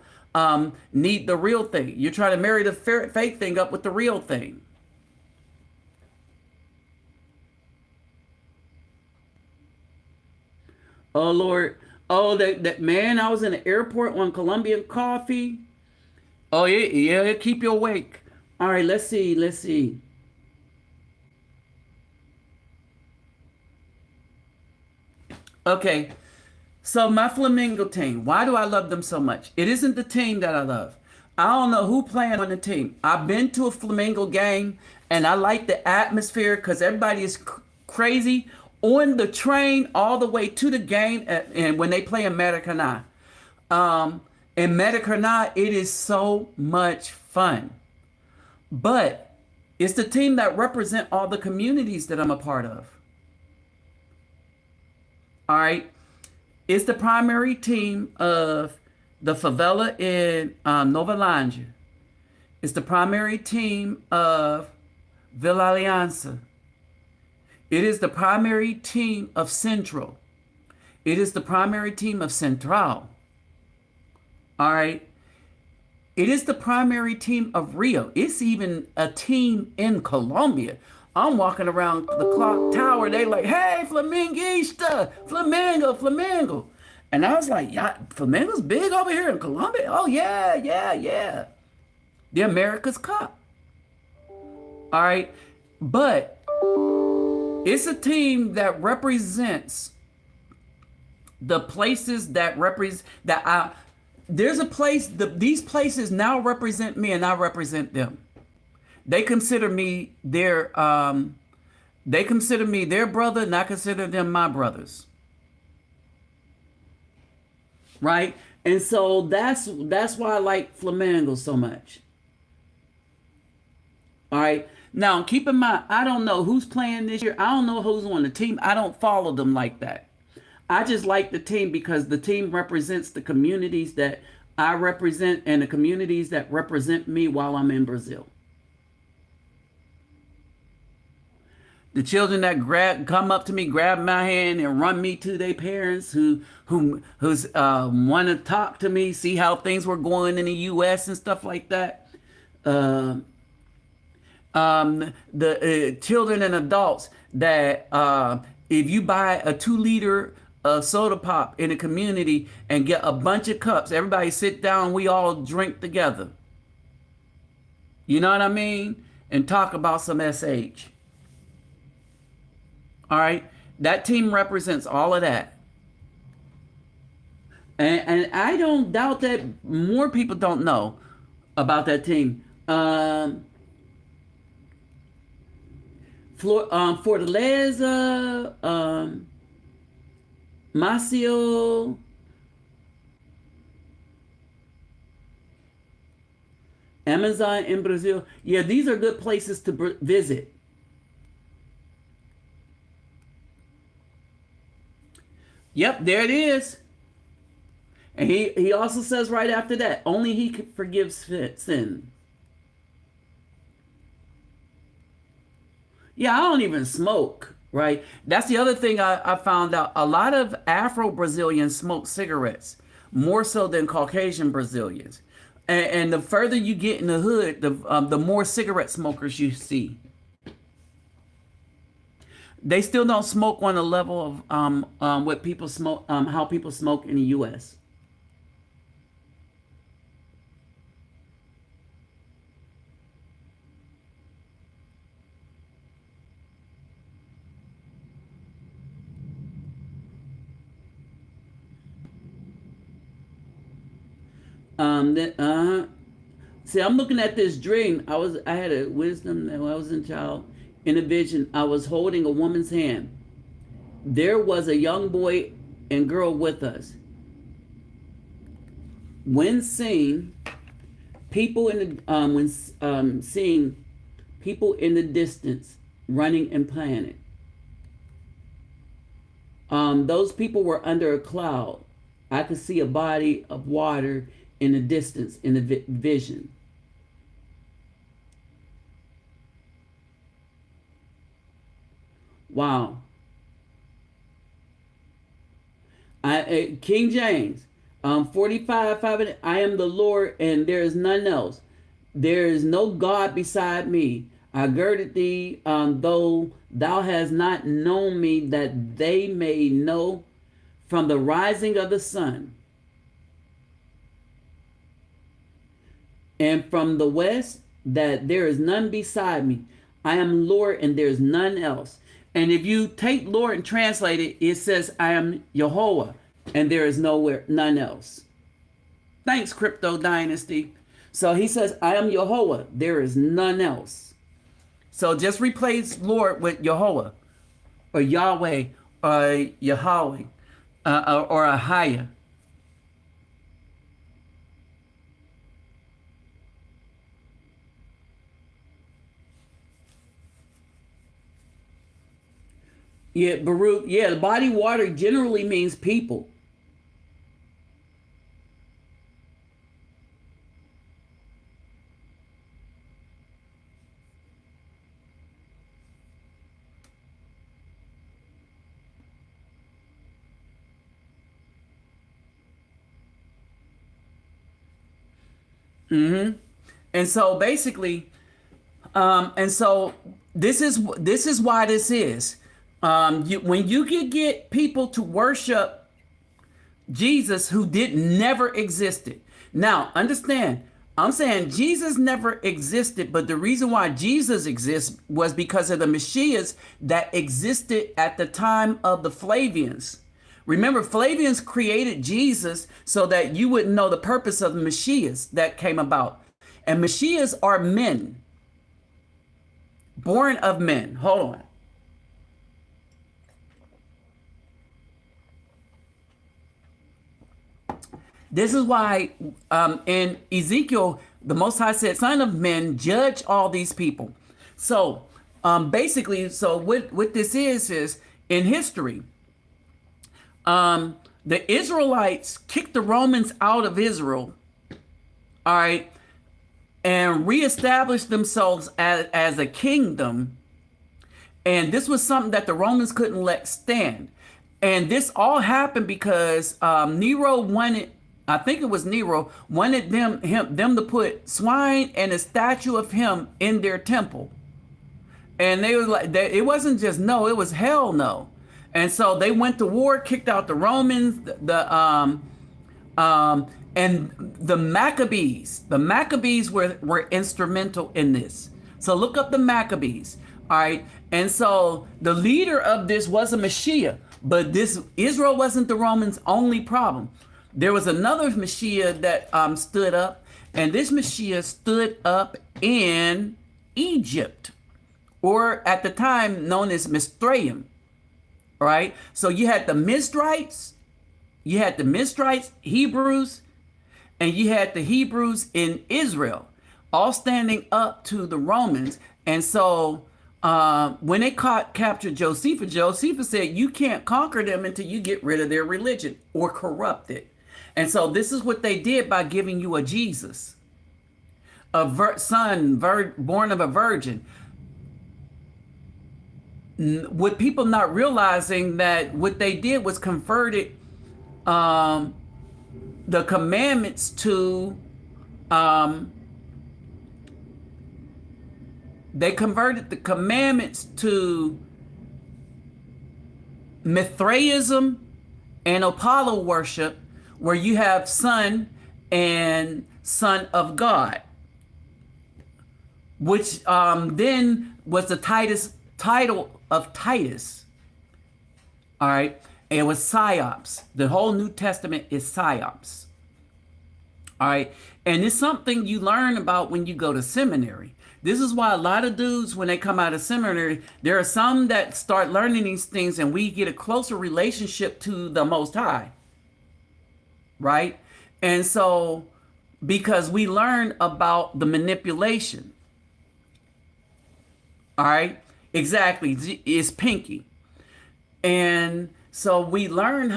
Speaker 1: need the real thing. You're trying to marry the fake thing up with the real thing. Oh, Lord. Oh, that man, I was in the airport on Colombian coffee. Oh, yeah, keep you awake. All right, let's see. Let's see. Okay. So my Flamingo team, why do I love them so much? It isn't the team that I love. I don't know who playing on the team. I've been to a Flamingo game and I like the atmosphere because everybody is crazy on the train all the way to the game. And when they play in Maracanã, in Maracanã, it is so much fun. But it's the team that represent all the communities that I'm a part of. All right. It's the primary team of the favela in Nova Lândia. It's the primary team of Vila Aliança. It is the primary team of Central. It is the primary team of Central. All right. It is the primary team of Rio. It's even a team in Colombia. I'm walking around the clock tower. They like, hey, Flaminguista, Flamingo, Flamingo. And I was like, yeah, Flamingo's big over here in Colombia. Oh, yeah. The America's Cup. All right. But it's a team that represents the places that there's a place, these places now represent me and I represent them. They consider me their brother, and I consider them my brothers. Right? And so that's why I like Flamengo so much. All right. Now keep in mind, I don't know who's playing this year. I don't know who's on the team. I don't follow them like that. I just like the team because the team represents the communities that I represent and the communities that represent me while I'm in Brazil. The children that come up to me, grab my hand, and run me to their parents who's want to talk to me, see how things were going in the U.S. and stuff like that. Uh, the children and adults that if you buy a 2 liter soda pop in a community and get a bunch of cups, everybody sit down, we all drink together. You know what I mean? And talk about some SH. All right, that team represents all of that. And I don't doubt that more people don't know about that team. Fortaleza, Macio, Amazon in Brazil. Yeah, these are good places to visit. Yep, there it is. And he also says right after that, only he forgives sin. Yeah, I don't even smoke, right? That's the other thing I found out. A lot of Afro-Brazilians smoke cigarettes, more so than Caucasian Brazilians. And the further you get in the hood, the more cigarette smokers you see. They still don't smoke on the level of what people smoke, how people smoke in the U.S. See, I'm looking at this dream. I had a wisdom that when I was a child. In a vision, I was holding a woman's hand. There was a young boy and girl with us. When seeing people in the seeing people in the distance running and playing. Those people were under a cloud. I could see a body of water in the distance in the vision. Wow. King James, 45:5. I am the Lord, and there is none else. There is no God beside me. I girded thee, though thou hast not known me, that they may know from the rising of the sun and from the west that there is none beside me. I am Lord, and there is none else. And if you take Lord and translate it, it says, I am Jehovah, and there is none else. Thanks, Crypto Dynasty. So he says, I am Jehovah, there is none else. So just replace Lord with Jehovah, or Yahweh, or Yahweh, or Ahaya. Yeah, Baruch. Yeah, the body water generally means people. Mm-hmm. And so basically, and so this is why this is. When you can get people to worship Jesus who never existed. Now, understand, I'm saying Jesus never existed, but the reason why Jesus exists was because of the Messiahs that existed at the time of the Flavians. Remember, Flavians created Jesus so that you would know the purpose of the Messiahs that came about. And Messiahs are men, born of men. Hold on. This is why in Ezekiel, the Most High said, Son of men, judge all these people. So basically, so what this is in history, the Israelites kicked the Romans out of Israel, all right, and reestablished themselves as a kingdom. And this was something that the Romans couldn't let stand. And this all happened because Nero wanted, I think it was Nero, wanted them to put swine and a statue of him in their temple. And they were like, it wasn't just no, it was hell no. And so they went to war, kicked out the Romans, and the Maccabees. The Maccabees were instrumental in this. So look up the Maccabees. All right. And so the leader of this was a Messiah, but this Israel wasn't the Romans' only problem. There was another Messiah that stood up, and this Messiah stood up in Egypt, or at the time known as Mistraim. Right? So you had the Mizrites, Hebrews, and you had the Hebrews in Israel, all standing up to the Romans. And so when they captured Josephus, Josephus said, you can't conquer them until you get rid of their religion or corrupt it. And so this is what they did by giving you a Jesus, a son born of a virgin. With people not realizing that what they did was converted the commandments to Mithraism and Apollo worship, where you have son and son of God, which then was the title of Titus. All right. And it was psyops. The whole New Testament is psyops. All right. And it's something you learn about when you go to seminary. This is why a lot of dudes, when they come out of seminary, there are some that start learning these things and we get a closer relationship to the Most High. Right. And so, because we learn about the manipulation. All right. Exactly. It's pinky. And so we learn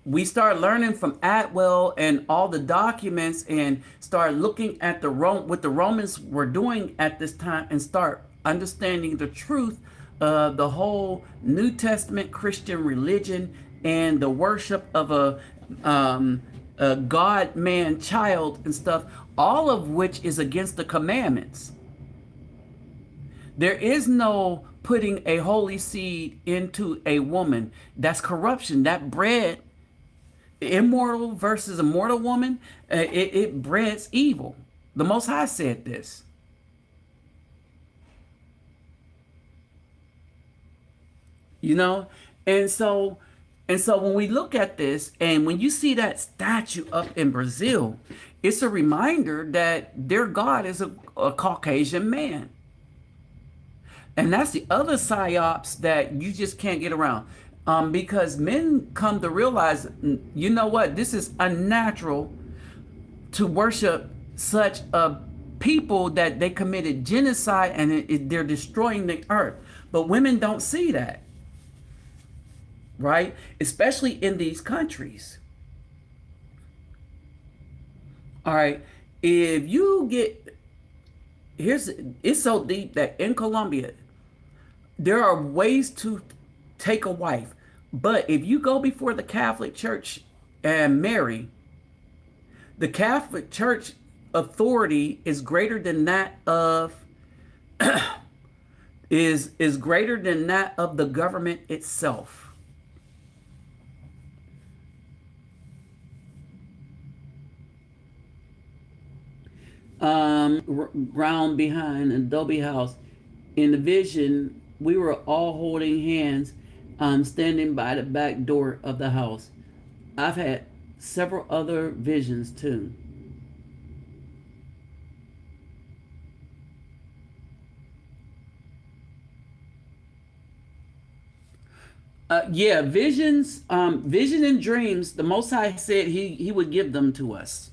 Speaker 1: we start learning from Atwell and all the documents, and start looking at what the Romans were doing at this time, and start understanding the truth of the whole New Testament Christian religion and the worship of a God, man, child and stuff, all of which is against the commandments. There is no putting a holy seed into a woman. That's corruption. That bred immortal versus a mortal woman, it breds evil. The Most High said this. You know? And so when we look at this, and when you see that statue up in Brazil, it's a reminder that their God is a Caucasian man. And that's the other psyops that you just can't get around. Because men come to realize, you know what, this is unnatural to worship such a people that they committed genocide and they're destroying the earth. But women don't see that. Right? Especially in these countries. All right. If you get, it's so deep that in Colombia, there are ways to take a wife. But if you go before the Catholic Church and marry, the Catholic Church authority is greater than that of is greater than that of the government itself. Ground behind an adobe house. In the vision, we were all holding hands, standing by the back door of the house. I've had several other visions too. Yeah, visions, vision and dreams. The Most High said he would give them to us.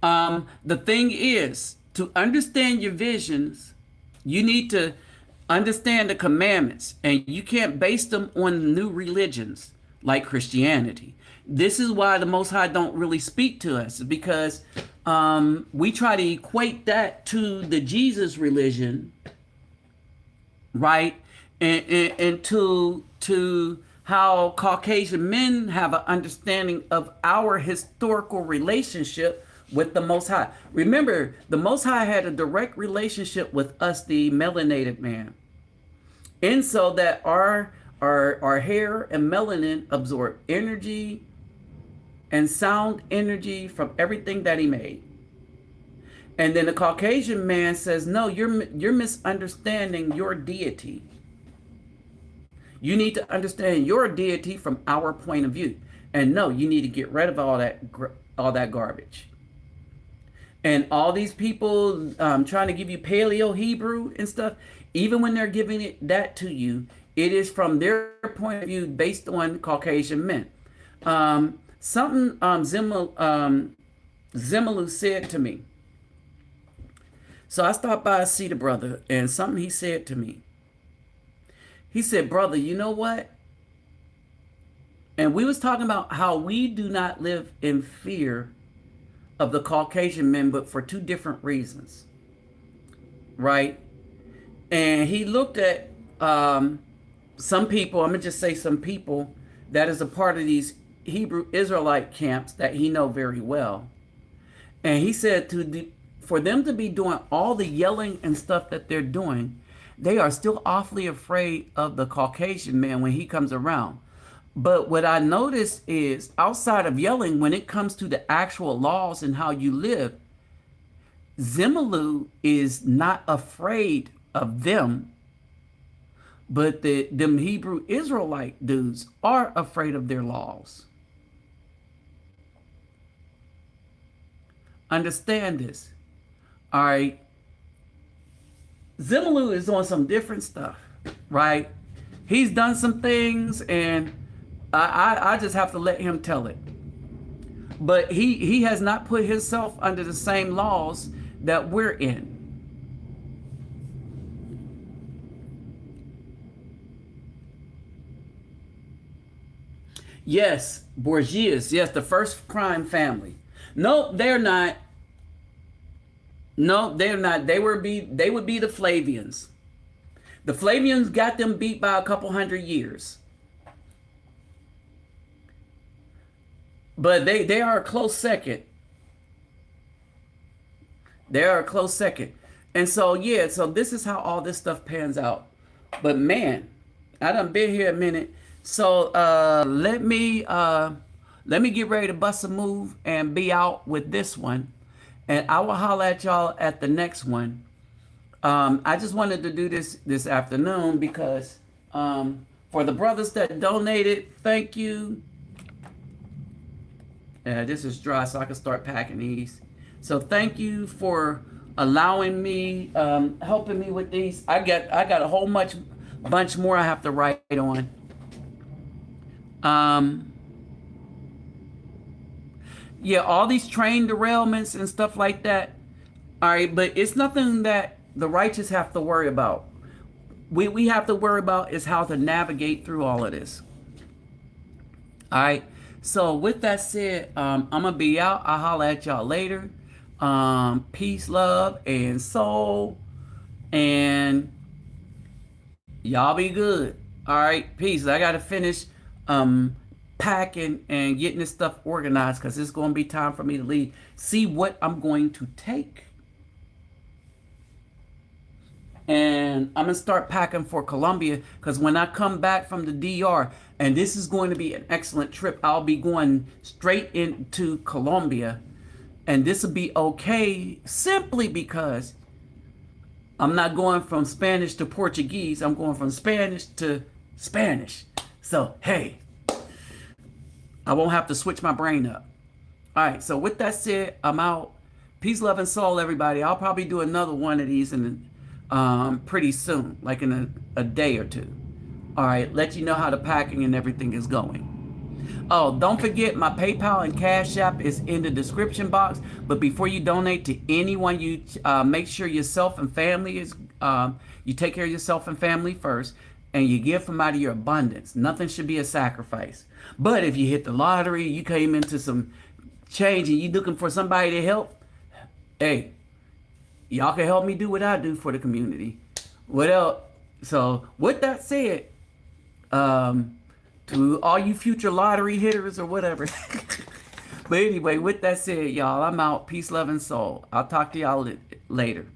Speaker 1: The thing is, to understand your visions, you need to understand the commandments, and you can't base them on new religions. like Christianity. This is why the Most High don't really speak to us, because we try to equate that to the Jesus religion, right? And to how Caucasian men have an understanding of our historical relationship with the Most High. Remember, the Most High had a direct relationship with us, the melanated man. And so that our hair and melanin absorb energy and sound energy from everything that he made. And then the Caucasian man says, no, you're misunderstanding your deity. You need to understand your deity from our point of view. And no, you need to get rid of all that garbage. And all these people trying to give you Paleo Hebrew and stuff, even when they're giving that to you, it is from their point of view based on Caucasian men. Something Zimelu said to me. So I stopped by to see the brother, and something he said to me. He said, brother, you know what? And we was talking about how we do not live in fear of the Caucasian men, but for two different reasons, right? And he looked at some people, I'm going to just say some people that is a part of these Hebrew Israelite camps that he know very well. And he said for them to be doing all the yelling and stuff that they're doing, they are still awfully afraid of the Caucasian man when he comes around. But what I noticed is outside of yelling, when it comes to the actual laws and how you live, Zimelu is not afraid of them, but them Hebrew Israelite dudes are afraid of their laws. Understand this. All right. Zimelu is on some different stuff, right? He's done some things, and I just have to let him tell it. But he has not put himself under the same laws that we're in. Yes, Borgias. Yes, the first crime family. No, they're not. No, they're not. They would be the Flavians. The Flavians got them beat by a couple hundred years. But they are a close second. They are a close second. And so, yeah, so this is how all this stuff pans out. But man, I done been here a minute. So let me get ready to bust a move and be out with this one. And I will holler at y'all at the next one. I just wanted to do this afternoon because for the brothers that donated, thank you. This is dry, so I can start packing these. So thank you for allowing me, helping me with these. I got a whole bunch more I have to write on. Yeah, all these train derailments and stuff like that. All right, but it's nothing that the righteous have to worry about. We have to worry about is how to navigate through all of this. All right. So with that said, I'm gonna be out. I'll holler at y'all later. Peace, love, and soul. And y'all be good. All right, peace. I gotta finish packing and getting this stuff organized because it's gonna be time for me to leave. See what I'm going to take. And I'm gonna start packing for Colombia because when I come back from the DR, and this is going to be an excellent trip, I'll be going straight into Colombia, and this will be okay simply because I'm not going from Spanish to Portuguese. I'm going from Spanish to Spanish. So hey, I won't have to switch my brain up. All right. So with that said, I'm out. Peace, love, and soul, everybody. I'll probably do another one of these pretty soon, like in a day or two. All right, let you know how the packing and everything is going. Oh, don't forget my PayPal and Cash App is in the description box. But before you donate to anyone, you make sure yourself and family is you take care of yourself and family first. and you give from out of your abundance. Nothing should be a sacrifice. But if you hit the lottery, you came into some change and you looking for somebody to help, hey, y'all can help me do what I do for the community. What else? So with that said, to all you future lottery hitters or whatever. But anyway, with that said, y'all, I'm out. Peace, love, and soul. I'll talk to y'all later.